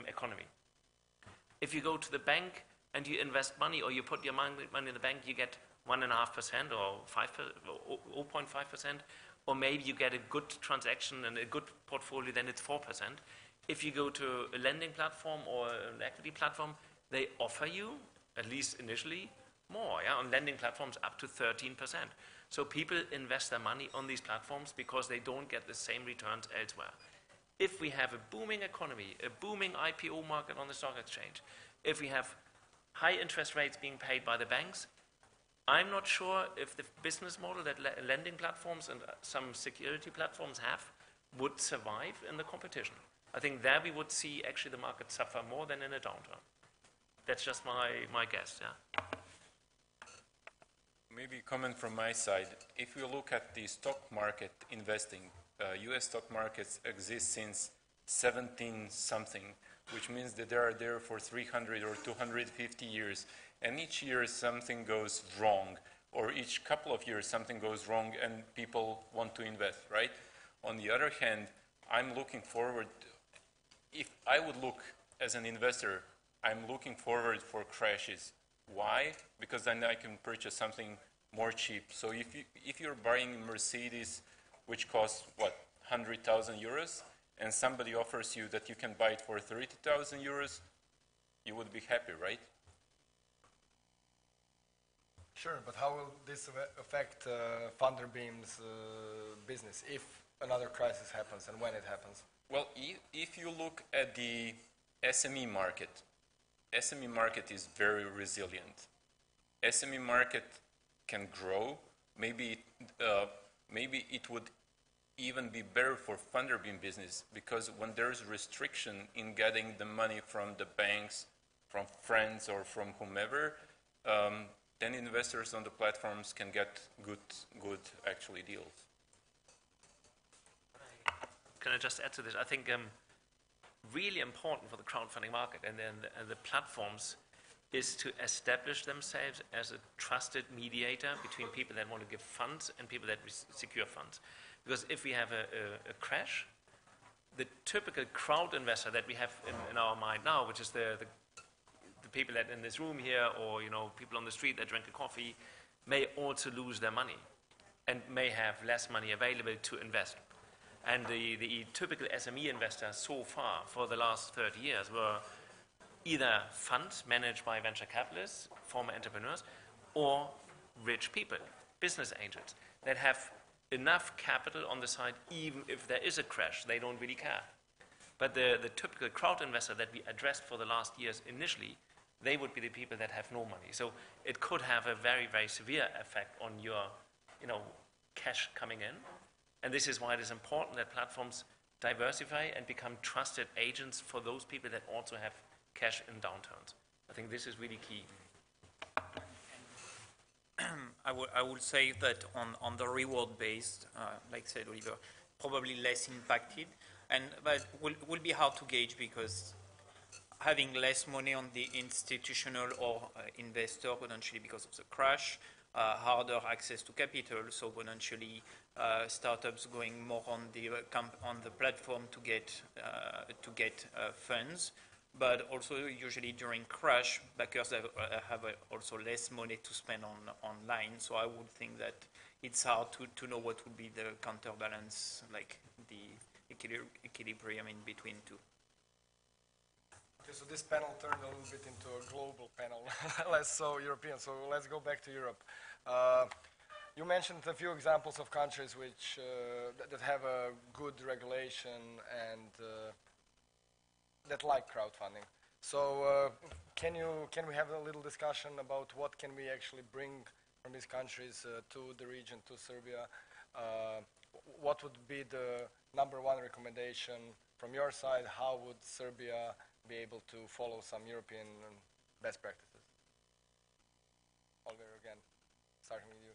Speaker 11: economy. If you go to the bank and you invest money, or you put your money in the bank, you get 1.5% or 0.5%, or maybe you get a good transaction and a good portfolio, then it's 4%. If you go to a lending platform or an equity platform, they offer you, at least initially, more. On lending platforms, up to 13%. So people invest their money on these platforms because they don't get the same returns elsewhere. If we have a booming economy, a booming IPO market on the stock exchange, if we have high interest rates being paid by the banks, I'm not sure if the business model that lending platforms and some security platforms have would survive in the competition. I think there we would see actually the market suffer more than in a downturn. That's just my guess,
Speaker 12: Maybe a comment from my side. If you look at the stock market investing, US stock markets exist since 17-something, which means that they are there for 300 or 250 years. And each year something goes wrong, or each couple of years something goes wrong and people want to invest, right? On the other hand, I'm looking forward, if I would look as an investor, I'm looking forward for crashes. Why? Because then I can purchase something more cheap. So if you're buying a Mercedes, which costs, 100,000 euros, and somebody offers you that you can buy it for 30,000 euros, you would be happy, right?
Speaker 10: Sure, but how will this affect Funderbeam's business if another crisis happens and when it happens?
Speaker 12: Well, if you look at the SME market is very resilient. SME market can grow. Maybe it would even be better for Funderbeam business, because when there's restriction in getting the money from the banks, from friends, or from whomever, then investors on the platforms can get good actually deals.
Speaker 11: Can I just add to this? I think really important for the crowdfunding market and the platforms is to establish themselves as a trusted mediator between people that want to give funds and people that secure funds. Because if we have a crash, the typical crowd investor that we have in our mind now, which is the people that in this room here, or people on the street that drink a coffee, may also lose their money and may have less money available to invest. And the typical SME investors so far for the last 30 years were either funds managed by venture capitalists, former entrepreneurs, or rich people, business angels, that have enough capital on the side even if there is a crash. They don't really care. But the typical crowd investor that we addressed for the last years initially, they would be the people that have no money. So it could have a very, very severe effect on your cash coming in. And this is why it is important that platforms diversify and become trusted agents for those people that also have cash in downturns. I think this is really key.
Speaker 2: I would say that on the reward-based, like said Oliver, probably less impacted, but will be hard to gauge, because having less money on the institutional or investor potentially because of the crash, harder access to capital, so potentially startups going more on the platform to get funds. But also usually during crash, backers have also less money to spend online. So I would think that it's hard to know what would be the counterbalance, like the equilibrium in between two.
Speaker 10: Okay, so this panel turned a little bit into a global panel, less so European. So let's go back to Europe. You mentioned a few examples of countries which that have a good regulation and that like crowdfunding. So can we have a little discussion about what can we actually bring from these countries to the region, to Serbia? What would be the #1 recommendation from your side? How would Serbia be able to follow some European best practices? Oliver, again, starting with you.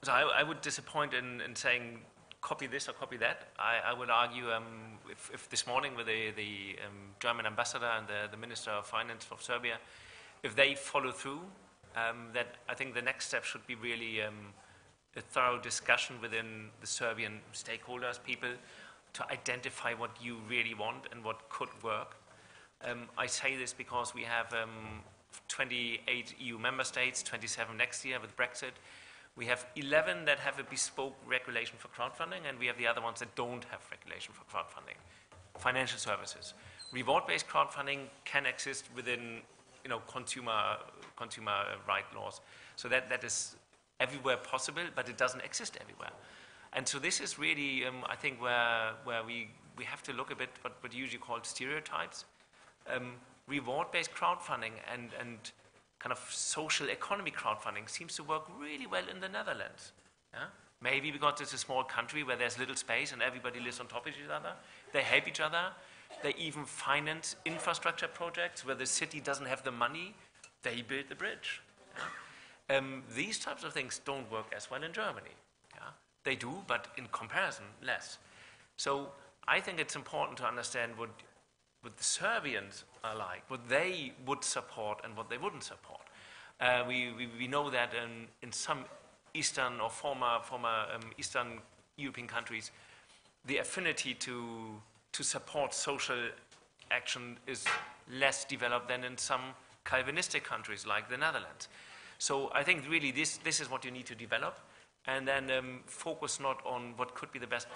Speaker 11: So I would disappoint in saying copy this or copy that. I would argue if this morning with the German ambassador and the Minister of Finance of Serbia, if they follow through, that I think the next step should be really a thorough discussion within the Serbian stakeholders, people, to identify what you really want and what could work. I say this because we have 28 EU member states, 27 next year with Brexit. We have 11 that have a bespoke regulation for crowdfunding, and we have the other ones that don't have regulation for crowdfunding. Financial services. Reward-based crowdfunding can exist within consumer right laws. So that is everywhere possible, but it doesn't exist everywhere. And so this is really, I think, where we have to look a bit what usually called stereotypes. Reward-based crowdfunding and kind of social economy crowdfunding seems to work really well in the Netherlands. Yeah? Maybe because it's a small country where there's little space and everybody lives on top of each other. They help each other. They even finance infrastructure projects where the city doesn't have the money. They build the bridge. Yeah? These types of things don't work as well in Germany. Yeah? They do, but in comparison, less. So I think it's important to understand what the Serbians are like, what they would support and what they wouldn't support. We know that in some Eastern or former Eastern European countries, the affinity to support social action is less developed than in some Calvinistic countries like the Netherlands. So I think really this is what you need to develop. and then focus not on what could be the best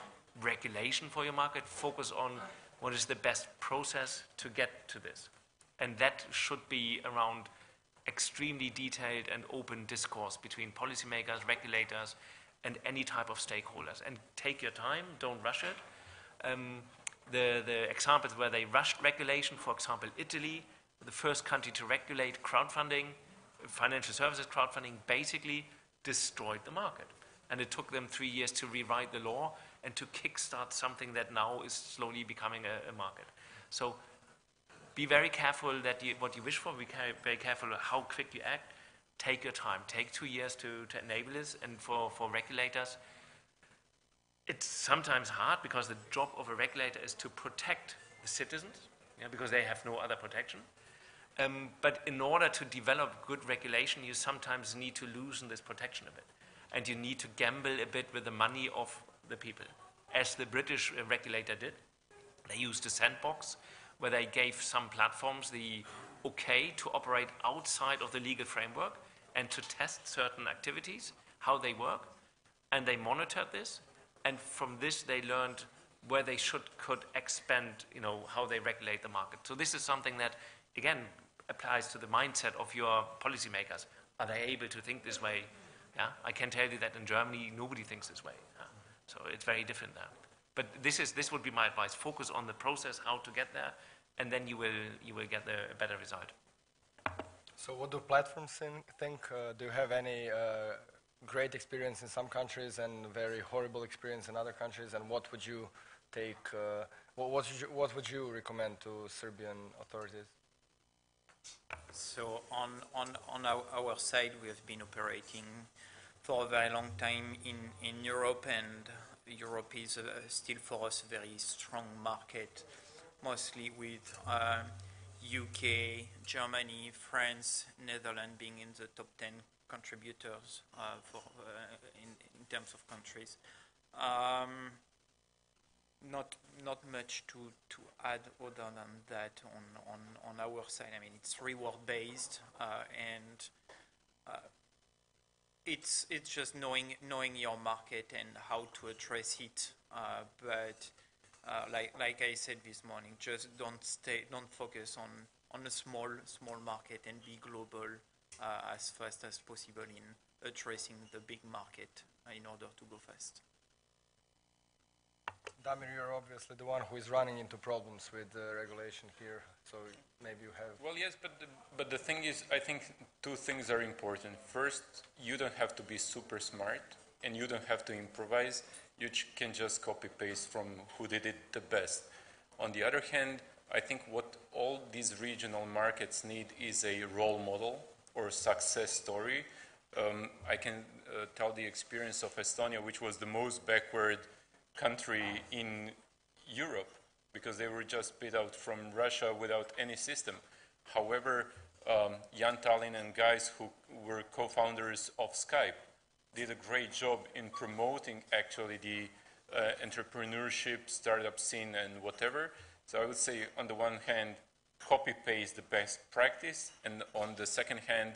Speaker 11: regulation for your market, focus on what is the best process to get to this. And that should be around extremely detailed and open discourse between policymakers, regulators, and any type of stakeholders. And take your time, don't rush it. The examples where they rushed regulation, for example, Italy, the first country to regulate crowdfunding, financial services crowdfunding, basically destroyed the market. And it took them 3 years to rewrite the law and to kickstart something that now is slowly becoming a market. So be very careful that what you wish for, be very careful how quick you act. Take your time. Take 2 years to enable this. And for regulators, it's sometimes hard because the job of a regulator is to protect the citizens, because they have no other protection. But in order to develop good regulation, you sometimes need to loosen this protection a bit. And you need to gamble a bit with the money of the people. As the British regulator did, they used a sandbox where they gave some platforms the okay to operate outside of the legal framework and to test certain activities, how they work. And they monitored this. And from this, they learned where they could expand, how they regulate the market. So this is something that, again, applies to the mindset of your policymakers. Are they able to think this way? Yeah, I can tell you that in Germany, nobody thinks this way. So it's very different there. But this would be my advice. Focus on the process, how to get there, and then you will get a better result.
Speaker 10: So what do platforms think? Do you have any great experience in some countries and very horrible experience in other countries? And what would you take? What would you recommend to Serbian authorities?
Speaker 2: So on our side, we have been operating for a very long time in Europe, and Europe is still for us a very strong market, mostly with UK, Germany, France, Netherlands being in the top 10 contributors in terms of countries. Not much to add other than that on our side. I mean, it's reward based, and it's just knowing your market and how to address it. But like I said this morning, just don't focus on a small market and be global as fast as possible in addressing the big market in order to go fast.
Speaker 10: Damir, you're obviously the one who is running into problems with regulation here, so maybe you have...
Speaker 12: Well, yes, but the thing is, I think two things are important. First, you don't have to be super smart, and you don't have to improvise. You can just copy-paste from who did it the best. On the other hand, I think what all these regional markets need is a role model or success story. I can tell the experience of Estonia, which was the most backward country in Europe, because they were just bid out from Russia without any system. However, Jan Tallinn and guys who were co-founders of Skype did a great job in promoting actually the entrepreneurship, startup scene and whatever. So I would say on the one hand, copy-paste the best practice, and on the second hand,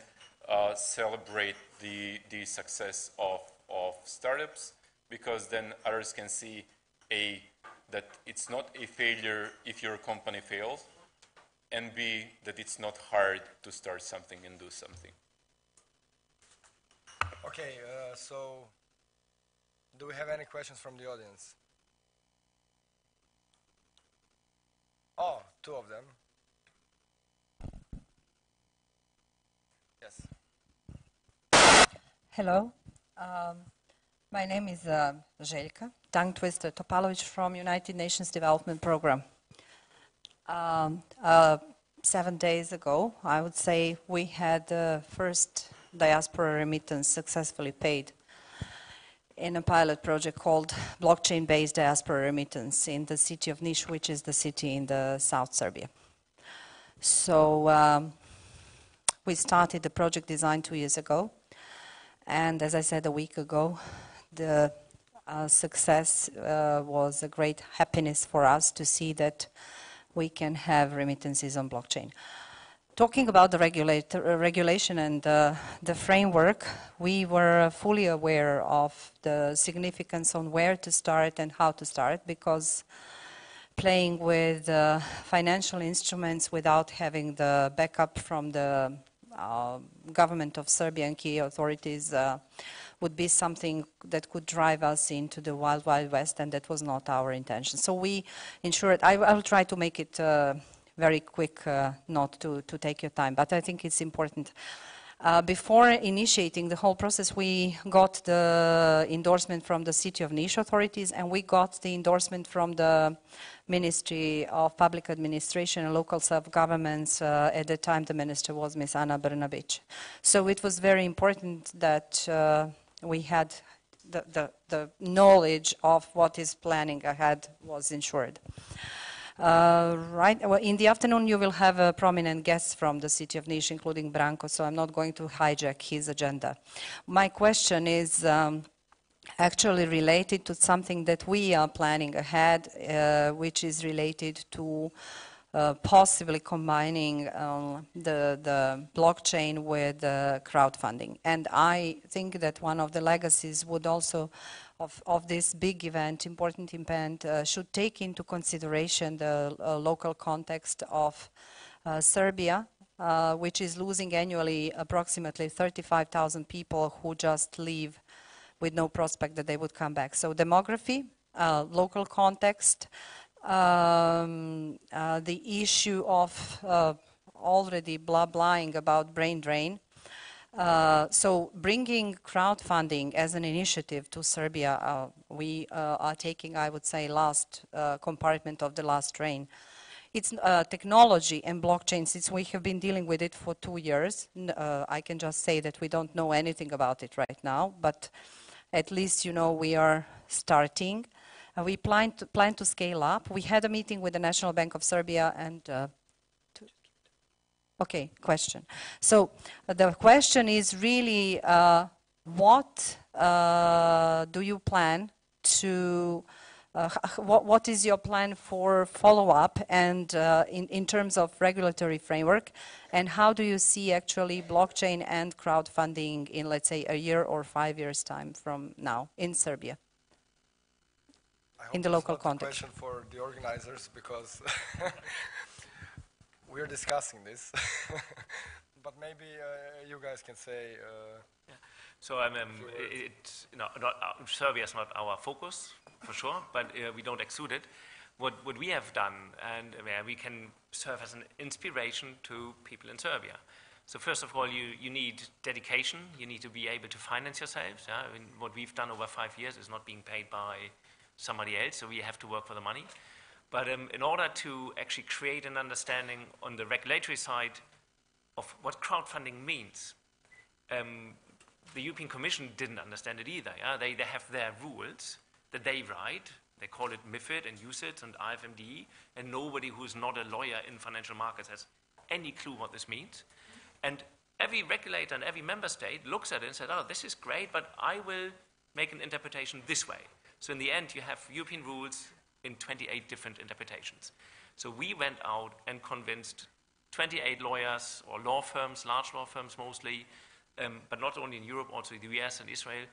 Speaker 12: celebrate the success of startups, because then others can see that it's not a failure if your company fails, and B, that it's not hard to start something and do something.
Speaker 10: Okay, so do we have any questions from the audience? Oh, two of them. Yes.
Speaker 13: Hello. My name is Željka, tongue twister Topalovic from United Nations Development Program. 7 days ago, I would say, we had the first diaspora remittance successfully paid in a pilot project called blockchain-based diaspora remittance in the city of Niš, which is the city in the South Serbia. So we started the project design 2 years ago, and as I said a week ago, the success was a great happiness for us to see that we can have remittances on blockchain. Talking about the regulation and the framework, we were fully aware of the significance on where to start and how to start, because playing with financial instruments without having the backup from the government of Serbia and key authorities would be something that could drive us into the wild, wild west, and that was not our intention. So we ensured, I will try to make it very quick, not to take your time, but I think it's important. Before initiating the whole process, we got the endorsement from the City of Niš authorities, and we got the endorsement from the Ministry of Public Administration and Local Self-Governments. At the time, the minister was Ms. Ana Brnabić. So it was very important that we had the knowledge of what is planning ahead was ensured. Right. Well, in the afternoon, you will have prominent guests from the City of Niš, including Branko, so I'm not going to hijack his agenda. My question is actually related to something that we are planning ahead, which is related to possibly combining the blockchain with crowdfunding. And I think that one of the legacies would also of this big event, important event, should take into consideration the local context of Serbia, which is losing annually approximately 35,000 people who just leave with no prospect that they would come back. So demography, local context, the issue of already blah-blahing about brain drain. So bringing crowdfunding as an initiative to Serbia, we are taking, I would say, last compartment of the last train. It's technology and blockchain. Since we have been dealing with it for 2 years, I can just say that we don't know anything about it right now, but at least, you know, we are starting. We plan to scale up. We had a meeting with the National Bank of Serbia and okay, question. So the question is really what do you plan to, what is your plan for follow-up and in terms of regulatory framework, and how do you see actually blockchain and crowdfunding in, let's say, a year or 5 years' time from now in Serbia? In the local context.
Speaker 10: Question for the organizers, because we're discussing this, but maybe you guys can say.
Speaker 11: Yeah. So Serbia is not our focus for sure, but we don't exclude it. What we have done, and we can serve as an inspiration to people in Serbia. So first of all, you need dedication. You need to be able to finance yourselves. Yeah? I mean, what we've done over 5 years is not being paid by somebody else, so we have to work for the money. But in order to actually create an understanding on the regulatory side of what crowdfunding means, the European Commission didn't understand it either. Yeah? They have their rules that they write. They call it MiFID and UCITS and IFMD, and nobody who's not a lawyer in financial markets has any clue what this means. And every regulator and every member state looks at it and says, oh, this is great, but I will make an interpretation this way. So in the end, you have European rules in 28 different interpretations. So we went out and convinced 28 lawyers or law firms, large law firms mostly, but not only in Europe, also in the US and Israel,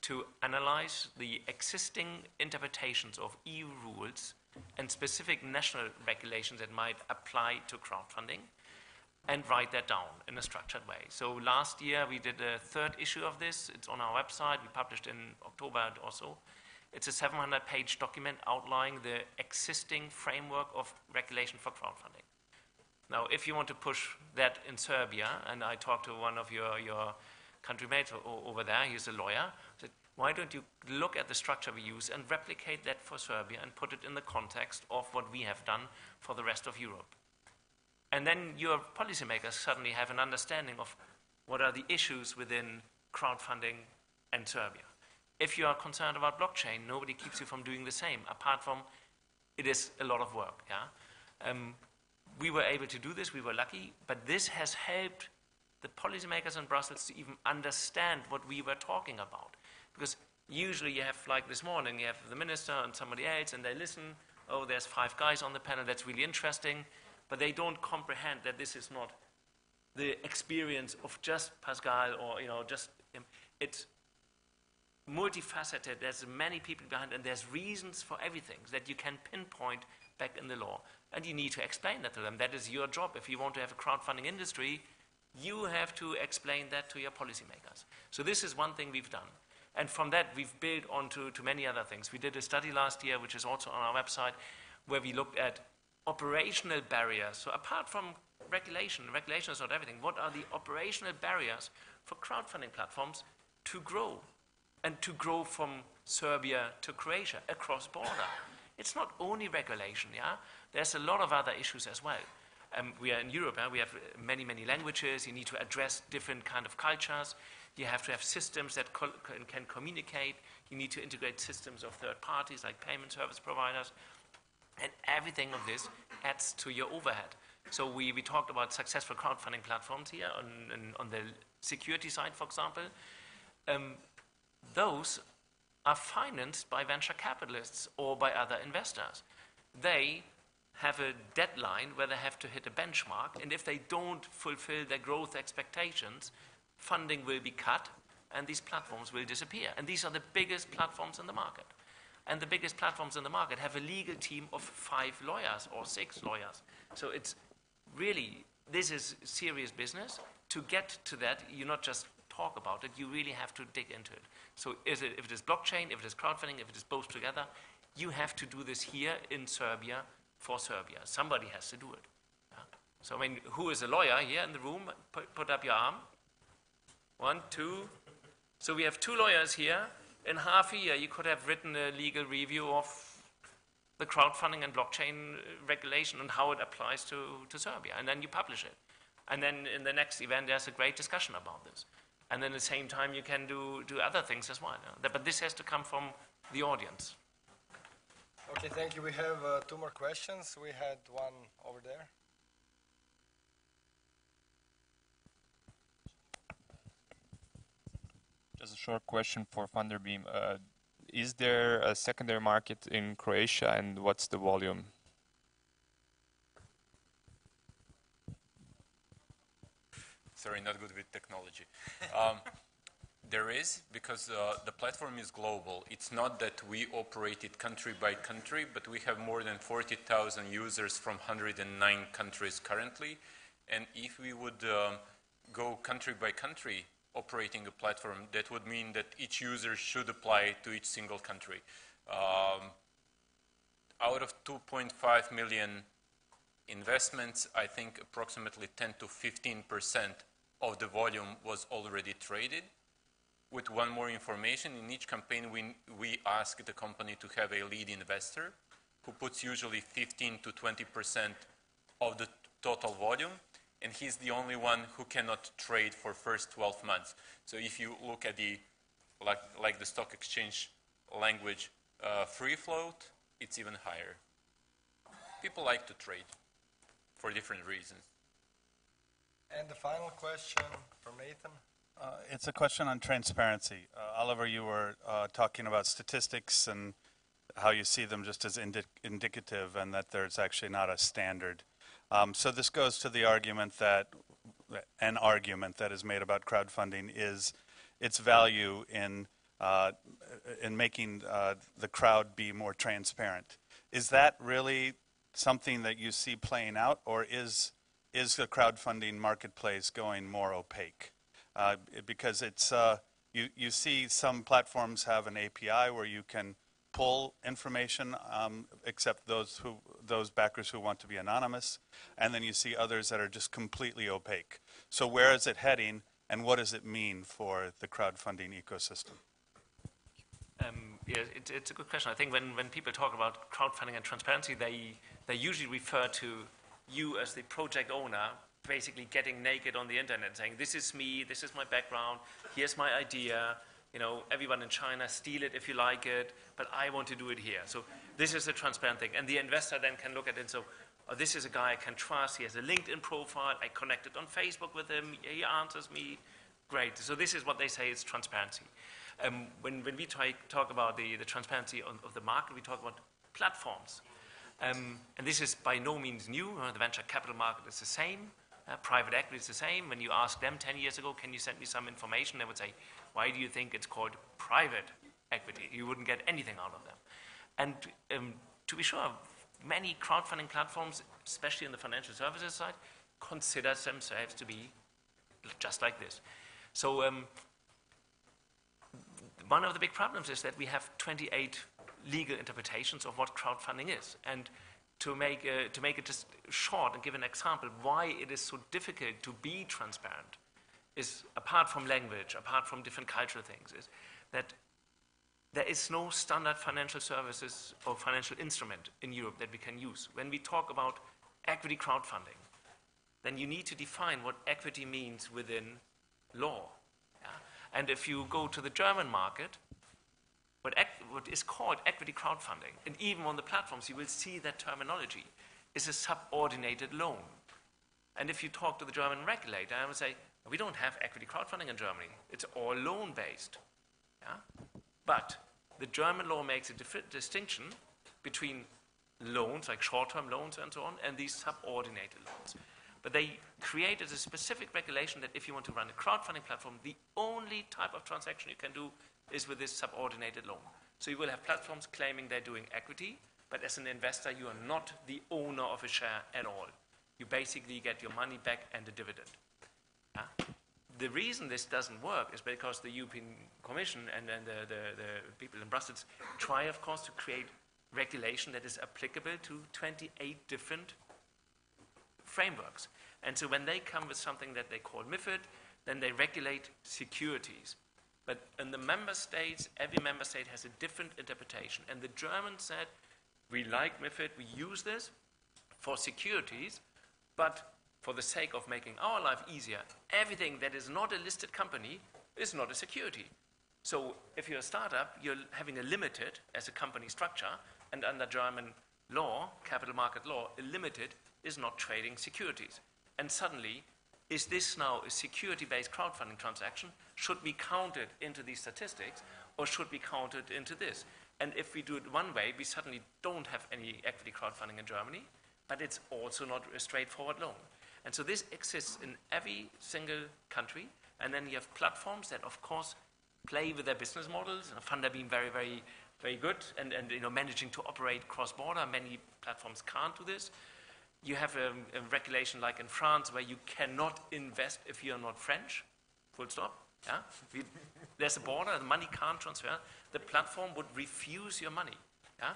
Speaker 11: to analyze the existing interpretations of EU rules and specific national regulations that might apply to crowdfunding and write that down in a structured way. So last year we did a 3rd issue of this. It's on our website. We published in October or so. It's a 700-page document outlining the existing framework of regulation for crowdfunding. Now, if you want to push that in Serbia, and I talked to one of your countrymates over there, he's a lawyer, said, why don't you look at the structure we use and replicate that for Serbia and put it in the context of what we have done for the rest of Europe? And then your policymakers suddenly have an understanding of what are the issues within crowdfunding and Serbia. If you are concerned about blockchain, nobody keeps you from doing the same, apart from it is a lot of work. Yeah? We were able to do this, we were lucky, but this has helped the policymakers in Brussels to even understand what we were talking about. Because usually you have, like this morning, you have the minister and somebody else, and they listen, oh, there's 5 guys on the panel, that's really interesting, but they don't comprehend that this is not the experience of just Pascal or, just him. It's multifaceted. There's many people behind, and there's reasons for everything that you can pinpoint back in the law. And you need to explain that to them. That is your job. If you want to have a crowdfunding industry, you have to explain that to your policymakers. So this is one thing we've done. And from that, we've built onto many other things. We did a study last year, which is also on our website, where we looked at operational barriers. So apart from regulation is not everything. What are the operational barriers for crowdfunding platforms to grow? And to grow from Serbia to Croatia, across border. It's not only regulation, yeah? There's a lot of other issues as well. We are in Europe, we have many, many languages. You need to address different kind of cultures. You have to have systems that can communicate. You need to integrate systems of third parties like payment service providers. And everything of this adds to your overhead. So we talked about successful crowdfunding platforms here on the security side, for example. Those are financed by venture capitalists or by other investors. They have a deadline where they have to hit a benchmark, and if they don't fulfill their growth expectations, funding will be cut, and these platforms will disappear. And these are the biggest platforms in the market. And the biggest platforms in the market have a legal team of 5 lawyers or 6 lawyers. So it's really, this is serious business. To get to that, you not just talk about it, you really have to dig into it. So if it is blockchain, if it is crowdfunding, if it is both together, you have to do this here in Serbia for Serbia. Somebody has to do it. Yeah? So I mean, who is a lawyer here in the room? Put up your arm. 1, 2. So we have 2 lawyers here. In half a year, you could have written a legal review of the crowdfunding and blockchain regulation and how it applies to Serbia. And then you publish it. And then in the next event, there's a great discussion about this. And then at the same time, you can do other things as well. But this has to come from the audience.
Speaker 10: Okay, thank you. We have 2 more questions. We had one over there.
Speaker 14: Just a short question for Thunderbeam. Is there a secondary market in Croatia, and what's the volume?
Speaker 12: Sorry, not good with technology. There is, because the platform is global. It's not that we operate it country by country, but we have more than 40,000 users from 109 countries currently. And if we would go country by country operating a platform, that would mean that each user should apply to each single country. Out of 2.5 million investments, I think approximately 10 to 15% of the volume was already traded. With one more information, in each campaign we ask the company to have a lead investor who puts usually 15 to 20% of the total volume, and he's the only one who cannot trade for first 12 months. So if you look at the, like the stock exchange language, free float, it's even higher. People like to trade for different reasons.
Speaker 10: And the final question from Nathan.
Speaker 6: It's a question on transparency. Oliver, you were talking about statistics and how you see them just as indicative, and that there's actually not a standard. So this goes to the argument that, an argument that is made about crowdfunding is its value in making the crowd be more transparent. Is that really something that you see playing out, or is the crowdfunding marketplace going more opaque? Because it's you see some platforms have an API where you can pull information, except those backers who want to be anonymous, and then you see others that are just completely opaque. So where is it heading, and what does it mean for the crowdfunding ecosystem?
Speaker 11: Yeah, it's a good question. I think when people talk about crowdfunding and transparency, they usually refer to you as the project owner basically getting naked on the internet, saying, this is me, this is my background, here's my idea, you know, everyone in China, steal it if you like it, but I want to do it here. So this is a transparent thing. And the investor then can look at it and say, oh, this is a guy I can trust, he has a LinkedIn profile, I connected on Facebook with him, he answers me, great. So this is what they say is transparency. When we talk about the transparency of the market, we talk about platforms. And this is by no means new. The venture capital market is the same. Private equity is the same. When you ask them 10 years ago, can you send me some information, they would say, why do you think it's called private equity? You wouldn't get anything out of them. And to be sure, many crowdfunding platforms, especially in the financial services side, consider themselves to be just like this. So one of the big problems is that we have 28 legal interpretations of what crowdfunding is. And to make it just short and give an example why it is so difficult to be transparent is, apart from language, apart from different cultural things, is that there is no standard financial services or financial instrument in Europe that we can use. When we talk about equity crowdfunding, then you need to define what equity means within law. Yeah? And if you go to the German market, what is called equity crowdfunding, and even on the platforms you will see that terminology, is a subordinated loan. And if you talk to the German regulator, I would say, we don't have equity crowdfunding in Germany. It's all loan-based. Yeah? But the German law makes a distinction between loans, like short-term loans and so on, and these subordinated loans. But they created a specific regulation that if you want to run a crowdfunding platform, the only type of transaction you can do is with this subordinated loan. So you will have platforms claiming they're doing equity, but as an investor, you are not the owner of a share at all. You basically get your money back and a dividend. The reason this doesn't work is because the European Commission and the people in Brussels try, of course, to create regulation that is applicable to 28 different frameworks. And so when they come with something that they call MiFID, then they regulate securities. But in the member states, every member state has a different interpretation. And the Germans said, we like MiFID, we use this for securities, but for the sake of making our life easier, everything that is not a listed company is not a security. So if you're a startup, you're having a limited as a company structure, and under German law, capital market law, a limited is not trading securities. And suddenly, is this now a security-based crowdfunding transaction? Should be counted into these statistics, or should be counted into this? And if we do it one way, we suddenly don't have any equity crowdfunding in Germany, but it's also not a straightforward loan. And so this exists in every single country, and then you have platforms that, of course, play with their business models. Funder being very, very, very good, and managing to operate cross-border. Many platforms can't do this. You have a regulation like in France where you cannot invest if you're not French, full stop. Yeah? There's a border, the money can't transfer. The platform would refuse your money, yeah?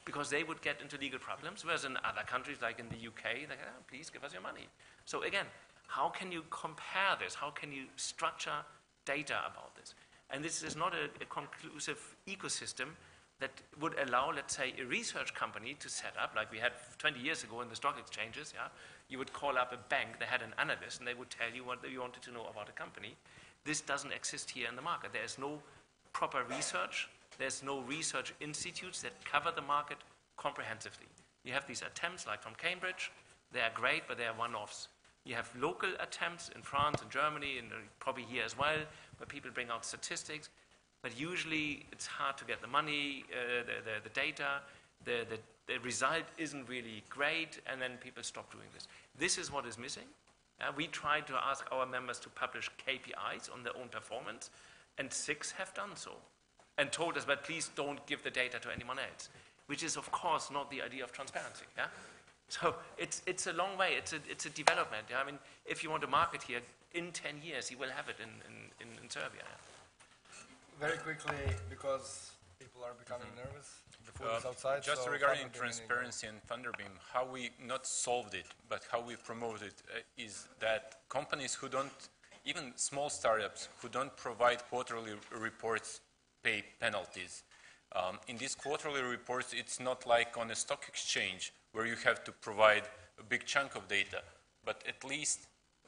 Speaker 11: Because they would get into legal problems, whereas in other countries like in the UK, they go, please give us your money. So again, how can you compare this? How can you structure data about this? And this is not a conclusive ecosystem that would allow, let's say, a research company to set up, like we had 20 years ago in the stock exchanges. Yeah? You would call up a bank, they had an analyst, and they would tell you what you wanted to know about a company. This doesn't exist here in the market. There is no proper research. There's no research institutes that cover the market comprehensively. You have these attempts, like from Cambridge. They are great, but they are one-offs. You have local attempts in France and Germany, and probably here as well, where people bring out statistics. But usually it's hard to get the money, the data, the result isn't really great, and then people stop doing this. This is what is missing. We tried to ask our members to publish KPIs on their own performance, and 6 have done so, and told us, but please don't give the data to anyone else, which is, of course, not the idea of transparency. Yeah? So it's a long way. It's a development. Yeah? I mean, if you want to market here, in 10 years, you will have it in Serbia. Yeah?
Speaker 10: Very quickly, because people are becoming nervous. The food is outside.
Speaker 12: Just
Speaker 10: so
Speaker 12: regarding transparency and Thunderbeam, how we not solved it, but how we promote it is that companies who don't, even small startups who don't provide quarterly reports, pay penalties. In these quarterly reports, it's not like on a stock exchange where you have to provide a big chunk of data, but at least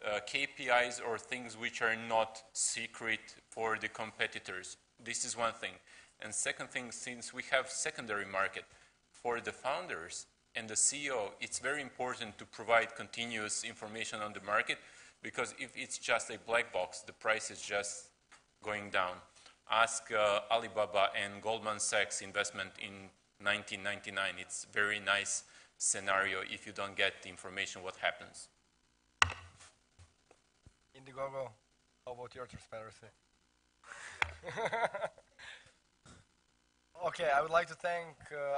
Speaker 12: KPIs or things which are not secret for the competitors. This is one thing. And second thing, since we have secondary market, for the founders and the CEO, it's very important to provide continuous information on the market, because if it's just a black box, the price is just going down. Ask Alibaba and Goldman Sachs investment in 1999. It's a very nice scenario if you don't get the information what happens.
Speaker 10: Indiegogo, how about your transparency? Okay, I would like to thank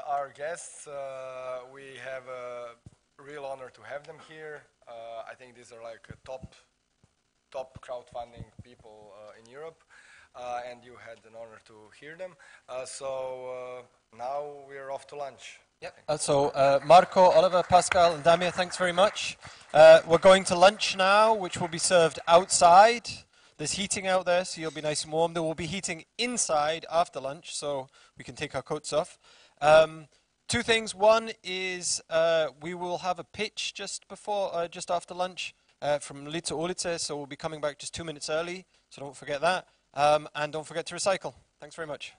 Speaker 10: our guests. We have a real honor to have them here. I think these are like top crowdfunding people in Europe, and you had an honor to hear them. So now we're off to lunch.
Speaker 1: Yep. So Marco, Oliver, Pascal, and Damir, thanks very much. We're going to lunch now, which will be served outside. There's heating out there, so you'll be nice and warm. There will be heating inside after lunch, so we can take our coats off. Two things. One is we will have a pitch just after lunch from Ulica Ulice, so we'll be coming back just 2 minutes early, so don't forget that. And don't forget to recycle. Thanks very much.